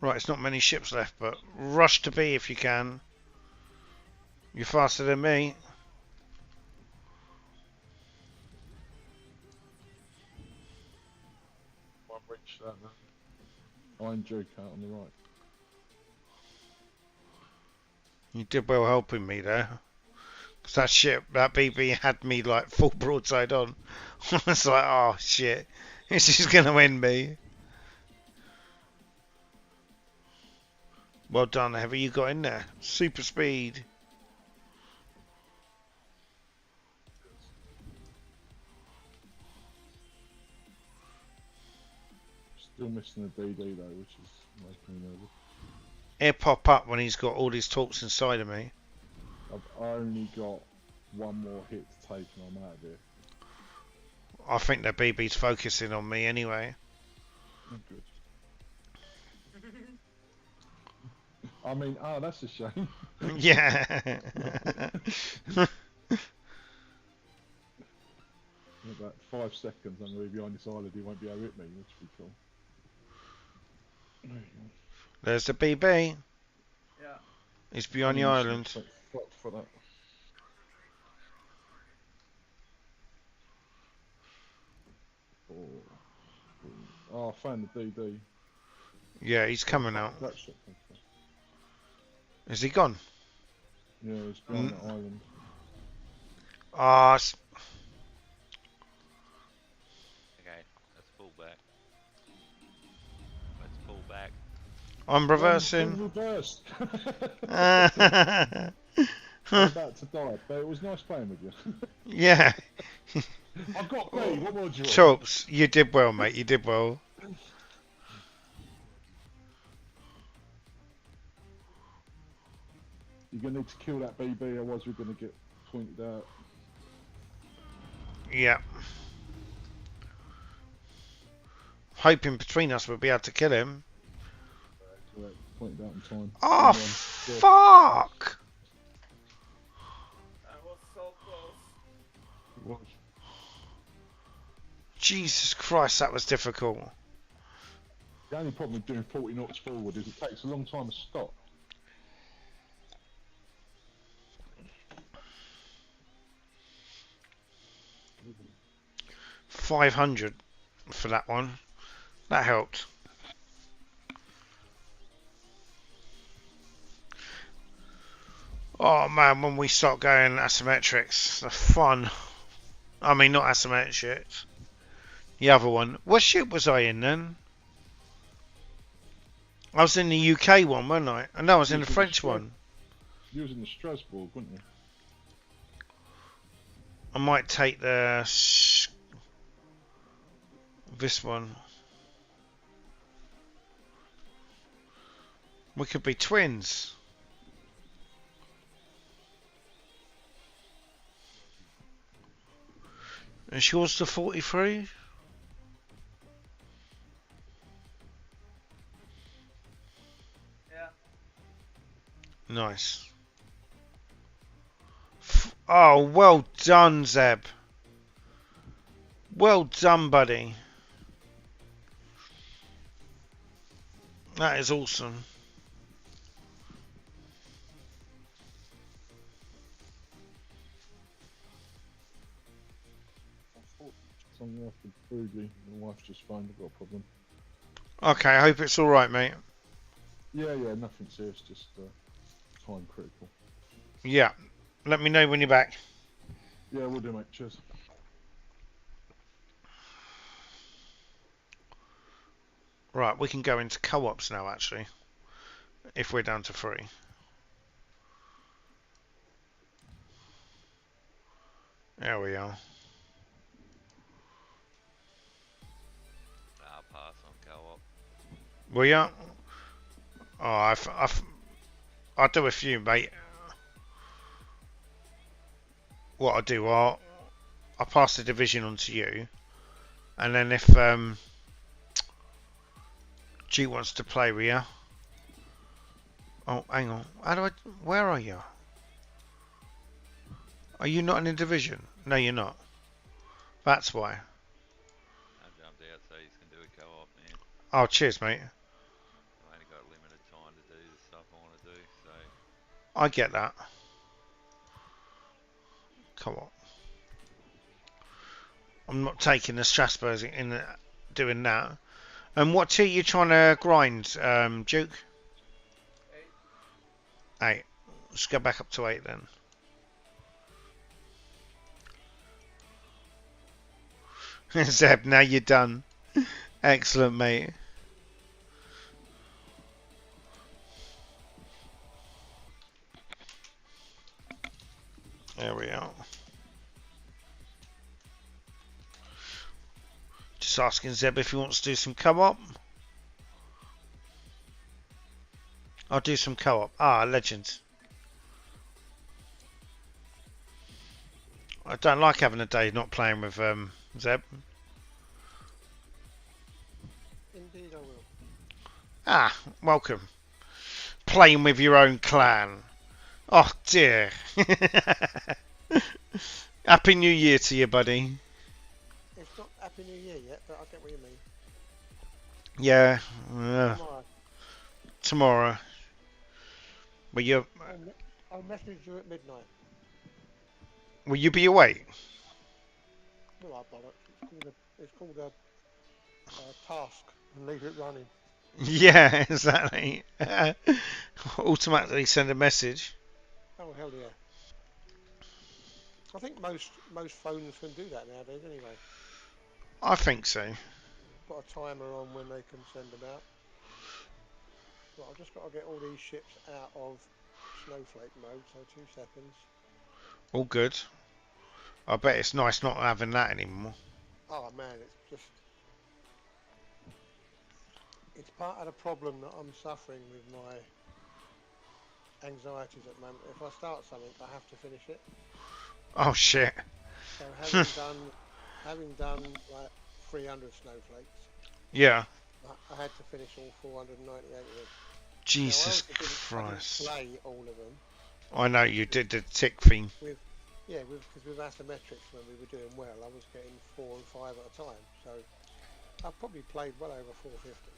Speaker 1: Right, it's not many ships left, but rush to B if you can. You're faster than me.
Speaker 2: I'm Duke out on the right.
Speaker 1: You did well helping me there. 'Cause that shit, that BB had me like full broadside on. I was like, oh shit, this is gonna end me. Well done, Heavy, you got in there. Super speed.
Speaker 2: Still missing the DD though, which is making me nervous.
Speaker 1: He'll pop up when he's got all his talks inside of me.
Speaker 2: I've only got one more hit to take and I'm out of here.
Speaker 1: I think the BB's focusing on me anyway.
Speaker 2: Oh, good. I mean, that's a shame.
Speaker 1: Yeah.
Speaker 2: In about 5 seconds, I'm going to be behind this island. He won't be able to hit me, which would be cool. There you go.
Speaker 1: There's the BB.
Speaker 3: Yeah.
Speaker 1: He's beyond the island.
Speaker 2: For that. Oh, I found the DD.
Speaker 1: Yeah, he's coming out.
Speaker 2: That shit.
Speaker 1: Is he gone?
Speaker 2: Yeah, he's behind the island.
Speaker 1: Ah,
Speaker 4: Okay, let's pull back. Let's pull back.
Speaker 1: I'm reversing.
Speaker 2: Reversed.
Speaker 1: Yeah.
Speaker 2: I'm about to die, but it was nice playing with you. I got B. What more do you want?
Speaker 1: Chops, you did well, mate. You did well.
Speaker 2: You're going to need to kill that BB, otherwise we're going to get pointed out.
Speaker 1: Yeah. Hoping between us we'll be able to kill him.
Speaker 2: Correct. Pointed out in time.
Speaker 1: Oh, fuck!
Speaker 3: That was so close.
Speaker 2: It was.
Speaker 1: Jesus Christ, that was difficult.
Speaker 2: The only problem with doing 40 knots forward is it takes a long time to stop.
Speaker 1: $500 for that one. That helped. Oh man, when we start going asymmetrics, the fun. I mean, not asymmetrics. The other one. What ship was I in then? I was in the UK one, wasn't I? And no, I was in the French one.
Speaker 2: You was in the Strasbourg, weren't you?
Speaker 1: I might take the this one. We could be twins. Is yours the 43?
Speaker 3: Yeah.
Speaker 1: Nice. Oh, well done, Zeb. Well done, buddy. That is awesome.
Speaker 2: Something else with Brudley. My wife's just phoned, I've got a problem.
Speaker 1: Okay, I hope it's alright, mate.
Speaker 2: Yeah, nothing serious, just time critical.
Speaker 1: Yeah. Let me know when you're back.
Speaker 2: Yeah, we'll do, mate. Cheers.
Speaker 1: Right, we can go into co-ops now, actually. If we're down to 3. There we are.
Speaker 4: I'll pass on co-op.
Speaker 1: Will ya? Oh, I'll do a few, mate. What I'll do, I'll pass the division on to you. And then if G wants to play with you. Oh, hang on. Where are you? Are you not in a division? No, you're not. That's why.
Speaker 4: I jumped out so you can do a co-op, man.
Speaker 1: Oh, cheers, mate.
Speaker 4: I've only got limited time to do the stuff I want to do, so...
Speaker 1: I get that. Come on. I'm not taking the Strasbourg in doing that. And what tier are you trying to grind, Duke?
Speaker 3: 8.
Speaker 1: 8. Let's go back up to 8 then. Zeb, now you're done. Excellent, mate. There we are. Just asking Zeb if he wants to do some co-op. I'll do some co-op. Ah, legend. I don't like having a day not playing with Zeb.
Speaker 5: Indeed, I will.
Speaker 1: Ah, welcome. Playing with your own clan. Oh dear. Happy New Year to you, buddy.
Speaker 5: It's not Happy New Year yet, but I get what you mean.
Speaker 1: Yeah.
Speaker 5: Tomorrow.
Speaker 1: Tomorrow. Will you?
Speaker 5: I'll message you at midnight.
Speaker 1: Will you be awake?
Speaker 5: Well, I bollocks. It's called a task and leave it running.
Speaker 1: Yeah, exactly. Automatically send a message.
Speaker 5: Oh hell yeah! I think most phones can do that nowadays anyway.
Speaker 1: I think so.
Speaker 5: Put a timer on when they can send them out. Well, I've just got to get all these ships out of snowflake mode, so 2 seconds.
Speaker 1: All good. I bet it's nice not having that anymore.
Speaker 5: Oh man, it's part of the problem that I'm suffering with my anxieties at the moment. If I start something, I have to finish it.
Speaker 1: Oh shit.
Speaker 5: So having done like 300 snowflakes,
Speaker 1: Yeah.
Speaker 5: I had to finish all 498 of them.
Speaker 1: Jesus
Speaker 5: now, I
Speaker 1: Christ.
Speaker 5: didn't play all of them.
Speaker 1: I know you did the tick thing.
Speaker 5: Because with asymmetrics when we were doing well, I was getting 4 and 5 at a time. So I've probably played well over 450.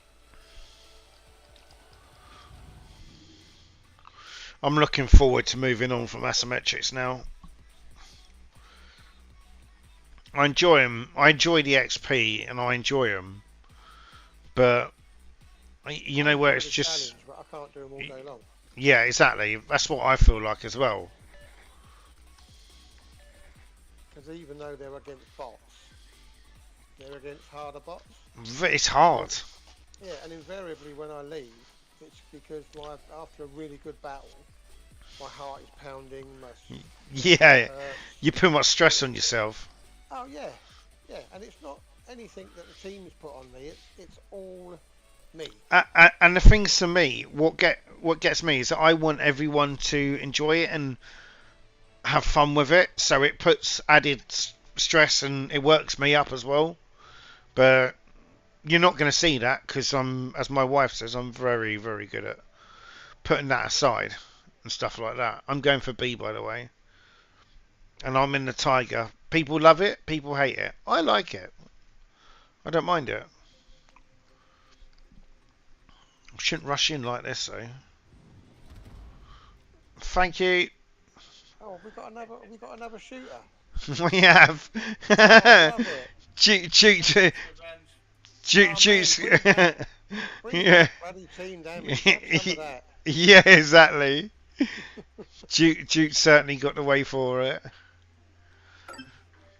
Speaker 1: I'm looking forward to moving on from asymmetrics now. I enjoy them. I enjoy the XP and I enjoy them. But you know where it's just.
Speaker 5: But I can't do them all day long.
Speaker 1: Yeah, exactly. That's what I feel like as well.
Speaker 5: Because even though they're against bots, they're against harder bots.
Speaker 1: It's hard.
Speaker 5: Yeah, and invariably when I leave, it's because after a really good battle, my heart is pounding.
Speaker 1: Yeah, you put much stress on yourself.
Speaker 5: Oh yeah, and it's not anything that the team's put on me. It's all me.
Speaker 1: And the things to me, what gets me is that I want everyone to enjoy it and have fun with it. So it puts added stress and it works me up as well. But you're not going to see that because as my wife says, I'm very, very good at putting that aside and stuff like that. I'm going for B, by the way. And I'm in the Tiger. People love it. People hate it. I like it. I don't mind it. I shouldn't rush in like this, though. Thank you.
Speaker 5: Oh, we got another shooter.
Speaker 1: We have.
Speaker 5: I love it.
Speaker 1: Juice.
Speaker 5: Yeah. Bloody team damage. Some of that.
Speaker 1: Yeah, exactly. Duke certainly got the way for it.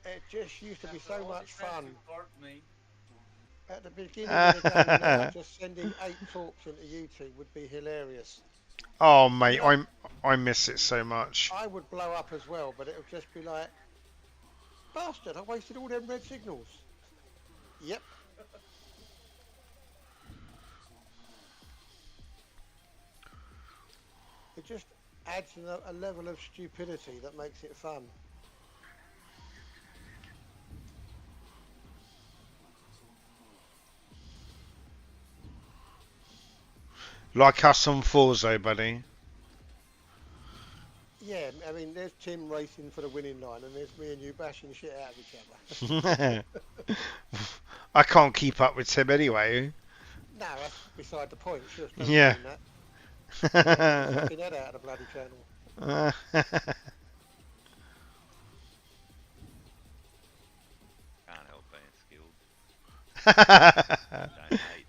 Speaker 5: It just used to be so much fun. At the beginning
Speaker 1: Ah.
Speaker 5: of the game, now, just sending 8 talks into YouTube would be hilarious.
Speaker 1: Oh mate, I miss it so much.
Speaker 5: I would blow up as well, but it would just be like, bastard! I wasted all them red signals. Yep. It just adds a level of stupidity that makes it fun.
Speaker 1: Like us on Forzo, buddy.
Speaker 5: Yeah, I mean, there's Tim racing for the winning line, and there's me and you bashing the shit out of each other.
Speaker 1: I can't keep up with Tim anyway.
Speaker 5: No, that's beside the point. Sure,
Speaker 1: Yeah.
Speaker 5: that. Fucking head out of the bloody channel.
Speaker 4: Can't help being skilled. Don't hate.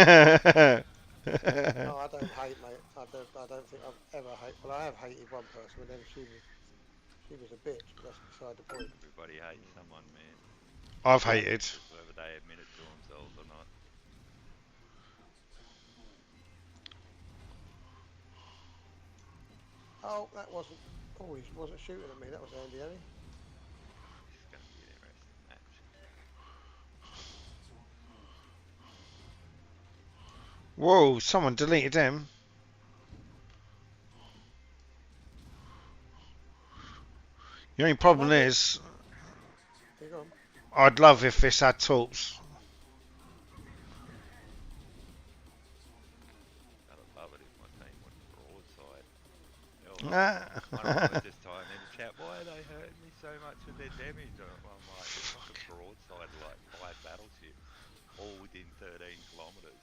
Speaker 5: No, I don't hate, mate. I don't think I've ever hate. Well, I have hated one person, but then she was a bitch. But that's beside the point.
Speaker 4: Everybody hates someone, man.
Speaker 1: I've hated.
Speaker 4: Just whether they admit it to themselves or not.
Speaker 5: Oh, that wasn't. Oh, he wasn't shooting at me. That was handy, only.
Speaker 4: This is going to be an interesting match.
Speaker 1: Whoa, someone deleted him. The only problem is,
Speaker 5: You go on.
Speaker 1: I'd love if this had torps.
Speaker 4: I'd love it if my team went broadside. Hell, one of them was
Speaker 1: Ah.
Speaker 4: just typing in the chat, why are they hurting me so much with their damage? I'm like, they fucking broadside like 5 battleships, all within 13 kilometres.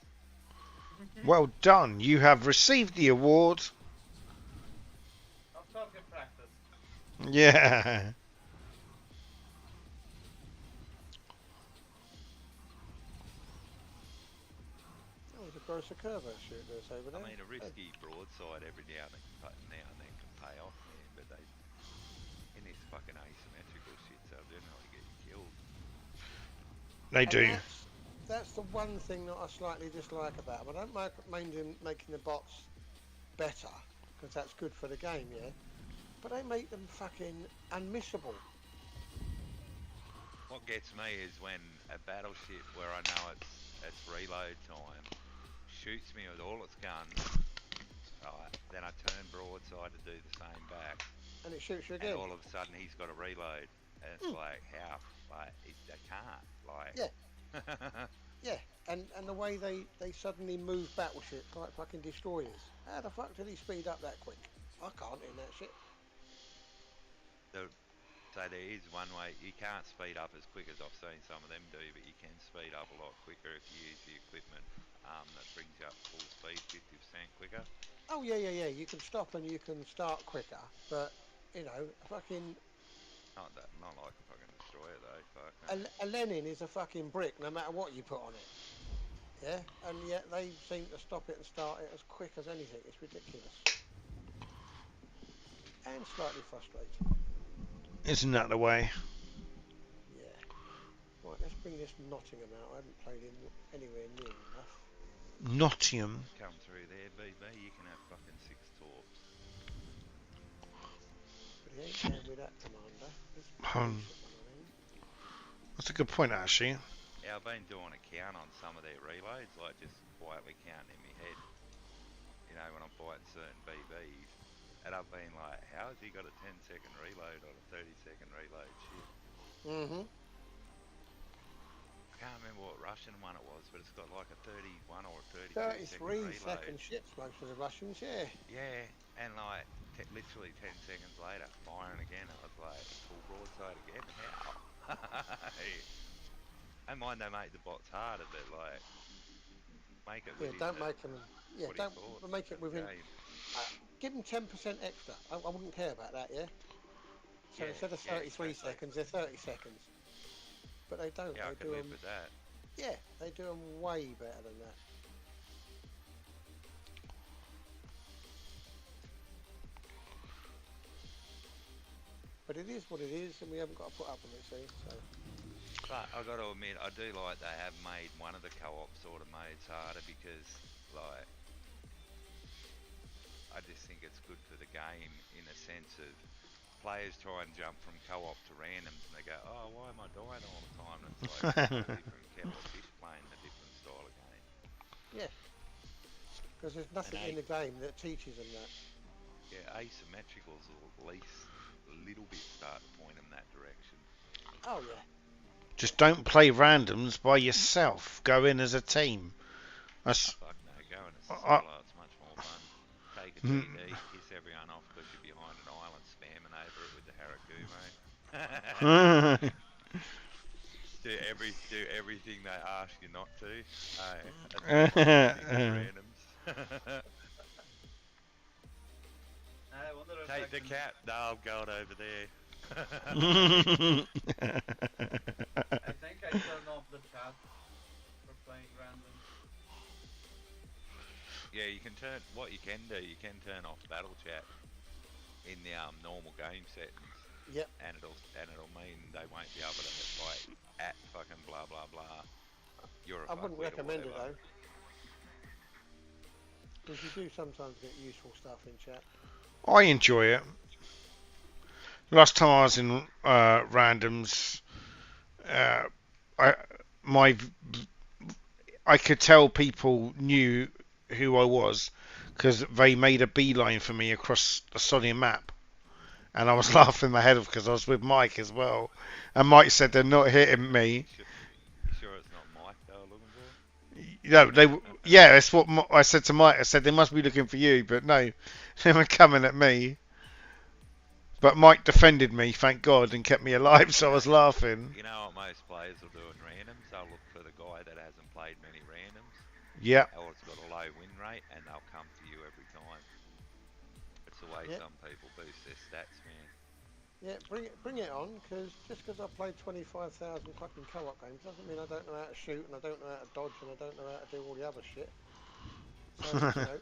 Speaker 1: Well done. You have received the award.
Speaker 3: I'll talk in practice.
Speaker 1: Yeah.
Speaker 5: Oh, there's a Grossa Curva shooting us over
Speaker 4: I
Speaker 5: there.
Speaker 4: mean, a risky broadside every now and then can pay off, man, but they, in this fucking asymmetrical shit, so generally get killed.
Speaker 1: They
Speaker 5: And
Speaker 1: do.
Speaker 5: that's the one thing that I slightly dislike about them. I don't mind them making the bots better because that's good for the game, yeah. But they make them fucking unmissable.
Speaker 4: What gets me is when a battleship where I know it's reload time shoots me with all its guns, right? Then I turn broadside to do the same back,
Speaker 5: And it shoots you again.
Speaker 4: and all of a sudden he's got to reload, and it's like how, like they can't, like.
Speaker 5: Yeah. Yeah, and the way they suddenly move battleships like fucking destroyers. How the fuck did he speed up that quick? I can't in that shit.
Speaker 4: So there is one way you can't speed up as quick as I've seen some of them do, but you can speed up a lot quicker if you use the equipment that brings you up to full speed 50% quicker.
Speaker 5: Oh yeah. You can stop and you can start quicker, but you know, fucking
Speaker 4: Not like a fucking destroyer though. Fuck.
Speaker 5: a Lenin is a fucking brick, no matter what you put on it. Yeah, and yet they seem to stop it and start it as quick as anything. It's ridiculous and slightly frustrating.
Speaker 1: Isn't that the way?
Speaker 5: Yeah. Right, let's bring this Nottingham out. I haven't played him anywhere near enough.
Speaker 1: Nottingham.
Speaker 4: Come through there, BB. You can have fucking 6 torps.
Speaker 5: But he ain't going with that commander. This
Speaker 1: Um,
Speaker 5: decent one, I mean.
Speaker 1: That's a good point, actually.
Speaker 4: Yeah, I've been doing a count on some of their reloads, like just quietly counting in my head. You know, when I'm fighting certain BBs, and I've been like, how has he got a 10-second reload on a 30-second reload ship?
Speaker 5: Mm-hmm.
Speaker 4: I can't remember what Russian one it was, but it's got like a 31 or a 32 second
Speaker 5: 33
Speaker 4: reload.
Speaker 5: second ships, most of the Russians, yeah.
Speaker 4: Yeah, and like literally 10 seconds later, firing again. I was like, full broadside again. How? I mind they make the bots harder, but like, make it.
Speaker 5: Yeah, don't make them. Yeah, don't make it within. Give them 10% extra. I wouldn't care about that, yeah. So instead of 33 exactly. seconds, they're 30 seconds. But they don't.
Speaker 4: Yeah,
Speaker 5: they
Speaker 4: I can live with that.
Speaker 5: Yeah, they do them way better than that. But it is what it is, and we haven't got to put up with it, see. So.
Speaker 4: But I got to admit, I do like they have made one of the co-op sort of modes harder because, like, I just think it's good for the game in a sense of players try and jump from co-op to randoms and they go, oh, why am I dying all the time? And it's like a different kettle of fish playing a different style of game.
Speaker 5: Yeah. Because there's nothing in the game that teaches them that.
Speaker 4: Yeah, asymmetricals will at least a little bit start to point them that direction.
Speaker 5: Oh, yeah.
Speaker 1: Just don't play randoms by yourself. Go in as a team. That's.
Speaker 4: Oh, fuck no, go in as a solo, it's much more fun. Take a GD, piss everyone off because you're behind an island spamming over it with the Harakumo. do everything they ask you not to. Randoms. Take the cat. No, I've got over there.
Speaker 3: I think I turned off the chat for playing random.
Speaker 4: Yeah, you can turn, what you can do, you can turn off battle chat in the normal game settings.
Speaker 5: Yep.
Speaker 4: And it'll mean they won't be able to like at fucking blah blah blah. You're a
Speaker 5: I wouldn't
Speaker 4: fuckwit or
Speaker 5: recommend it
Speaker 4: whatever.
Speaker 5: though, because you do sometimes get useful stuff in chat.
Speaker 1: I enjoy it. Last time I was in randoms, I my I could tell people knew who I was because they made a beeline for me across the sunny map, and I was laughing my head off because I was with Mike as well, and Mike said they're not hitting me.
Speaker 4: You sure it's not Mike they were looking for?
Speaker 1: No, yeah, that's what I said to Mike. I said they must be looking for you, but no, they were coming at me. But Mike defended me, thank God, and kept me alive, so I was laughing.
Speaker 4: You know what most players will do in randoms? They'll look for the guy that hasn't played many randoms.
Speaker 1: Yeah.
Speaker 4: Or it's got a low win rate, and they'll come for you every time. It's the way some people boost their stats, man.
Speaker 5: Yeah, bring it on, because just because I played 25,000 fucking co-op games doesn't mean I don't know how to shoot, and I don't know how to dodge, and I don't know how to do all the other shit. So, you know,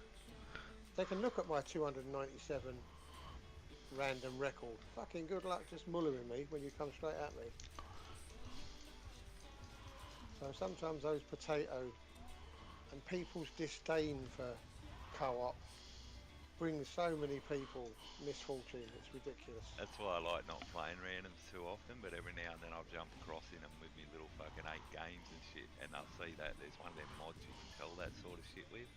Speaker 5: they can look at my 297 random record. Fucking good luck just mullering me when you come straight at me. So sometimes those potato and people's disdain for co-op brings so many people misfortune. It's ridiculous.
Speaker 4: That's why I like not playing randoms too often, but every now and then I'll jump across in them with me little fucking 8 games and shit, and I'll see that there's one of them mods you can tell that sort of shit with.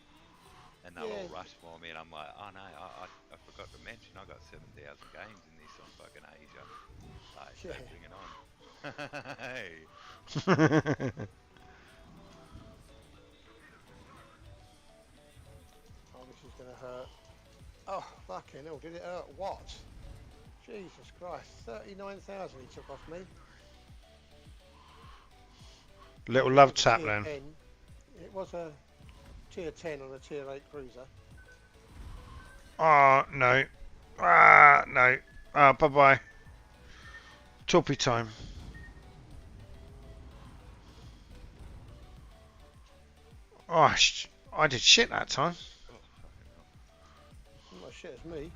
Speaker 4: And they'll all rush for me, and I'm like, oh no, I forgot to mention I got 7,000 games in this on fucking Asia. Like, so bring it on. Hey.
Speaker 5: Oh, this is gonna hurt. Oh, fucking hell, did it hurt? What? Jesus Christ, 39,000 he took off me.
Speaker 1: Little love tap then.
Speaker 5: It was a tier 10 on a tier 8 cruiser.
Speaker 1: Oh, no. No. Bye-bye. Torpy time. Oh, I did shit that time.
Speaker 5: Not as shit as me.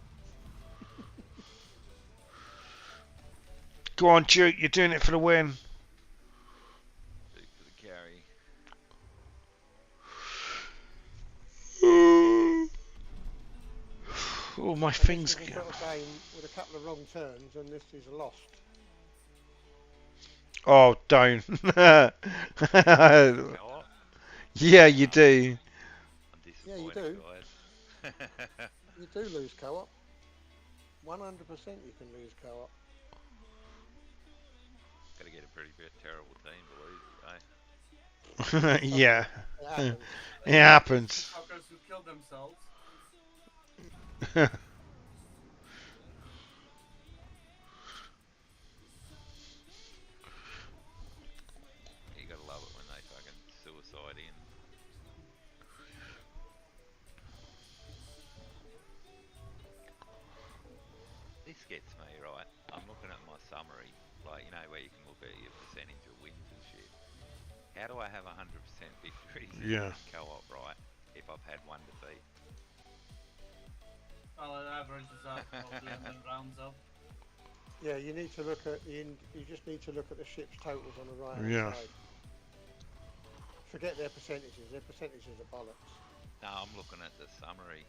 Speaker 1: Go on, Duke. You're doing it for the win.
Speaker 4: For the carry.
Speaker 1: Oh, my things.
Speaker 5: This is a sort of game with a couple of wrong turns, and this is lost.
Speaker 1: Oh, don't. Yeah, you do.
Speaker 5: Yeah, you do. You do lose co-op. 100% you can lose co-op.
Speaker 4: Gotta get a pretty terrible team to lose it, eh?
Speaker 1: Yeah.
Speaker 5: It happens.
Speaker 1: It happens.
Speaker 3: Fuckers who kill themselves.
Speaker 4: You gotta love it when they fucking suicide in. This gets me, right? I'm looking at my summary, like, you know, where you can look at your percentage of wins and shit. How do I have 100% victories in co-op, right, if I've had one defeat?
Speaker 3: Well, it averages up probably and then rounds up.
Speaker 5: Yeah, you need to look at you just need to look at the ship's totals on the right hand side. Forget their percentages. Their percentages are bollocks.
Speaker 4: No, I'm looking at the summary.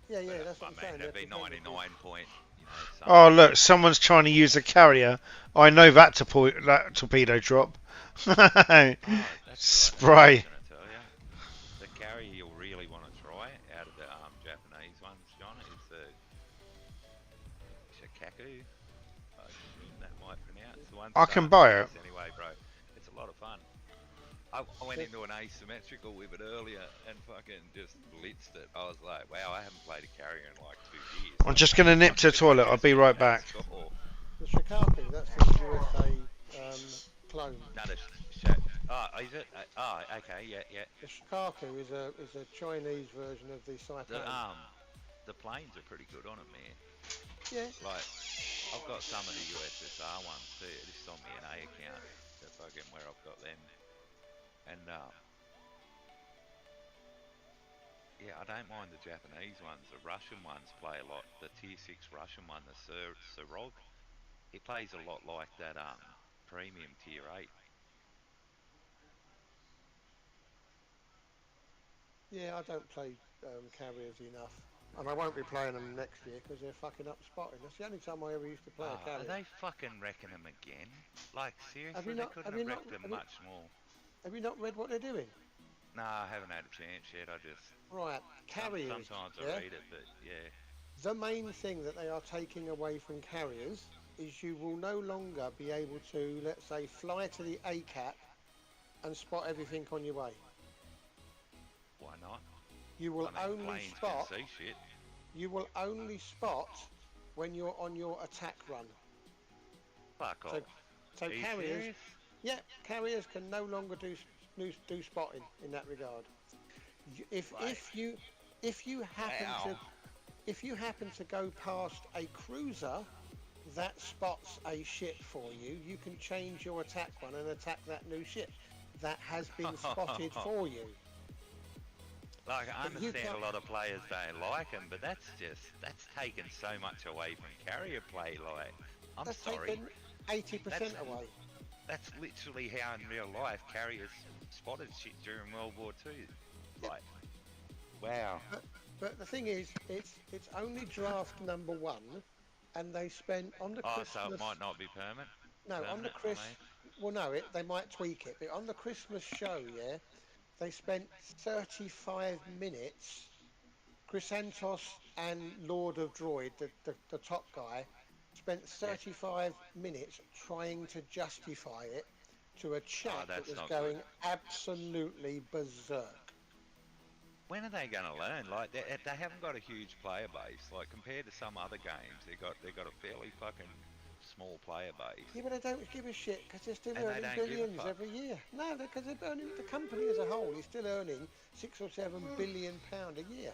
Speaker 5: Yeah, that's what I'm saying.
Speaker 4: It'd be 99 point. You know,
Speaker 1: oh look, someone's trying to use a carrier. I know that torpedo drop. Spray.
Speaker 4: The carrier you'll really want to try out of the Japanese ones, John, is the Shikaku. I assume that might pronounce the one.
Speaker 1: I can buy it.
Speaker 4: Anyway, bro, it's a lot of fun. I went into an asymmetrical with it earlier and fucking just blitzed it. I was like, wow, I haven't played a carrier in like 2 years.
Speaker 1: I'm just going to nip to the toilet. I'll be right back.
Speaker 5: The Shikaku, that's the USA clone.
Speaker 4: No, is it? Okay, yeah.
Speaker 5: The Shikaku is a Chinese version of the Saipan.
Speaker 4: The planes are pretty good on it, man.
Speaker 5: Yeah.
Speaker 4: Like, I've got some of the USSR ones too. This is on my NA account. The fucking where I've got them. And Yeah, I don't mind the Japanese ones. The Russian ones play a lot. The tier 6 Russian one, the Sirog, he plays a lot like that premium tier 8.
Speaker 5: Yeah, I don't play carriers enough. And I won't be playing them next year because they're fucking up spotting. That's the only time I ever used to play a
Speaker 4: Oh, are
Speaker 5: carrier.
Speaker 4: they fucking wrecking them again? Like,
Speaker 5: Have
Speaker 4: seriously,
Speaker 5: you
Speaker 4: they
Speaker 5: not?
Speaker 4: couldn't
Speaker 5: Have
Speaker 4: have
Speaker 5: you not?
Speaker 4: wrecked them
Speaker 5: Have you,
Speaker 4: much more.
Speaker 5: have you not read what they're doing?
Speaker 4: No, I haven't had a chance yet. I just...
Speaker 5: Right, carriers.
Speaker 4: Sometimes I
Speaker 5: Yeah.
Speaker 4: read it, but yeah.
Speaker 5: The main thing that they are taking away from carriers is you will no longer be able to, let's say, fly to the A cap and spot everything on your way.
Speaker 4: Why not?
Speaker 5: You will
Speaker 4: I mean,
Speaker 5: only
Speaker 4: planes
Speaker 5: spot.
Speaker 4: can see shit.
Speaker 5: You will only spot when you're on your attack run.
Speaker 4: Fuck off.
Speaker 5: So
Speaker 4: Are you
Speaker 5: carriers,
Speaker 4: serious?
Speaker 5: yeah, carriers can no longer do spotting in that regard. If
Speaker 4: Right.
Speaker 5: if you happen
Speaker 4: Wow.
Speaker 5: to if you happen to go past a cruiser that spots a ship for you, you can change your attack run and attack that new ship that has been spotted for you.
Speaker 4: Like, I
Speaker 5: But you
Speaker 4: understand
Speaker 5: can't-
Speaker 4: a lot of players don't like them, but that's taken so much away from carrier play. Like, I'm
Speaker 5: That's
Speaker 4: sorry,
Speaker 5: taken 80% away.
Speaker 4: that's literally how in real life carriers spotted shit during World War II. Like, wow.
Speaker 5: But the thing is, it's only draft number 1, and they spent on the
Speaker 4: Oh,
Speaker 5: Christmas.
Speaker 4: so it might not be permanent.
Speaker 5: No, on the
Speaker 4: permanent, I
Speaker 5: Chris.
Speaker 4: mean.
Speaker 5: Well, no, they might tweak it, but on the Christmas show, yeah, they spent 35 minutes. Chrysantos and Lord of Droid, the top guy, spent 35 minutes trying to justify it to a chat that
Speaker 4: that's
Speaker 5: was
Speaker 4: not
Speaker 5: going
Speaker 4: good.
Speaker 5: absolutely berserk.
Speaker 4: When are they going to learn? Like, they haven't got a huge player base. Like, compared to some other games, they got a fairly fucking small player base.
Speaker 5: Yeah, but they don't give a shit because they're still
Speaker 4: And they
Speaker 5: earning
Speaker 4: don't give a
Speaker 5: billions
Speaker 4: fuck.
Speaker 5: every year. No, because they're earning, the company as a whole is still earning £6 or £7 billion a year.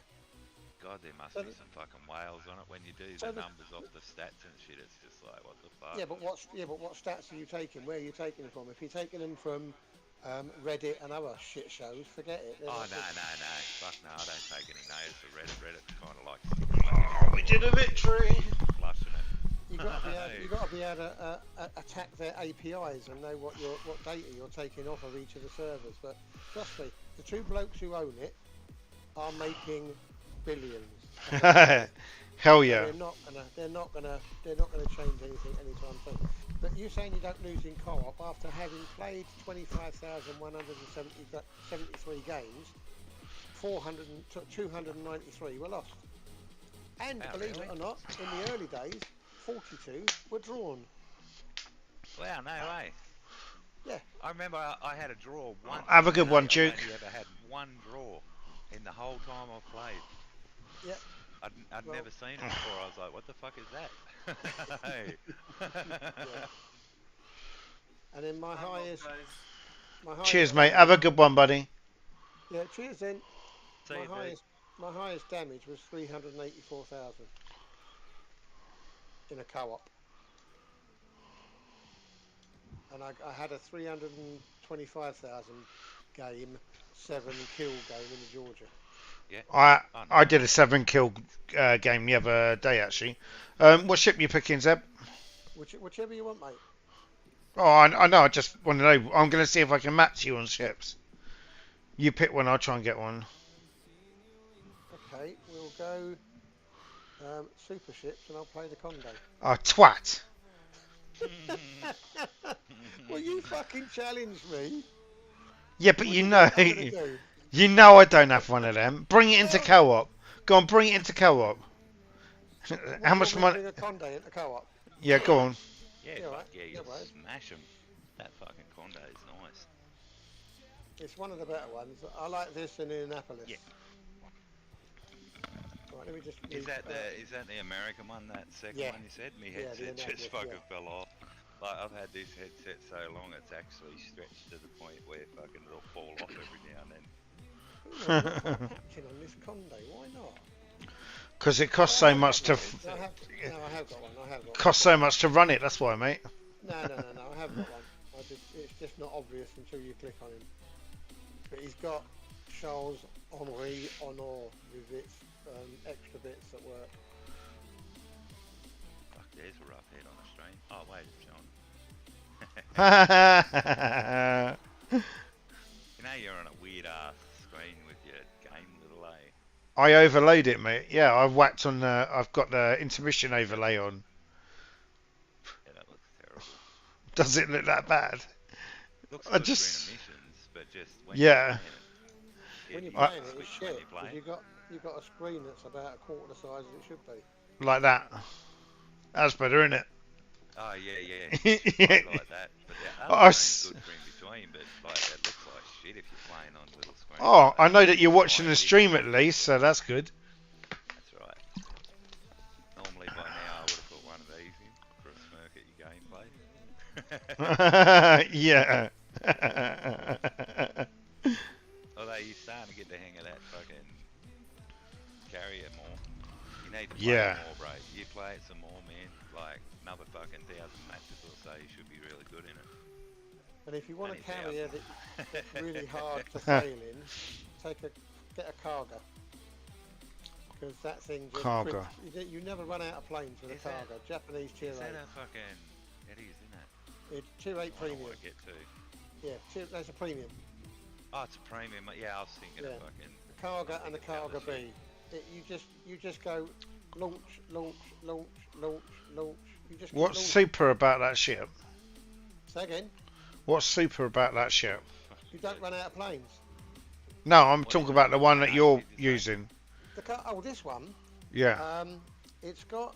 Speaker 4: God, there must
Speaker 5: So
Speaker 4: be some fucking whales on it when you do the numbers off the stats and shit. It's just like, what the fuck?
Speaker 5: Yeah, but what stats are you taking? Where are you taking them from? If you're taking them from Reddit and other shit shows, forget it.
Speaker 4: Oh, no. Fuck no, I don't take any notice of Reddit. Reddit's kind of like...
Speaker 1: Oh, we did a victory!
Speaker 4: Flushing it.
Speaker 5: You've got to be able to attack their APIs and know what data you're taking off of each of the servers. But trust me, the two blokes who own it are making billions.
Speaker 1: Hell yeah!
Speaker 5: They're not gonna change anything anytime soon. But you saying you don't lose in co-op after having played 25,173 games, 293 were lost. And
Speaker 4: Oh,
Speaker 5: believe
Speaker 4: really?
Speaker 5: it or not, in the early days, 42 were drawn.
Speaker 4: Wow, no way.
Speaker 5: Yeah.
Speaker 4: I remember I had a draw once.
Speaker 1: Have a good one,
Speaker 4: I've
Speaker 1: Duke.
Speaker 4: only ever had one draw in the whole time I've played.
Speaker 5: Yep.
Speaker 4: I'd
Speaker 5: Well-
Speaker 4: never seen it before. I was like, what the fuck is that? Hey.
Speaker 5: Yeah. And then my highest.
Speaker 1: Cheers, mate. Have a good one, buddy.
Speaker 5: Yeah, cheers then.
Speaker 4: See you, dude.
Speaker 5: My highest damage was 384,000 in a co-op, and I had a 325,000 game, 7-kill game in Georgia.
Speaker 4: Yeah.
Speaker 1: I did a 7-kill game the other day, actually. What ship you picking, Zeb?
Speaker 5: Whichever you want, mate.
Speaker 1: Oh, I know. I just want to know. I'm going to see if I can match you on ships. You pick one. I'll try and get one.
Speaker 5: Okay, we'll go super ships, and I'll play the Congo.
Speaker 1: Oh, twat.
Speaker 5: Well, you fucking challenged me.
Speaker 1: Yeah, but
Speaker 5: What
Speaker 1: you
Speaker 5: do
Speaker 1: know,
Speaker 5: think I'm gonna do?
Speaker 1: you know I don't have one of them. Bring it into co-op. Go on, bring it into co-op. How much
Speaker 5: You want
Speaker 1: money?
Speaker 5: me to bring a Conde into co-op?
Speaker 1: Yeah, go on.
Speaker 4: Yeah,
Speaker 5: Yeah,
Speaker 4: fuck
Speaker 5: right.
Speaker 4: yeah,
Speaker 5: Yeah,
Speaker 4: you'll
Speaker 5: right.
Speaker 4: smash them. That fucking condo is nice.
Speaker 5: It's one of the better ones. I like this in Indianapolis.
Speaker 4: Yeah.
Speaker 5: Right, let me just.
Speaker 4: Is that the American one? That second
Speaker 5: Yeah.
Speaker 4: one you said? My
Speaker 5: Yeah, the
Speaker 4: headset just
Speaker 5: Indianapolis,
Speaker 4: fucking
Speaker 5: yeah.
Speaker 4: fell off. Like, I've had this headset so long, it's actually stretched to the point where fucking it'll fall off every now and then.
Speaker 5: Ooh, I'm not captain on this Conde. Why not?
Speaker 1: Because it costs so much to
Speaker 5: No, I have got one. I have got one.
Speaker 1: costs so much to run it. That's why, mate.
Speaker 5: No, I have got one. It's just not obvious until you click on him. But he's got Charles Henri Honor with its extra bits that work.
Speaker 4: Fuck, there's a rough head on the stream. Oh, wait, John. You know you're on a weird ass screen with your game little A.
Speaker 1: I overlaid it, mate. Yeah, I've whacked on the. I've got the intermission overlay on.
Speaker 4: Yeah, that looks terrible.
Speaker 1: Does it look that bad?
Speaker 4: Looks
Speaker 1: I
Speaker 4: good
Speaker 1: just.
Speaker 4: for intermissions, but just when
Speaker 1: Yeah.
Speaker 5: When you're
Speaker 1: I-
Speaker 5: playing it, it's shit. Because you've got a screen that's about a quarter the size as it should be.
Speaker 1: Like that. That's better, isn't it?
Speaker 4: Oh yeah, yeah.
Speaker 1: Yeah.
Speaker 4: Like that. But the
Speaker 1: I
Speaker 4: other
Speaker 1: s-
Speaker 4: screen's good for in between, but like it looks like shit if you're playing on little screens.
Speaker 1: Oh,
Speaker 4: like
Speaker 1: I
Speaker 4: that.
Speaker 1: know that you're watching the
Speaker 4: Quite
Speaker 1: stream
Speaker 4: big.
Speaker 1: at least, so that's good.
Speaker 4: That's right. Normally by now I would have put one of these in for a smirk at your gameplay.
Speaker 1: Yeah.
Speaker 4: Although you're starting to get the hang of that fucking carrier more. You need to play
Speaker 1: Yeah.
Speaker 4: it more, bro. You play it some more, man. Like another fucking 1,000 matches or so, you should be really good in it.
Speaker 5: And if you want a
Speaker 4: Only
Speaker 5: carrier
Speaker 4: 1,000.
Speaker 5: that's really hard to sail in, get a cargo. Because that thing just
Speaker 1: Cargo.
Speaker 5: you never run out of planes with
Speaker 4: Is
Speaker 5: a
Speaker 4: that-
Speaker 5: cargo. Japanese tier
Speaker 4: Is that
Speaker 5: 8.
Speaker 4: a fucking... It is, isn't it?
Speaker 5: It's tier 8
Speaker 4: I
Speaker 5: premium.
Speaker 4: want to get to.
Speaker 5: Yeah, that's a premium.
Speaker 4: Oh, it's a premium. Yeah, I was thinking
Speaker 5: Yeah.
Speaker 4: of fucking...
Speaker 5: The cargo and the
Speaker 4: thinking of the
Speaker 5: cargo
Speaker 4: other
Speaker 5: B. You just go launch, launch, launch, launch, launch. You just keep
Speaker 1: What's
Speaker 5: launching.
Speaker 1: super about that ship?
Speaker 5: Say again.
Speaker 1: What's super about that ship?
Speaker 5: You don't run out of planes.
Speaker 1: No, I'm
Speaker 4: What
Speaker 1: talking
Speaker 4: is it?
Speaker 1: about the one that you're
Speaker 4: Did you say?
Speaker 1: using.
Speaker 5: This one.
Speaker 1: Yeah.
Speaker 5: It's got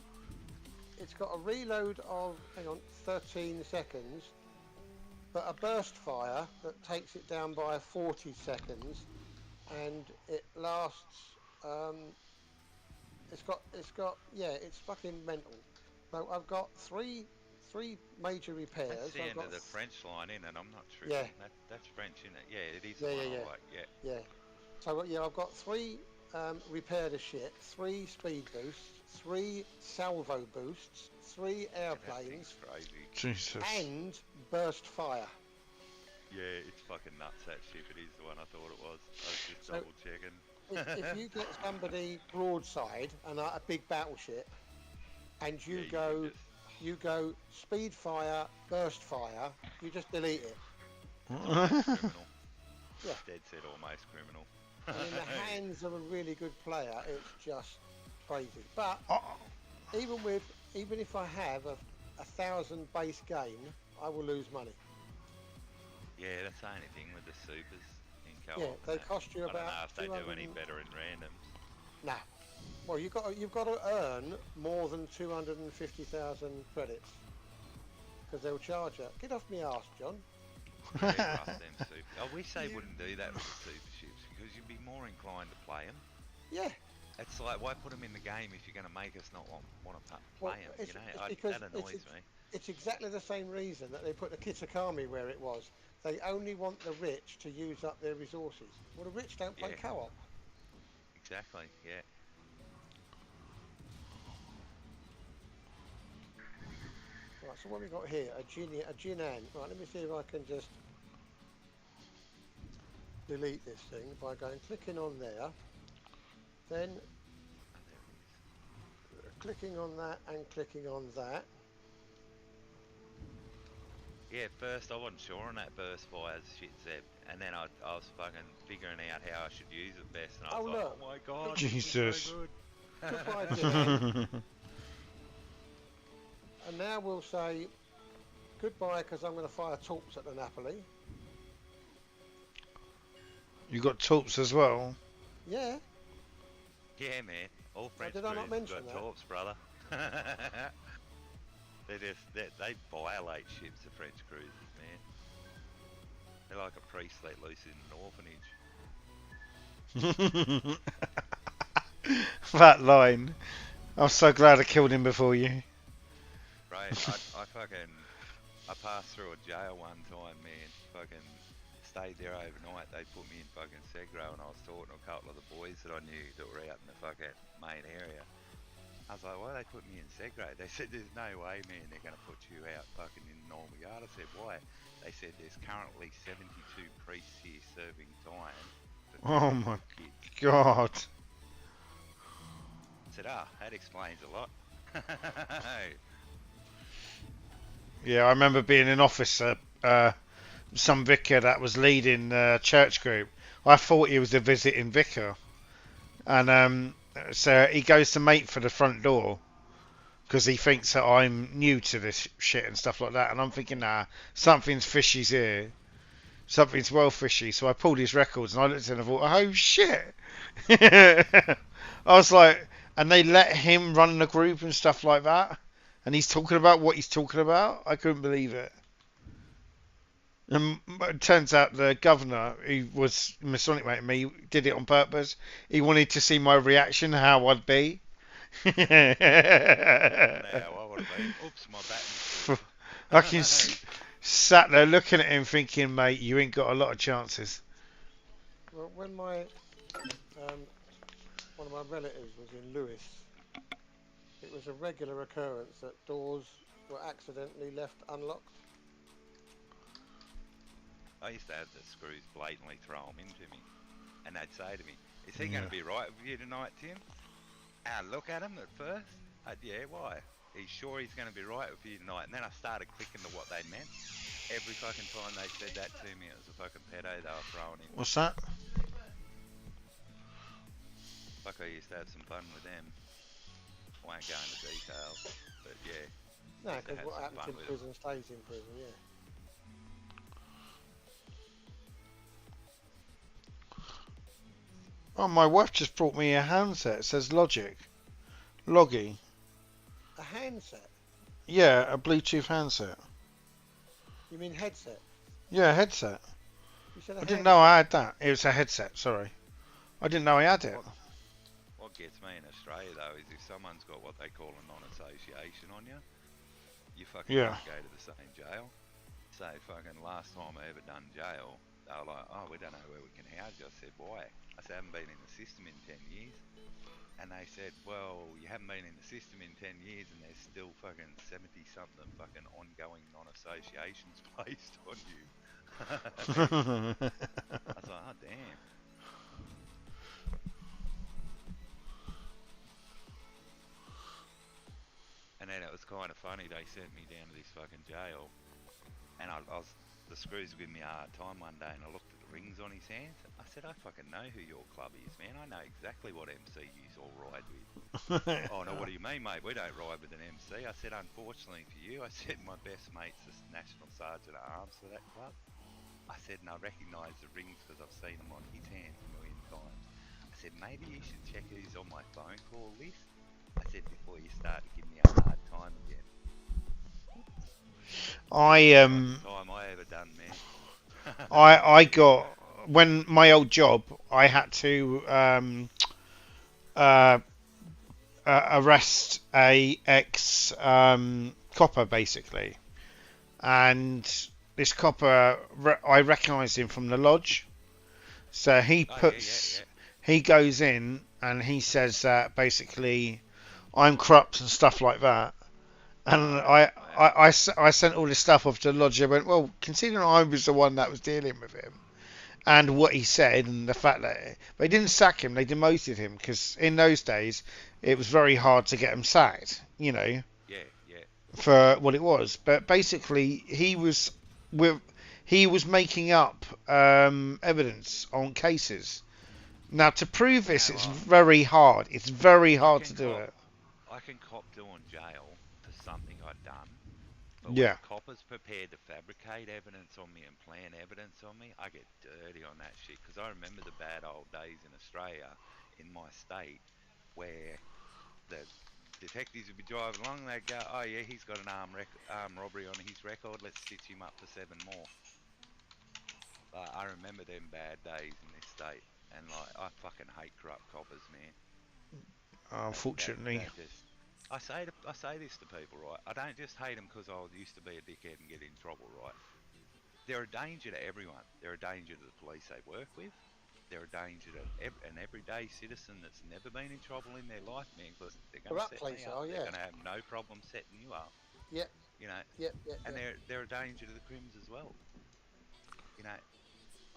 Speaker 5: a reload of 13 seconds, but a burst fire that takes it down by 40 seconds, and it lasts. It's fucking mental. So I've got three major repairs.
Speaker 4: That's the
Speaker 5: I've
Speaker 4: end
Speaker 5: got
Speaker 4: of the French line, isn't it? I'm not sure.
Speaker 5: Yeah.
Speaker 4: That's French, isn't it? Yeah, it is.
Speaker 5: Yeah,
Speaker 4: the
Speaker 5: yeah,
Speaker 4: one I
Speaker 5: yeah.
Speaker 4: like, yeah.
Speaker 5: Yeah. So I've got 3 repair the ship, 3 speed boosts, 3 salvo boosts, 3
Speaker 4: That
Speaker 5: airplanes,
Speaker 4: thing's crazy.
Speaker 1: Jesus.
Speaker 5: and burst fire.
Speaker 4: Yeah, it's fucking nuts, that ship. It is the one I thought it was. I was just
Speaker 5: So-
Speaker 4: double checking.
Speaker 5: If you get somebody broadside and a big battleship, and
Speaker 4: Yeah,
Speaker 5: you
Speaker 4: can
Speaker 5: go
Speaker 4: just-
Speaker 5: you go speed fire, burst fire, you just delete it.
Speaker 4: criminal.
Speaker 5: Yeah.
Speaker 4: Dead set almost criminal.
Speaker 5: And in the hands of a really good player, it's just crazy. But
Speaker 1: Oh,
Speaker 5: even if I have a 1,000 base gain, I will lose money.
Speaker 4: Yeah, that's the only thing with the supers in co-op.
Speaker 5: Yeah,
Speaker 4: and
Speaker 5: they
Speaker 4: that.
Speaker 5: cost you
Speaker 4: I don't know
Speaker 5: about
Speaker 4: if they do
Speaker 5: 200
Speaker 4: any
Speaker 5: and-
Speaker 4: better in randoms.
Speaker 5: Nah. Well, you've got to earn more than 250,000 credits because they'll charge you. Get off me arse, John.
Speaker 4: Very rough, them super. I wish they wouldn't do that with the super ships because you'd be more inclined to play them.
Speaker 5: Yeah.
Speaker 4: It's like, why put them in the game if you're going to make us not want to
Speaker 5: Well,
Speaker 4: play them?
Speaker 5: it's-
Speaker 4: You know,
Speaker 5: it's because
Speaker 4: that annoys me.
Speaker 5: It's exactly the same reason that they put the Kitakami where it was. They only want the rich to use up their resources. Well, the rich don't play
Speaker 4: Yeah.
Speaker 5: co-op.
Speaker 4: Exactly, yeah.
Speaker 5: Right, so what have we got here? A Jinan. Right, let me see if I can just delete this thing by clicking on there. Then clicking on that and clicking on that.
Speaker 4: Yeah, first I wasn't sure on that burst fire shit, Zeb, and then I was fucking figuring out how I should use it best, and I was like,
Speaker 5: look.
Speaker 4: oh my god, this is
Speaker 1: Jesus.
Speaker 4: so good.
Speaker 5: Goodbye, Jinan. And now we'll say goodbye because I'm going to fire torps at the Napoli.
Speaker 1: You got torps as well.
Speaker 5: Yeah.
Speaker 4: Yeah, man, all French
Speaker 5: did I not
Speaker 4: crews
Speaker 5: mention
Speaker 4: got
Speaker 5: that?
Speaker 4: torps, brother. they violate ships, the French cruisers, man. They're like a priest let loose in an orphanage.
Speaker 1: That line. I'm so glad I killed him before you.
Speaker 4: Right, I passed through a jail one time, man. Fucking stayed there overnight. They put me in fucking Segro, and I was talking to a couple of the boys that I knew that were out in the fucking main area. I was like, why they put me in Segro? They said, there's no way, man, they're going to put you out fucking in normal yard. I said, why? They said, there's currently 72 priests here serving time, the
Speaker 1: Oh
Speaker 4: two
Speaker 1: my
Speaker 4: kids.
Speaker 1: God.
Speaker 4: I said, that explains a lot.
Speaker 1: Yeah, I remember being an officer, some vicar that was leading church group. I thought he was a visiting vicar, and so he goes to mate for the front door because he thinks that I'm new to this shit and stuff like that. And I'm thinking, nah, something's fishy's here. Something's well fishy. So I pulled his records and I looked at him and I thought, oh shit. I was like, and they let him run the group and stuff like that. And he's talking about what he's talking about. I couldn't believe it. And it turns out the governor, who was Masonic mate me, did it on purpose. He wanted to see my reaction, how I'd be.
Speaker 4: Now I would have been, oops, my battery's
Speaker 1: I can sat there looking at him thinking, mate, you ain't got a lot of chances.
Speaker 5: Well, when my one of my relatives was in Lewis, it was a regular occurrence that doors were accidentally left unlocked.
Speaker 4: I used to have the screws blatantly throw them into me. And they'd say to me, is he going to be right with you tonight, Tim? And I'd look at him at first. Yeah, why? He's sure he's going to be right with you tonight. And then I started clicking to what they meant. Every fucking time they said that to me, it was a fucking pedo they were throwing in.
Speaker 1: What's that?
Speaker 4: Fuck, I used to have some fun with them. I won't go into details, but yeah.
Speaker 5: No, because what happens in prison stays in prison, yeah.
Speaker 1: Oh, my wife just brought me a handset. It says Logic. Loggy.
Speaker 5: A handset?
Speaker 1: Yeah, a Bluetooth handset.
Speaker 5: You mean headset?
Speaker 1: Yeah, headset.
Speaker 5: You said
Speaker 1: I didn't know I had that. It was a headset, sorry. I didn't know I had it.
Speaker 4: What gets me in Australia, though, is if someone's got what they call a non-association on you, you fucking
Speaker 1: Yeah.
Speaker 4: go to the same jail. So fucking last time I ever done jail, they were like, oh, we don't know where we can house you. I said, why? I said, I haven't been in the system in 10 years. And they said, well, you haven't been in the system in 10 years and there's still fucking 70-something fucking ongoing non-associations placed on you. I was like, oh, damn. And then it was kind of funny, they sent me down to this fucking jail. And I was, the screws were giving me a hard time one day and I looked at the rings on his hands. I said, I fucking know who your club is, man. I know exactly what MCUs all ride with. Oh, no, what do you mean, mate? We don't ride with an MC. I said, unfortunately for you, I said, my best mate's the National Sergeant at Arms for that club. I said, and I recognise the rings because I've seen them on his hands a million times. I said, maybe you should check who's on my phone call list. I said, before you start to give me a hard time again.
Speaker 1: Time
Speaker 4: I ever done, man.
Speaker 1: I got, when my old job, I had to arrest a ex copper basically, and this copper, I recognised him from the lodge, so he puts, he goes in and he says that basically I'm corrupt and stuff like that. And I sent all this stuff off to the lodge. I went, well, considering I was the one that was dealing with him, and what he said, and the fact that they didn't sack him, they demoted him, because in those days it was very hard to get him sacked, you know, for what it was. But basically, he was making up evidence on cases. Now, to prove this, it's very hard. It's very hard to do it.
Speaker 4: I can cop doing jail for something I'd done, but when coppers prepared to fabricate evidence on me and plan evidence on me, I get dirty on that shit. Because I remember the bad old days in Australia, in my state, where the detectives would be driving along and they'd go, oh yeah, he's got an armed robbery on his record, let's stitch him up for 7 more. I remember them bad days in this state, and like, I fucking hate corrupt coppers, man.
Speaker 1: Unfortunately.
Speaker 4: I say this to people, right? I don't just hate them because I used to be a dickhead and get in trouble, right? They're a danger to everyone. They're a danger to the police they work with. They're a danger to an everyday citizen that's never been in trouble in their life, man, because they're going to set me up. They're going to have no problem setting you up.
Speaker 5: Yep.
Speaker 4: You know.
Speaker 5: Yep.
Speaker 4: And they're a danger to the crims as well. You know.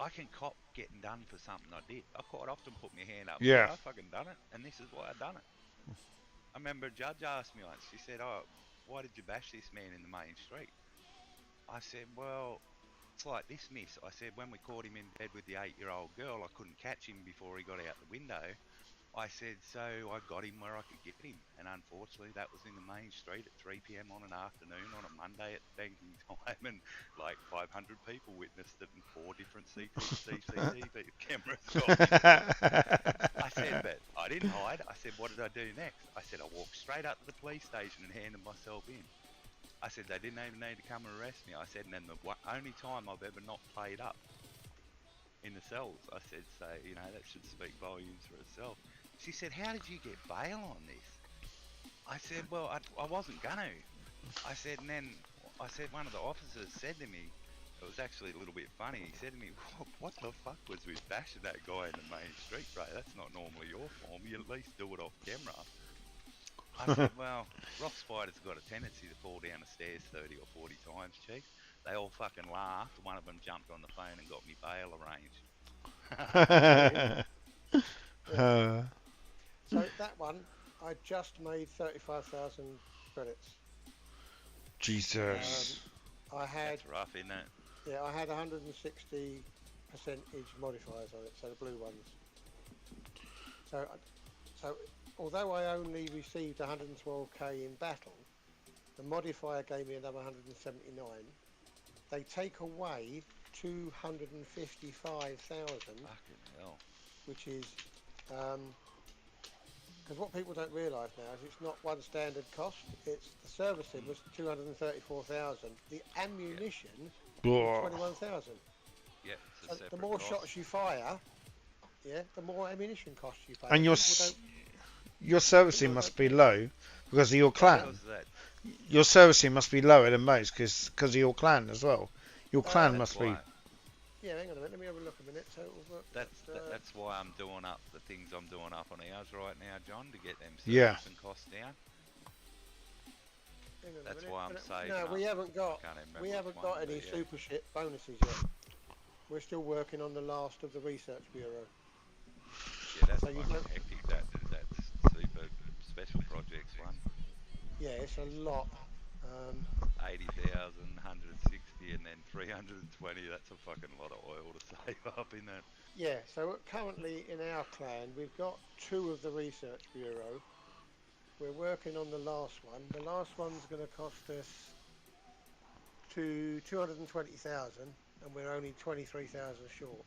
Speaker 4: I can cop getting done for something I did. I quite often put my hand up and say,
Speaker 1: Yeah.
Speaker 4: I fucking done it, and this is why I done it. I remember a judge asked me once, she said, oh, why did you bash this man in the main street? I said, well, it's like this, miss. I said, when we caught him in bed with the 8-year-old girl, I couldn't catch him before he got out the window. I said, so I got him where I could get him. And unfortunately, that was in the main street at 3 p.m. on an afternoon on a Monday at banking time. And like 500 people witnessed it and 4 different CCTV cameras got me. I said, but I didn't hide. I said, what did I do next? I said, I walked straight up to the police station and handed myself in. I said, they didn't even need to come and arrest me. I said, and then the only time I've ever not played up in the cells. I said, so, you know, that should speak volumes for itself. She said, how did you get bail on this? I said, well, I wasn't going to. I said, and then I said, one of the officers said to me, it was actually a little bit funny, he said to me, what the fuck was with bashing that guy in the main street, bro? That's not normally your form. You at least do it off camera. I said, well, rock spiders have got a tendency to fall down the stairs 30 or 40 times, Chief. They all fucking laughed. One of them jumped on the phone and got me bail arranged.
Speaker 5: So that one, I just made 35,000 credits.
Speaker 1: Jesus.
Speaker 5: I had.
Speaker 4: That's rough, isn't it?
Speaker 5: Yeah, I had 160 percentage modifiers on it, so the blue ones. So although I only received 112k in battle, the modifier gave me another 179. They take away 255,000.
Speaker 4: Fucking hell.
Speaker 5: Which is, because what people don't realise now is it's not one standard cost. It's the servicing was 234,000. The ammunition was 21,000.
Speaker 4: Yeah, it's a separate
Speaker 5: the more
Speaker 4: cost.
Speaker 5: shots you fire, yeah, the more ammunition costs you pay.
Speaker 1: And your servicing must be low because of your clan. Your servicing must be lower than most because of your clan as well. Your clan must be.
Speaker 5: Yeah, hang on a minute. Let me have a look a minute.
Speaker 4: That's why I'm doing up the things I'm doing up on ours right now, John, to get them
Speaker 1: Yeah.
Speaker 4: servicing costs down. That's
Speaker 5: minute.
Speaker 4: why I'm saving.
Speaker 5: No, we haven't got any super shit bonuses yet. We're still working on the last of the research bureau.
Speaker 4: Yeah, that's fucking hectic. That's super special projects one.
Speaker 5: Yeah, it's a lot.
Speaker 4: 80,000, 160, and then 320. That's a fucking lot of oil to save up in that.
Speaker 5: Yeah, so currently in our clan, we've got 2 of the research bureau. We're working on the last one. The last one's going to cost us 220,000, and we're only 23,000 short.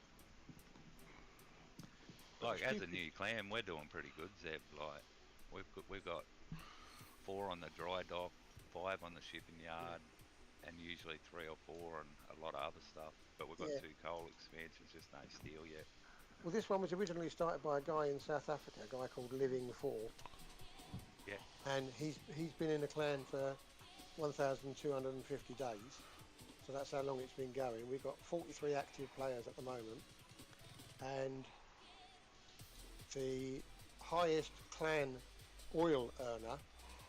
Speaker 4: Like as a new clan, we're doing pretty good, Zeb. Like we've got 4 on the dry dock, 5 on the shipping yard, and usually 3 or 4 on a lot of other stuff. But we've got 2 coal expansions, just no steel yet.
Speaker 5: Well, this one was originally started by a guy in South Africa, a guy called Living 4.
Speaker 4: Yeah.
Speaker 5: And he's been in the clan for 1,250 days. So that's how long it's been going. We've got 43 active players at the moment. And the highest clan oil earner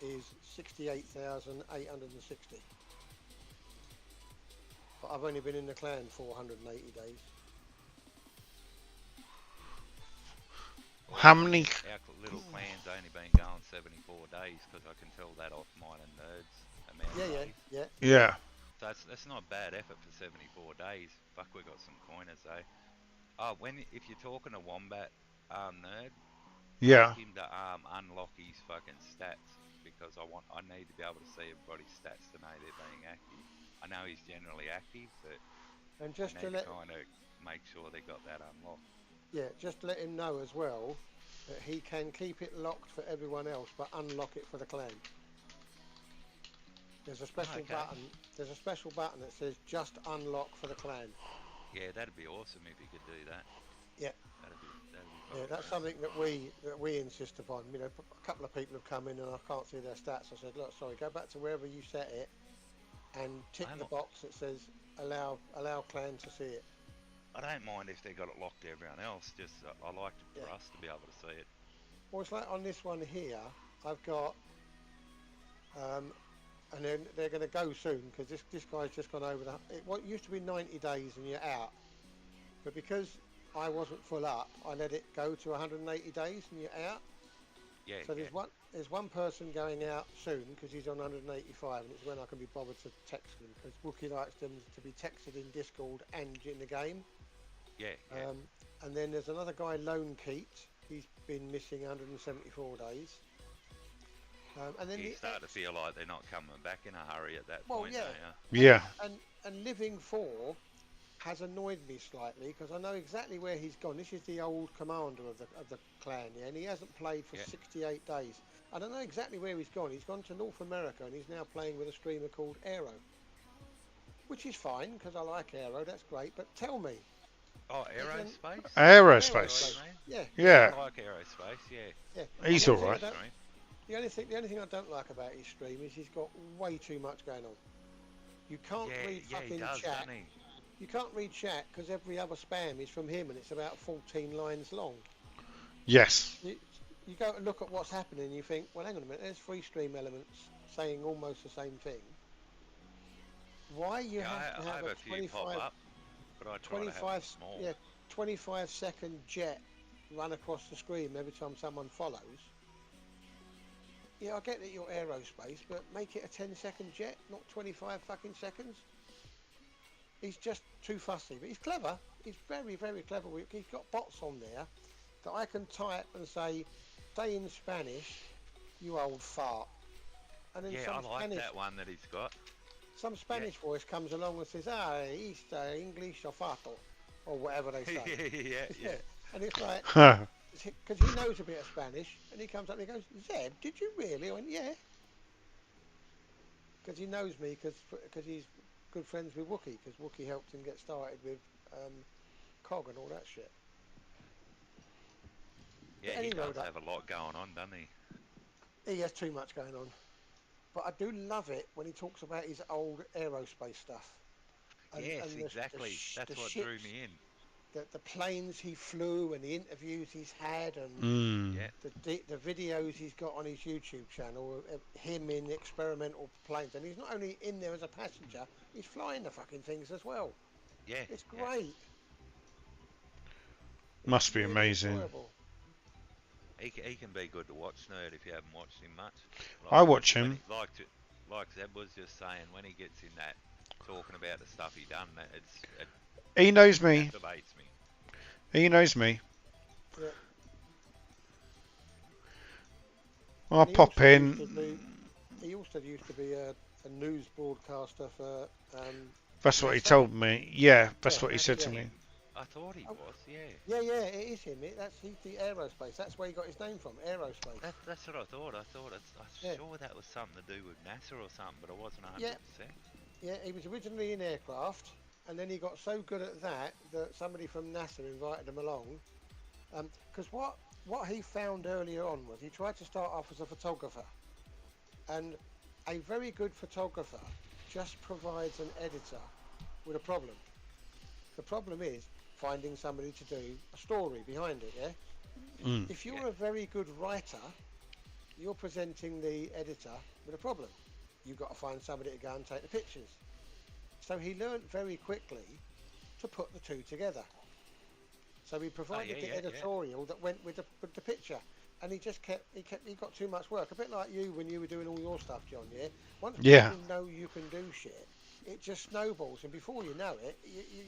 Speaker 5: is 68,860. But I've only been in the clan 480 days.
Speaker 1: How many?
Speaker 4: Our little clan's only been going 74 days because I can tell that off mine and nerds amount of days.
Speaker 1: Yeah.
Speaker 4: So that's not a bad effort for 74 days. Fuck, we got some coiners though. Oh, if you're talking to Wombat nerd,
Speaker 1: Yeah.
Speaker 4: ask him to unlock his fucking stats because I need to be able to see everybody's stats to know they're being active. I know he's generally active, but
Speaker 5: and just
Speaker 4: I need to kind of make sure they got that unlocked.
Speaker 5: Yeah, just let him know as well that he can keep it locked for everyone else, but unlock it for the clan. There's a special button. There's a special button that says "Just unlock for the clan."
Speaker 4: Yeah, that'd be awesome if you could do that.
Speaker 5: Yeah.
Speaker 4: That'd be
Speaker 5: yeah, that's something that we insist upon. You know, a couple of people have come in and I can't see their stats. I said, look, sorry, go back to wherever you set it and tick the box that says allow clan to see it.
Speaker 4: I don't mind if they got it locked to everyone else, just I like for us to be able to see it.
Speaker 5: Well, it's like on this one here, I've got, and then they're going to go soon because this guy's just gone over what used to be 90 days and you're out. But because I wasn't full up, I let it go to 180 days and you're out.
Speaker 4: Yeah,
Speaker 5: So there's one person going out soon because he's on 185, and it's when I can be bothered to text him because Wookie likes them to be texted in Discord and in the game.
Speaker 4: yeah.
Speaker 5: And then there's another guy, Lone Keat. He's been missing 174 days. And then
Speaker 4: You start to feel like they're not coming back in a hurry at that point.
Speaker 5: yeah.
Speaker 1: Yeah.
Speaker 5: And Living 4 has annoyed me slightly because I know exactly where he's gone. This is the old commander of the clan, yeah, and he hasn't played for 68 days. I don't know exactly where he's gone. He's gone to North America and he's now playing with a streamer called Aero, which is fine because I like Aero. That's great. But tell me.
Speaker 4: Oh, aerospace?
Speaker 1: Aerospace.
Speaker 5: Yeah.
Speaker 1: Yeah.
Speaker 4: I like aerospace. Yeah.
Speaker 5: Yeah.
Speaker 1: He's all right.
Speaker 5: The only thing I don't like about his stream is he's got way too much going on. You can't read fucking chat. You can't read chat because every other spam is from him and it's about 14 lines long.
Speaker 1: Yes.
Speaker 5: You go to look at what's happening and you think, well, hang on a minute, there's 3 stream elements saying almost the same thing. Why you have to have a 25-second jet run across the screen every time someone follows? Yeah, I get that you're aerospace, but make it a 10-second jet, not 25 fucking seconds. He's just too fussy, but he's clever. He's very, very clever. He's got bots on there that I can type and say, "Stay in Spanish, you old fart." And then
Speaker 4: I like that one that he's got.
Speaker 5: Some Spanish voice comes along and says, "He's English or fato," or whatever they say.
Speaker 4: yeah.
Speaker 5: And it's like, because he knows a bit of Spanish, and he comes up and he goes, "Zeb, did you really?" I went, "Yeah." Because he knows me, because he's good friends with Wookie, because Wookie helped him get started with COG and all that shit.
Speaker 4: Yeah, he does have a lot going on, doesn't he?
Speaker 5: He has too much going on. But I do love it when he talks about his old aerospace stuff. And,
Speaker 4: exactly. That's what drew me in.
Speaker 5: The planes he flew and the interviews he's had and the videos he's got on his YouTube channel of him in experimental planes. And he's not only in there as a passenger, he's flying the fucking things as well.
Speaker 4: Yeah.
Speaker 5: It's great.
Speaker 1: Must be amazing.
Speaker 5: Enjoyable.
Speaker 4: He can be good to watch, Nerd, if you haven't watched him much.
Speaker 1: I watch him.
Speaker 4: Like Zeb was just saying, when he gets in that, talking about the stuff he done,
Speaker 1: he knows me.
Speaker 4: Debates me.
Speaker 1: He knows me.
Speaker 5: Yeah.
Speaker 1: I'll pop in.
Speaker 5: He also used to be a news broadcaster for...
Speaker 1: that's what he told me. Yeah, that's what he said to me.
Speaker 4: I thought he was,
Speaker 5: Yeah, it is him. He's the aerospace. That's where he got his name from, aerospace.
Speaker 4: That's what I thought. I'm sure that was something to do with NASA or something, but I wasn't 100%.
Speaker 5: Yeah, he was originally in aircraft, and then he got so good at that somebody from NASA invited him along. Because what he found earlier on was he tried to start off as a photographer, and a very good photographer just provides an editor with a problem. The problem is finding somebody to do a story behind it, yeah? If you're a very good writer, you're presenting the editor with a problem. You've got to find somebody to go and take the pictures. So he learned very quickly to put the two together. So he provided the editorial that went with the picture. And he got too much work. A bit like you when you were doing all your stuff, John, yeah? Once people know you can do shit, it just snowballs, and before you know it,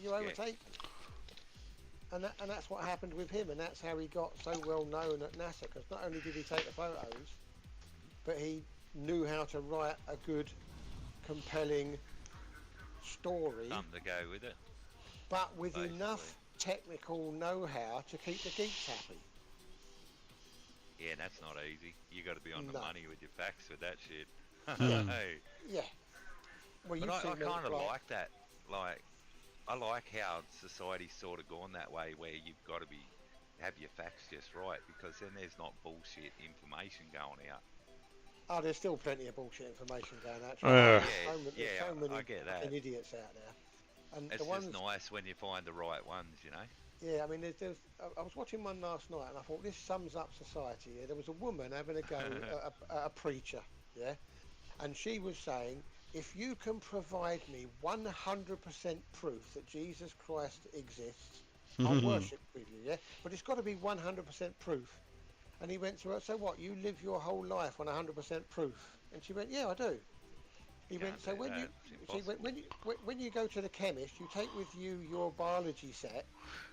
Speaker 5: you're overtaken. And that's what happened with him, and that's how he got so well known at NASA, because not only did he take the photos, but he knew how to write a good, compelling story.
Speaker 4: Something to go with it.
Speaker 5: But with enough technical know-how to keep the geeks happy.
Speaker 4: Yeah, that's not easy. You got to be on the money with your facts with that shit.
Speaker 5: Yeah. Well,
Speaker 4: but I kind of like that. Like, I like how society's sort of gone that way, where you've got to have your facts just right, because then there's not bullshit information going out.
Speaker 5: Oh, there's still plenty of bullshit information going out.
Speaker 4: I get that.
Speaker 5: Idiots out there. And
Speaker 4: it's just nice when you find the right ones, you know.
Speaker 5: Yeah, I mean, I was watching one last night, and I thought this sums up society. Yeah? There was a woman having a go at a preacher, yeah, and she was saying, if you can provide me 100% proof that Jesus Christ exists, I'll worship with you, yeah? But it's got to be 100% proof. And he went to her, so what, you live your whole life on 100% proof? And she went, yeah, I do. He went, so when you go to the chemist, you take with you your biology set,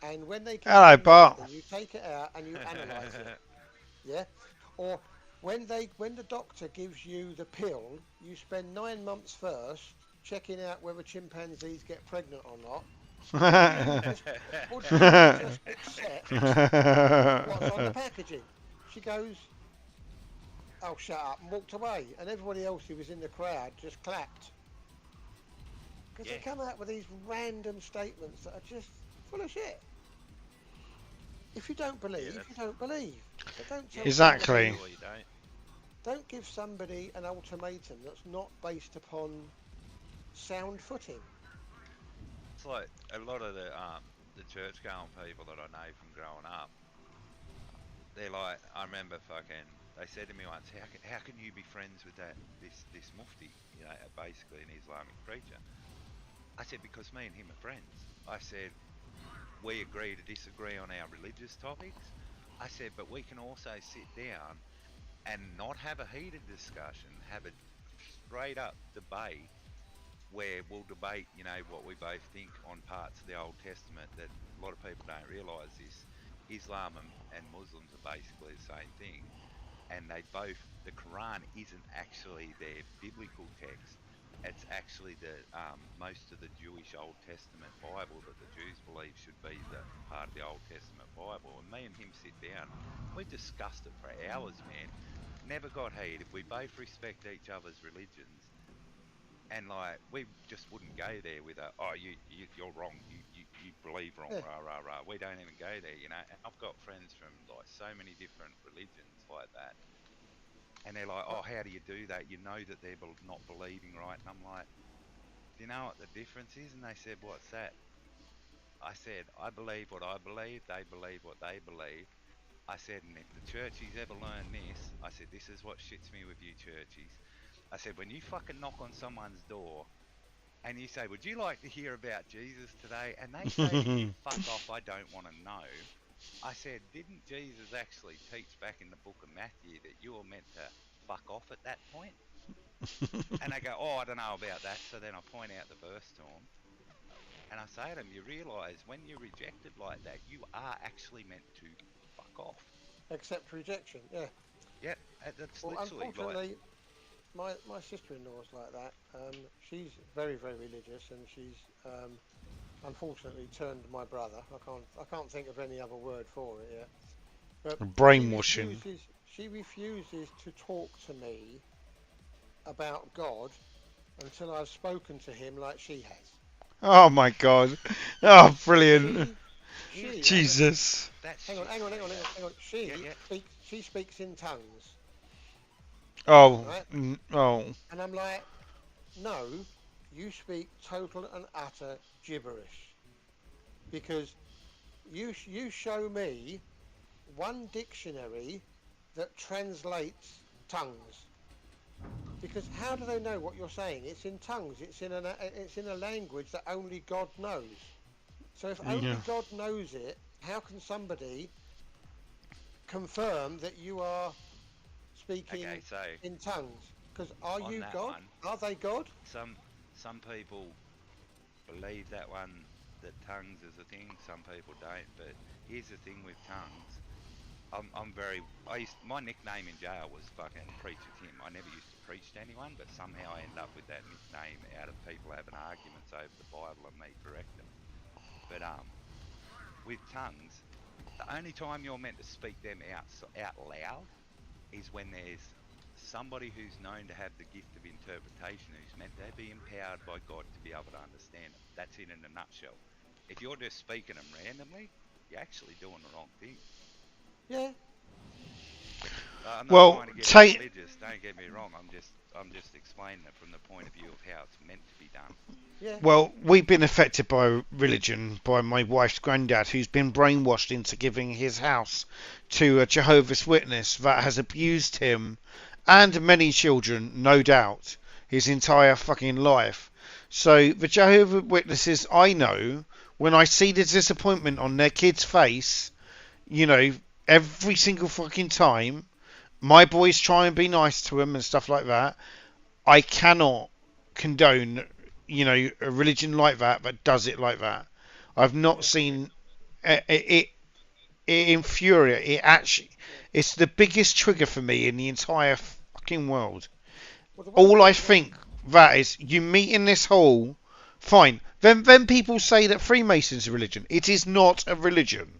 Speaker 5: and when they give
Speaker 1: Hello,
Speaker 5: you
Speaker 1: Bart.
Speaker 5: medicine, you take it out and you analyse it, yeah? Or when the doctor gives you the pill, you spend 9 months first checking out whether chimpanzees get pregnant or not. Or do you just accept what's on the packaging? She goes, oh, shut up, and walked away. And everybody else who was in the crowd just clapped. Because they come out with these random statements that are just full of shit. If you don't believe, you don't believe. But don't tell
Speaker 1: Exactly.
Speaker 5: Don't give somebody an ultimatum that's not based upon sound footing.
Speaker 4: It's like a lot of the church-going people that I know from growing up. They're like, I remember they said to me once, how can you be friends with this mufti, you know, basically an Islamic preacher? I said, because me and him are friends. I said, we agree to disagree on our religious topics. I said, but we can also sit down and not have a heated discussion, have a straight up debate where we'll debate, you know, what we both think on parts of the Old Testament that a lot of people don't realise is Islam and Muslims are basically the same thing. And the Quran isn't actually their biblical text. It's actually most of the Jewish Old Testament Bible that the Jews believe should be the part of the Old Testament Bible. And me and him sit down, we discussed it for hours, man. Never got heated. We both respect each other's religions. And like, we just wouldn't go there with you're wrong, you believe wrong, rah, rah, rah. We don't even go there, you know. And I've got friends from like so many different religions like that. And they're like, oh, how do you do that? You know that they're not believing right. And I'm like, do you know what the difference is? And they said, what's that? I said, I believe what I believe. They believe what they believe. I said, and if the churchies ever learn this, I said, this is what shits me with you churchies. I said, when you fucking knock on someone's door and you say, would you like to hear about Jesus today? And they say to you, fuck off, I don't want to know. I said, didn't Jesus actually teach back in the book of Matthew that you were meant to fuck off at that point? And they go, oh, I don't know about that. So then I point out the verse to them. And I say to them, you realise when you're rejected like that, you are actually meant to fuck off.
Speaker 5: Accept rejection, yeah.
Speaker 4: Yep, that's
Speaker 5: well,
Speaker 4: literally
Speaker 5: unfortunately, my sister-in-law's like that. She's very, very religious, and she's unfortunately turned my brother. I can't think of any other word for it yet. But
Speaker 1: brainwashing.
Speaker 5: She refuses to talk to me about God until I've spoken to him like she has.
Speaker 1: Oh my God! Oh, brilliant! Jesus.
Speaker 5: Hang on. She speaks in tongues.
Speaker 1: Oh,
Speaker 5: right?
Speaker 1: oh.
Speaker 5: And I'm like, no, you speak total and utter gibberish. Because you show me one dictionary that translates tongues. Because how do they know what you're saying? It's in tongues. It's in a language that only God knows. So if only God knows it, how can somebody confirm that you are speaking in tongues? Because are you God? Are they God?
Speaker 4: Some people believe that tongues is a thing. Some people don't. But here's the thing with tongues. My nickname in jail was fucking Preacher Tim. I never used to preach to anyone, but somehow I end up with that nickname out of people having arguments over the Bible and me correct them. But with tongues, the only time you're meant to speak them out loud is when there's somebody who's known to have the gift of interpretation, who's meant to be empowered by God to be able to understand them. That's it in a nutshell. If you're just speaking them randomly, you're actually doing the wrong thing.
Speaker 5: Yeah.
Speaker 4: I'm not trying to get religious, don't get me wrong. I'm just explaining it from the point of view of how it's meant to be done.
Speaker 5: Yeah.
Speaker 1: Well, we've been affected by religion, by my wife's granddad, who's been brainwashed into giving his house to a Jehovah's Witness that has abused him and many children, no doubt, his entire fucking life. So the Jehovah's Witnesses I know when I see the disappointment on their kid's face, you know, every single fucking time, my boys try and be nice to them and stuff like that. I cannot condone, you know, a religion like that does it like that. I've not seen it infuriate. It actually, it's the biggest trigger for me in the entire fucking world.
Speaker 5: Well, the one
Speaker 1: All I
Speaker 5: thing that
Speaker 1: think that is, you meet in this hall, fine. Then people say that Freemasons are religion. It is not a religion.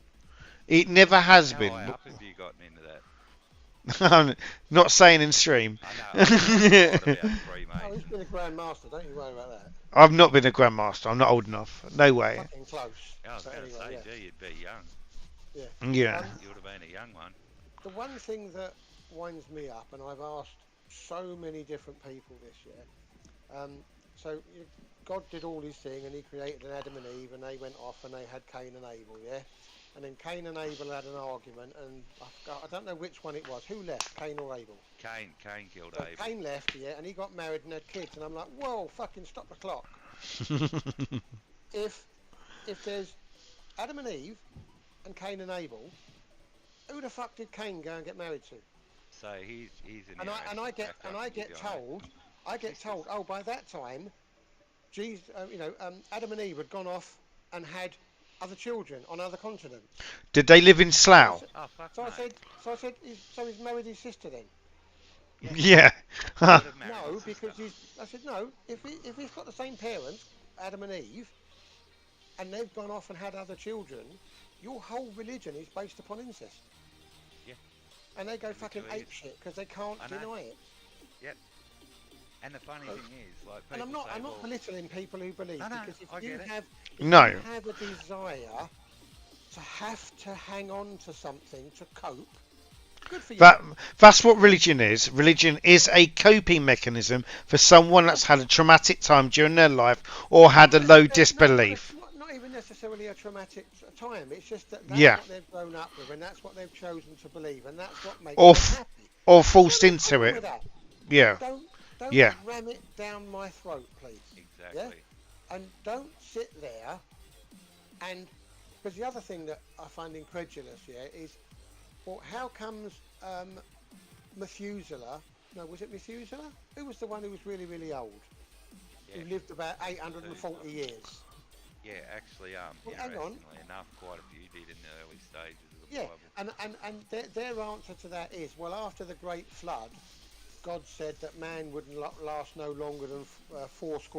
Speaker 1: It never has
Speaker 4: How
Speaker 1: been.
Speaker 4: high up have you gotten into that?
Speaker 1: I'm not saying in stream.
Speaker 4: I know a lot about
Speaker 5: oh, he's
Speaker 4: Freemasons.
Speaker 5: been a Grand Master, don't you worry about that.
Speaker 1: I've not been a grandmaster. I'm not old enough. No way.
Speaker 5: Fucking close.
Speaker 4: I was
Speaker 5: But
Speaker 4: going to
Speaker 5: anyway,
Speaker 4: say,
Speaker 5: yeah.
Speaker 4: gee, you'd be young.
Speaker 5: Yeah.
Speaker 1: Yeah.
Speaker 4: You would have been a young one.
Speaker 5: The one thing that winds me up, and I've asked so many different people this year, so God did all his thing, and he created an Adam and Eve, and they went off and they had Cain and Abel, yeah? And then Cain and Abel had an argument, and I don't know which one it was. Who left, Cain or Abel?
Speaker 4: Cain killed
Speaker 5: So
Speaker 4: Abel.
Speaker 5: Cain left, yeah, and he got married and had kids, and I'm like, whoa, fucking stop the clock. If there's Adam and Eve and Cain and Abel, who the fuck did Cain go and get married to?
Speaker 4: So he's in.
Speaker 5: I get told, oh, by that time, Jesus, Adam and Eve had gone off and had other children on other continents.
Speaker 1: Did they live in Slough?
Speaker 4: Oh fuck.
Speaker 5: So
Speaker 4: mate.
Speaker 5: I said, so he's married his sister then?
Speaker 1: Yeah.
Speaker 4: Would have married
Speaker 5: No,
Speaker 4: his
Speaker 5: because
Speaker 4: sister.
Speaker 5: I said no. If he's got the same parents, Adam and Eve, and they've gone off and had other children, your whole religion is based upon incest.
Speaker 4: Yeah.
Speaker 5: And they go fucking
Speaker 4: Literally
Speaker 5: ape shit because they can't
Speaker 4: I know.
Speaker 5: deny it.
Speaker 4: And the funny thing is, like,
Speaker 5: And
Speaker 4: people
Speaker 5: I'm
Speaker 4: say,
Speaker 5: not
Speaker 4: well,
Speaker 5: belittling people who believe,
Speaker 4: No,
Speaker 5: because if
Speaker 4: I
Speaker 5: you
Speaker 4: get it.
Speaker 5: have
Speaker 1: No.
Speaker 5: you have a desire to have to hang on to something to cope, good for you.
Speaker 1: That's what religion is. Religion is a coping mechanism for someone that's had a traumatic time during their life or had a low disbelief.
Speaker 5: Not even necessarily a traumatic time. It's just that
Speaker 1: Yeah.
Speaker 5: what they've grown up with, and that's what they've chosen to believe, and that's what makes
Speaker 1: Or
Speaker 5: them happy.
Speaker 1: Or forced
Speaker 5: Nothing
Speaker 1: into
Speaker 5: wrong
Speaker 1: it.
Speaker 5: with that.
Speaker 1: Yeah.
Speaker 5: Don't
Speaker 1: Yeah.
Speaker 5: ram it down my throat, please.
Speaker 4: exactly.
Speaker 5: And don't sit there and, because the other thing that I find incredulous, is, well, how comes Methuselah? No, was it Methuselah? Who was the one who was really, really old?
Speaker 4: Yeah.
Speaker 5: Who lived about 840 years?
Speaker 4: Yeah, actually,
Speaker 5: Well, hang on.
Speaker 4: interestingly enough, quite a few did in the early stages of the
Speaker 5: Yeah,
Speaker 4: Bible.
Speaker 5: and their answer to that is, well, after the Great Flood, God said that man would last no longer than 70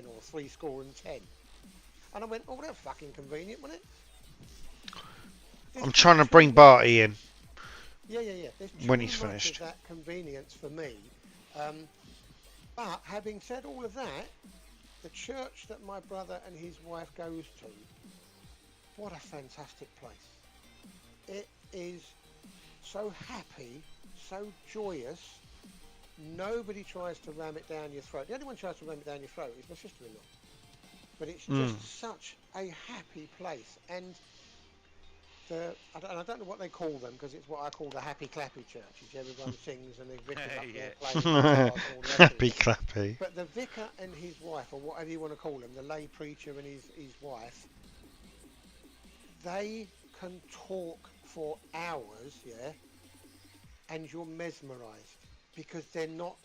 Speaker 5: or 70. And I went, oh, that's fucking convenient, wasn't it?
Speaker 1: I'm trying to bring Barty in.
Speaker 5: Yeah. There's
Speaker 1: When
Speaker 5: too
Speaker 1: he's
Speaker 5: much
Speaker 1: finished.
Speaker 5: of that convenience for me. But having said all of that, the church that my brother and his wife goes to, what a fantastic place. It is so happy, so joyous. Nobody tries to ram it down your throat. The only one who tries to ram it down your throat is my sister-in-law. But it's just such a happy place. And I don't know what they call them, because it's what I call the happy clappy churches. Everyone sings and the vicar's up there playing guitars and all the rest of
Speaker 1: Happy
Speaker 5: it.
Speaker 1: clappy.
Speaker 5: But the vicar and his wife, or whatever you want to call them, the lay preacher and his wife, they can talk for hours, and you're mesmerised because they're not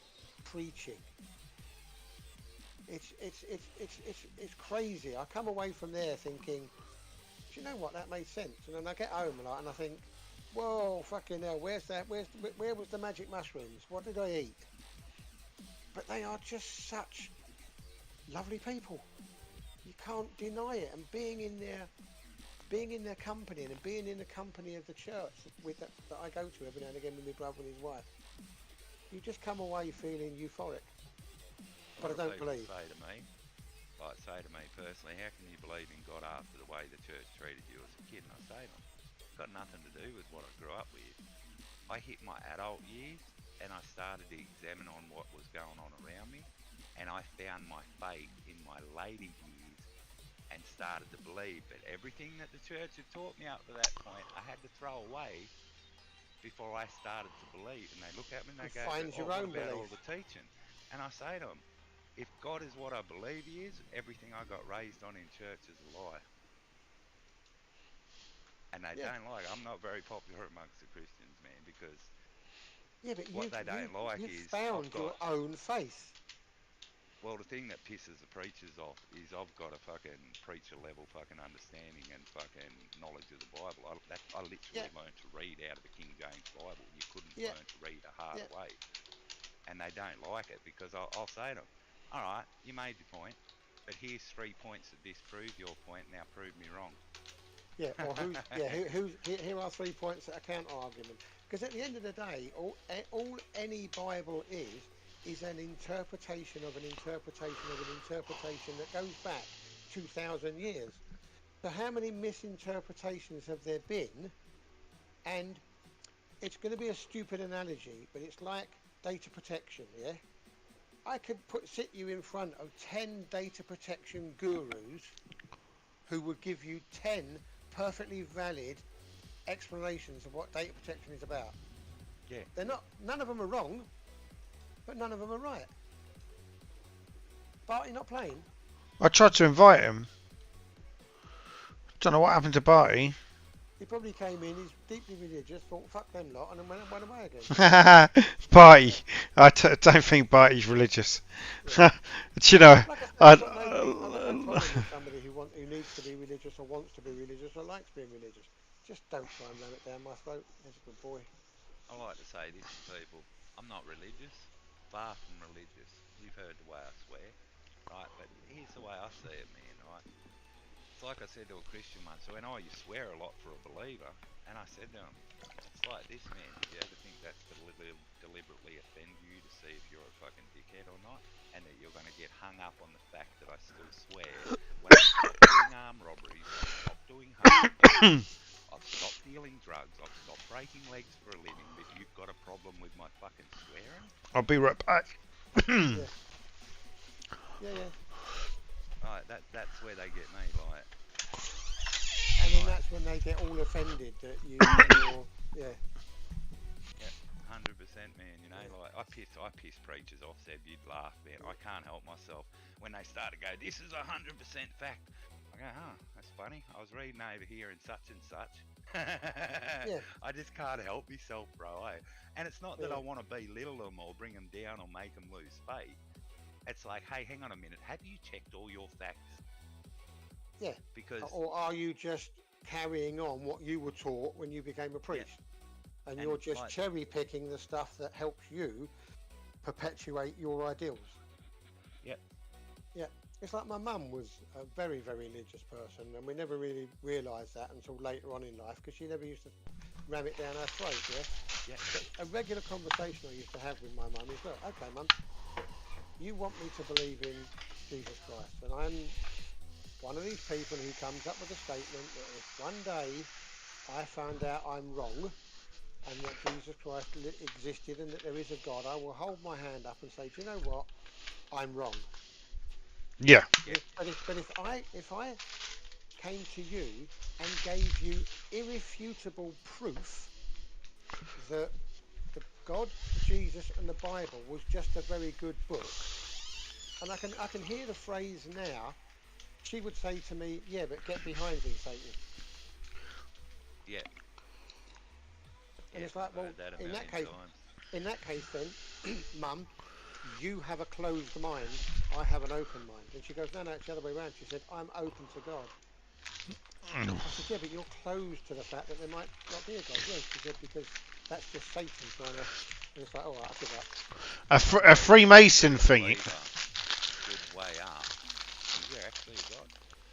Speaker 5: preaching. It's crazy. I come away from there thinking, do you know what? That made sense. And then I get home and I think, whoa, fucking hell, where was the magic mushrooms? What did I eat? But they are just such lovely people. You can't deny it. And being in their company and being in the company of the church that I go to every now and again with my brother and his wife, you just come away feeling euphoric. But I don't believe.
Speaker 4: Say to me personally, how can you believe in God after the way the church treated you as a kid? And I say to them, it's got nothing to do with what I grew up with. I hit my adult years and I started to examine on what was going on around me, and I found my faith in my later years and started to believe that everything that the church had taught me up to that point I had to throw away before I started to believe. And they look at me and they go,
Speaker 5: Find your own
Speaker 4: what about all
Speaker 5: belief.
Speaker 4: the teaching? And I say to them, if God is what I believe he is, everything I got raised on in church is a lie. And they don't like. I'm not very popular amongst the Christians, man, because
Speaker 5: but
Speaker 4: what they don't like
Speaker 5: you've
Speaker 4: is
Speaker 5: found
Speaker 4: I've got.
Speaker 5: your own faith.
Speaker 4: Well, the thing that pisses the preachers off is I've got a fucking preacher level fucking understanding and fucking knowledge of the Bible. I
Speaker 5: Yeah,
Speaker 4: literally learned to read out of the King James Bible. You couldn't
Speaker 5: yeah,
Speaker 4: learn to read a harder
Speaker 5: yeah,
Speaker 4: way. And they don't like it because I'll say to them, all right, you made your point, but here's 3 points that disprove your point. Now prove me wrong.
Speaker 5: yeah. Or here are 3 points that are counter argument. Because at the end of the day, all any Bible is an interpretation of an interpretation of an interpretation that goes back 2,000 years. So how many misinterpretations have there been? And it's going to be a stupid analogy, but it's like data protection, yeah? I could sit you in front of 10 data protection gurus who would give you 10 perfectly valid explanations of what data protection is about.
Speaker 4: Yeah.
Speaker 5: None of them are wrong, but none of them are right. Barty not playing?
Speaker 1: I tried to invite him. Don't know what happened to Barty.
Speaker 5: He probably came in, he's deeply religious, thought fuck them lot, and then went away again.
Speaker 1: Barty. I don't think Barty's religious.
Speaker 5: Yeah.
Speaker 1: Do you know?
Speaker 5: Like I said, I've got no problem with somebody who needs to be religious or wants to be religious or likes being religious. Just don't try and ram it down my throat. There's a good boy.
Speaker 4: I like to say this to people. I'm not religious, far from religious. You've heard the way I swear, right? But here's the way I see it, man, right? It's like I said to a Christian once, so when you swear a lot for a believer, and I said to him, it's like this, man, did you ever think that's to deliberately offend you to see if you're a fucking dickhead or not? And that you're going to get hung up on the fact that I still swear when I stop doing armed robberies, I stop doing home I've stopped dealing drugs, I've stopped breaking legs for a living, but you've got a problem with my fucking swearing?
Speaker 1: I'll be right back.
Speaker 5: Yeah. Yeah.
Speaker 4: Right, that's where they get me, like.
Speaker 5: And then that's when they get all offended that you're, yeah.
Speaker 4: Yeah, 100%, man. You know, like I piss preachers off. Seb, you'd laugh, man. I can't help myself when they start to go, "This is 100% fact." I go, "Huh, that's funny. I was reading over here in such and such."
Speaker 5: Yeah.
Speaker 4: I just can't help myself, bro. And it's not that
Speaker 5: Yeah.
Speaker 4: I want to belittle them or bring them down or make them lose faith. It's like, hey, hang on a minute. Have you checked all your facts?
Speaker 5: Yeah.
Speaker 4: Because
Speaker 5: Or are you just carrying on what you were taught when you became a priest? Yeah. And you're just cherry picking the stuff that helps you perpetuate your ideals.
Speaker 4: Yep.
Speaker 5: Yeah. It's like my mum was a very, very religious person, and we never really realised that until later on in life, because she never used to ram it down our throat, yeah? But a regular conversation I used to have with my mum is, look, okay, mum, you want me to believe in Jesus Christ, and I'm one of these people who comes up with a statement that if one day I found out I'm wrong, and that Jesus Christ existed and that there is a God, I will hold my hand up and say, do you know what? I'm wrong.
Speaker 1: Yeah.
Speaker 5: But if I came to you and gave you irrefutable proof that the God, Jesus, and the Bible was just a very good book, and I can hear the phrase now, she would say to me, "Yeah, but get behind me, Satan."
Speaker 4: Yeah.
Speaker 5: And it's like, well, in that case, then, Mum, you have a closed mind, I have an open mind. And she goes, no, it's the other way around. She said, I'm open to God. I said, yeah, but you're closed to the fact that there might not be a God. Yeah, she said, because that's just Satan trying to... And it's like, all right, I'll give up.
Speaker 1: A Freemason thing.
Speaker 4: Good way up. You're actually a God.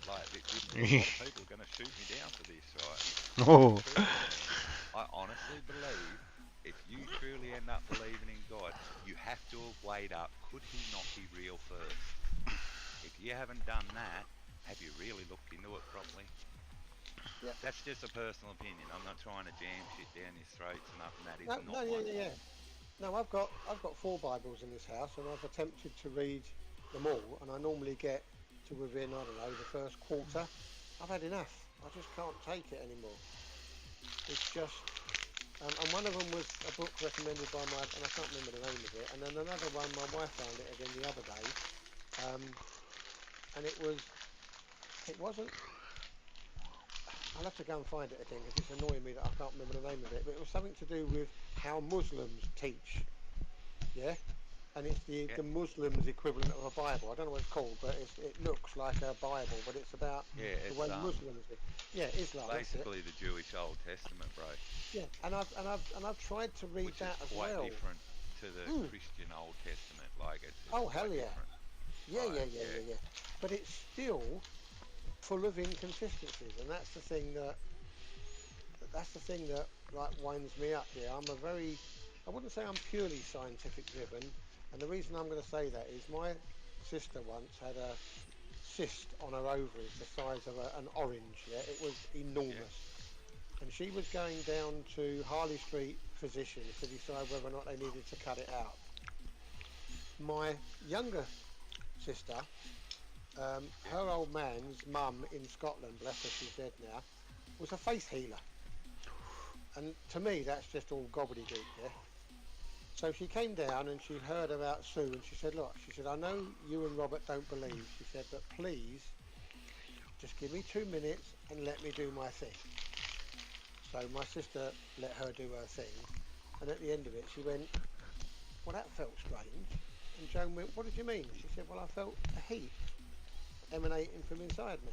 Speaker 4: Like, people are going to shoot me down for this, right?
Speaker 1: Oh.
Speaker 4: I honestly believe if you truly end up believing in God, you have to have weighed up, could he not be real first? If you haven't done that, have you really looked into it properly?
Speaker 5: Yeah.
Speaker 4: That's just a personal opinion. I'm not trying to jam shit down your throats and up, and that is not
Speaker 5: yeah. No, I've got 4 Bibles in this house, and I've attempted to read them all, and I normally get to within, I don't know, the first quarter. I've had enough. I just can't take it anymore. It's just, and one of them was a book recommended by and I can't remember the name of it, and then another one, my wife found it again the other day, and it wasn't, I I'll have to go and find it again because it's annoying me that I can't remember the name of it. But it was something to do with how Muslims teach. Yeah, and it's
Speaker 4: Yeah.
Speaker 5: the Muslims' equivalent of a Bible. I don't know what it's called, but it looks like a Bible, but it's about the way Muslims. Yeah, Islam.
Speaker 4: Basically, the Jewish Old Testament, bro.
Speaker 5: Yeah, and I've tried to read
Speaker 4: Which
Speaker 5: that
Speaker 4: is
Speaker 5: as
Speaker 4: quite
Speaker 5: well.
Speaker 4: different to the Christian Old Testament. Like it's
Speaker 5: Oh
Speaker 4: quite
Speaker 5: hell yeah.
Speaker 4: different.
Speaker 5: Yeah,
Speaker 4: Right,
Speaker 5: yeah. But it's still full of inconsistencies, and that's the thing that like winds me up here. I wouldn't say I'm purely scientific driven, and the reason I'm going to say that is my sister once had a cyst on her ovaries the size of an orange. Yeah, it was enormous, and she was going down to Harley Street physicians to decide whether or not they needed to cut it out. My younger sister, her old man's mum in Scotland, bless her, she's dead now, was a face healer. And to me, that's just all gobbledygook, yeah? So she came down and she heard about Sue and she said, look, she said, I know you and Robert don't believe, she said, but please, just give me 2 minutes and let me do my thing. So my sister let her do her thing. And at the end of it, she went, well, that felt strange. And Joan went, what did you mean? She said, well, I felt a heat emanating from inside me.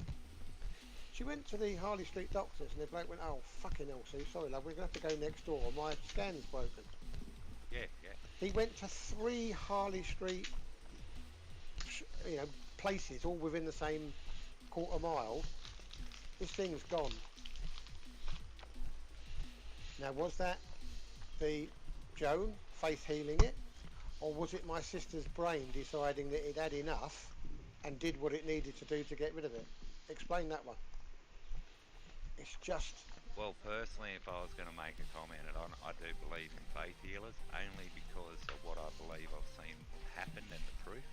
Speaker 5: She went to the Harley Street doctors and the bloke went, oh, fucking hell, Sue, sorry, love, we're going to have to go next door. My scan's broken.
Speaker 4: Yeah.
Speaker 5: He went to 3 Harley Street, places, all within the same quarter mile. This thing's gone. Now, was that the Joan faith healing it? Or was it my sister's brain deciding that it had enough and did what it needed to do to get rid of it? Explain that one. It's just...
Speaker 4: Well, personally, if I was going to make a comment on it, I do believe in faith healers, only because of what I believe I've seen happen and the proof.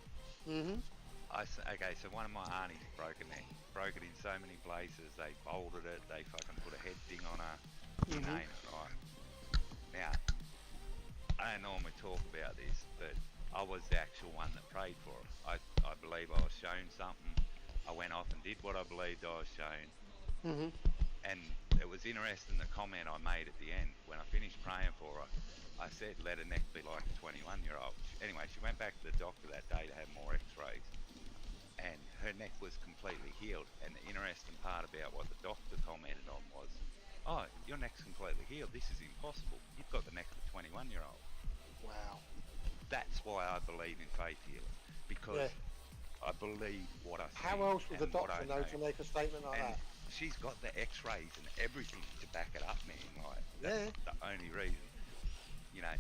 Speaker 5: Mm-hmm.
Speaker 4: Okay, so one of my aunties broke a neck. Broke it in so many places, they bolted it, they fucking put a head thing on her, you name it, right? Now, I don't normally talk about this, but I was the actual one that prayed for it. I believe I was shown something. I went off and did what I believed I was shown.
Speaker 5: Mm-hmm.
Speaker 4: And it was interesting the comment I made at the end. When I finished praying for her, I said, let her neck be like a 21-year-old. Anyway, she went back to the doctor that day to have more x-rays. And her neck was completely healed. And the interesting part about what the doctor commented on was, oh, your neck's completely healed. This is impossible. You've got the neck of a 21-year-old.
Speaker 5: Wow.
Speaker 4: That's why I believe in faith healing. Because I believe what I see.
Speaker 5: How else would the doctor know to make a statement like that?
Speaker 4: She's got the x-rays and everything to back it up, man. Like, that's the only reason. You know,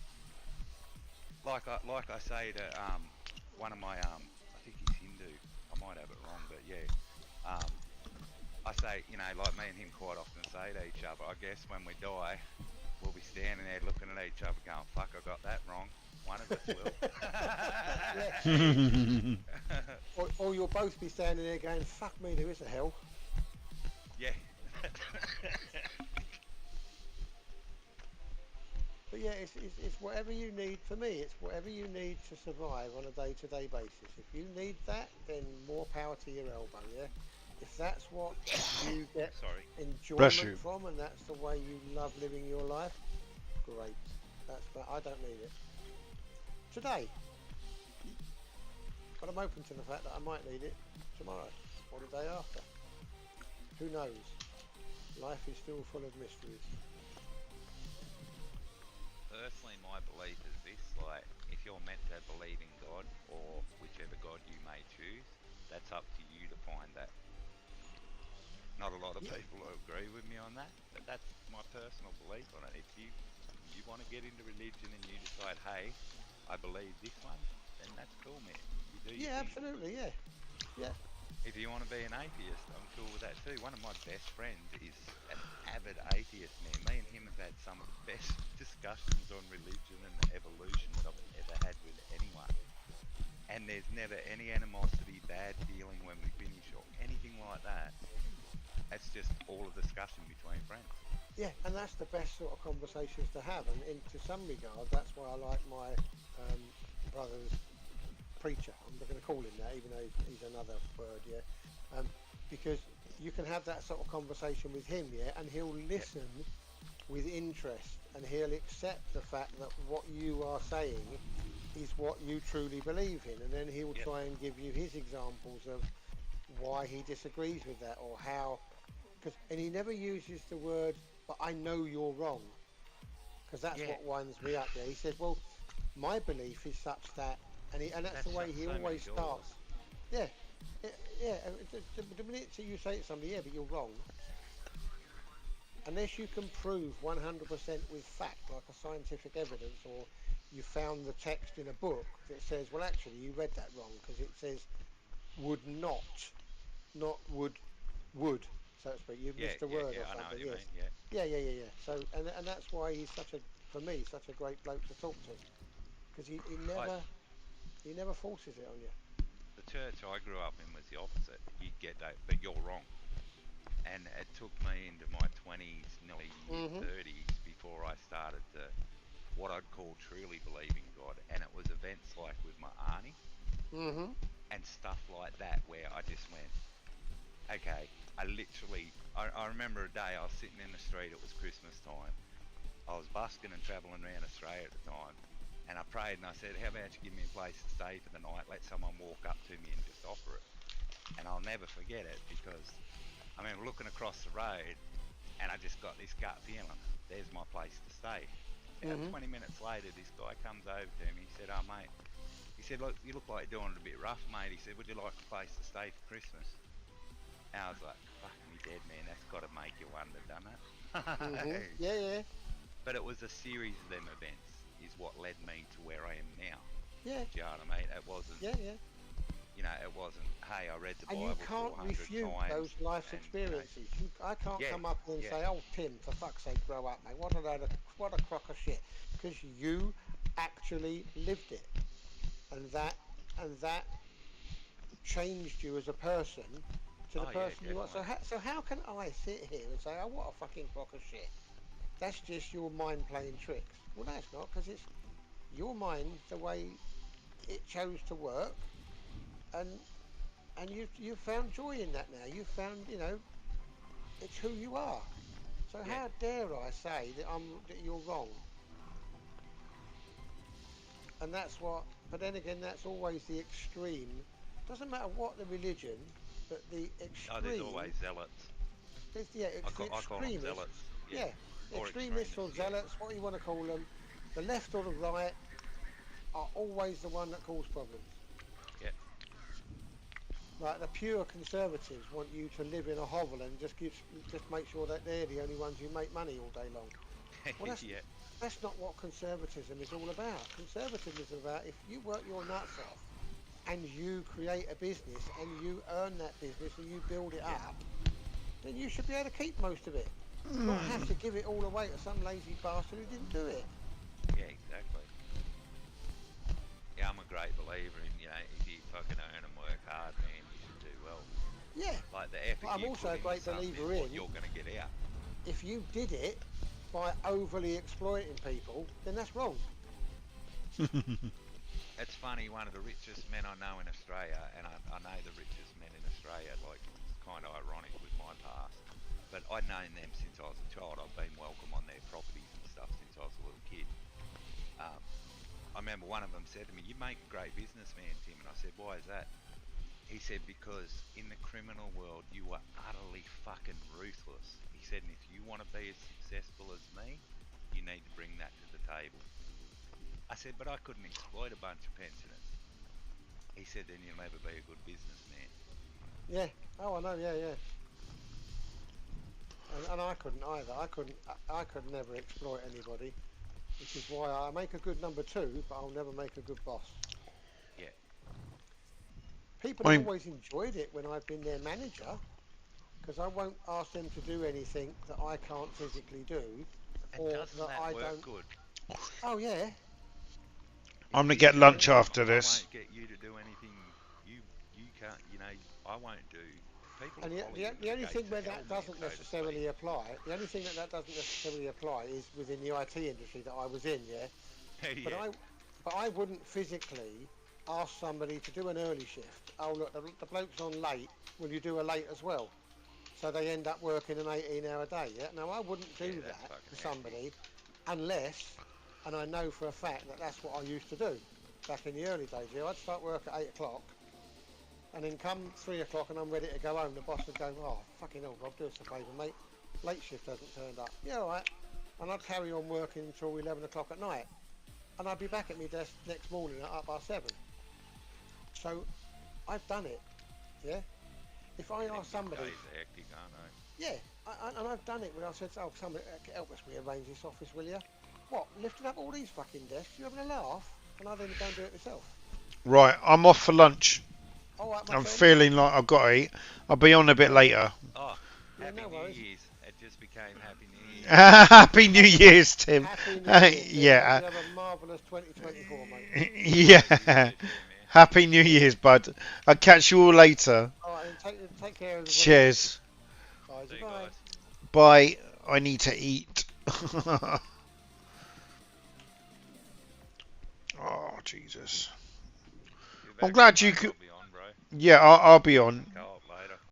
Speaker 4: like I say to one of my I think he's Hindu. I might have it wrong, but I say, you know, like me and him quite often say to each other, I guess when we die, we'll be standing there looking at each other going, fuck, I got that wrong. One of us will.
Speaker 5: or you'll both be standing there going, fuck me, there is a hell.
Speaker 4: Yeah.
Speaker 5: But yeah, it's whatever you need. For me, it's whatever you need to survive on a day-to-day basis. If you need that, then more power to your elbow, yeah? If that's what you get enjoyment from and that's the way you love living your life, great. But I don't need it. Today. But I'm open to the fact that I might need it tomorrow or the day after. Who knows? Life is still full of mysteries.
Speaker 4: Personally, my belief is this, like, if you're meant to believe in God, or whichever God you may choose, that's up to you to find that. Not a lot of people agree with me on that, but that's my personal belief on it. If you want to get into religion and you decide, hey, I believe this one, then that's cool, man. You do your thing.
Speaker 5: Absolutely, yeah.
Speaker 4: If you want to be an atheist, I'm cool with that too. One of my best friends is an avid atheist, man. Me and him have had some of the best discussions on religion and evolution that I've ever had with anyone. And there's never any animosity, bad feeling when we finish or anything like that. It's just all a discussion between friends.
Speaker 5: Yeah, and that's the best sort of conversations to have. And to some regard, that's why I like my brother's preacher. I'm not going to call him that, even though he's another word, yeah. Because you can have that sort of conversation with him, yeah, and he'll listen with interest, and he'll accept the fact that what you are saying is what you truly believe in, and then he'll try and give you his examples of why he disagrees with that, or how. And he never uses the word, but I know you're wrong, because that's what winds me up. Yeah, he says, well, my belief is such that, and that's the way he always starts. Yeah, yeah. The minute you say to somebody, yeah, but you're wrong, unless you can prove 100% with fact, like a scientific evidence, or you found the text in a book that says, well, actually, you read that wrong, because it says would not would, so to speak. You've missed a word or something. Yes. Yeah. So, and that's why he's for me, such a great bloke to talk to, because he never forces it on you.
Speaker 4: The church I grew up in was the opposite. You get that, but you're wrong. And it took me into my 20s, nearly 30s, before I started to what I'd call truly believe in God. And it was events like with my auntie and stuff like that, where I just went, okay, I remember a day I was sitting in the street, it was Christmas time. I was busking and travelling around Australia at the time. And I prayed and I said, how about you give me a place to stay for the night, let someone walk up to me and just offer it. And I'll never forget it, because I remember looking across the road and I just got this gut feeling, there's my place to stay. About 20 minutes later, this guy comes over to me, he said, oh mate, he said, look, you look like you're doing it a bit rough, mate. He said, would you like a place to stay for Christmas? And I was like, fuck me dead, man, that's got to make you wonder, doesn't it?
Speaker 5: Yeah.
Speaker 4: But it was a series of them events is what led me to where I am now.
Speaker 5: Yeah.
Speaker 4: Do you know what I mean? It wasn't.
Speaker 5: Yeah.
Speaker 4: You know, it wasn't. Hey, I read the Bible.
Speaker 5: And you can't refute those life experiences. I can't come up and say, "Oh, Tim, for fuck's sake, grow up, mate. What a crock of shit," because you actually lived it, and that changed you as a person to the person you are. So how can I sit here and say, "Oh, what a fucking crock of shit"? That's just your mind playing tricks. Well, that's not, because it's your mind, the way it chose to work, and you've found joy in that now. You've found, it's who you are. So how dare I say that you're wrong? And that's what. But then again, that's always the extreme. Doesn't matter what the religion, but the extreme.
Speaker 4: Oh, there's always zealots.
Speaker 5: It's the
Speaker 4: I call them zealots.
Speaker 5: Yeah, extremists or zealots, what you want to call them. The left or the right are always the one that cause problems.
Speaker 4: Yeah.
Speaker 5: Like the pure conservatives want you to live in a hovel and just make sure that they're the only ones who make money all day long. Well, that's not what conservatism is all about. Conservatism is about, if you work your nuts off and you create a business and you earn that business and you build it up, then you should be able to keep most of it. Not have to give it all away to some lazy bastard who didn't do it.
Speaker 4: Yeah, exactly. Yeah, I'm a great believer in, if you fucking earn and work hard, man, you should do well.
Speaker 5: Yeah.
Speaker 4: Like the effort
Speaker 5: I'm also a great believer in
Speaker 4: what you're going to get out.
Speaker 5: If you did it by overly exploiting people, then that's wrong.
Speaker 4: It's funny, one of the richest men I know in Australia, and I know the richest men in Australia, like, it's kind of ironic with my past, but I'd known them since I was a child. I've been welcome on their properties and stuff since I was a little kid. I remember one of them said to me, you make a great businessman, Tim, and I said, why is that? He said, because in the criminal world, you are utterly fucking ruthless. He said, and if you want to be as successful as me, you need to bring that to the table. I said, but I couldn't exploit a bunch of pensioners. He said, then you'll never be a good businessman.
Speaker 5: Yeah. Oh, I know. Yeah. And I couldn't either. I could never exploit anybody, which is why I make a good number two, but I'll never make a good boss.
Speaker 4: Yeah.
Speaker 5: People have always enjoyed it when I've been their manager, because I won't ask them to do anything that I can't physically do,
Speaker 4: and
Speaker 5: or
Speaker 4: doesn't that work good?
Speaker 5: Oh yeah.
Speaker 1: I'm gonna get lunch after this.
Speaker 4: I won't get you to do anything you can't. I won't do. People.
Speaker 5: And the only thing where that doesn't necessarily apply, is within the IT industry that I was in. Yeah.
Speaker 4: Yeah.
Speaker 5: But I wouldn't physically ask somebody to do an early shift. Oh look, the bloke's on late. Will you do a late as well? So they end up working an 18-hour day. Yeah. Now I wouldn't do that to somebody unless, and I know for a fact that that's what I used to do back in the early days. Yeah, I'd start work at 8 o'clock, and then come 3 o'clock and I'm ready to go home. The boss would go, "Oh fucking hell, Rob, do us a favour, mate. Late shift hasn't turned up." Yeah, all right. And I'd carry on working until 11 o'clock at night, and I'd be back at my desk next morning at 7:30. So I've done it. Yeah. If I ask somebody,
Speaker 4: hectic, aren't they?
Speaker 5: yeah, and I've done it where I said, "Oh, somebody help us rearrange this office, will you?" What, lifting up all these fucking desks? You having a laugh? And I then go and do it myself.
Speaker 1: Right, I'm off for lunch.
Speaker 5: All right, my
Speaker 1: I'm
Speaker 5: friend.
Speaker 1: feeling like I've got to eat. I'll be on a bit later.
Speaker 4: Oh,
Speaker 5: Yeah,
Speaker 4: Happy
Speaker 5: no
Speaker 4: New
Speaker 5: worries.
Speaker 4: Year's. It just became Happy New Year's.
Speaker 1: Happy New Year's, Tim.
Speaker 5: Happy New Year, Tim.
Speaker 1: Yeah.
Speaker 5: You have a marvellous 2024, mate.
Speaker 1: Yeah. Happy New Year's, bud. I'll catch you all later.
Speaker 5: All right, then take care. Everybody.
Speaker 1: Cheers.
Speaker 5: Bye.
Speaker 4: See you guys.
Speaker 1: Bye. I need to eat. Oh, Jesus. I'm glad you could.
Speaker 4: I'll be on, bro.
Speaker 1: Yeah, I'll be on.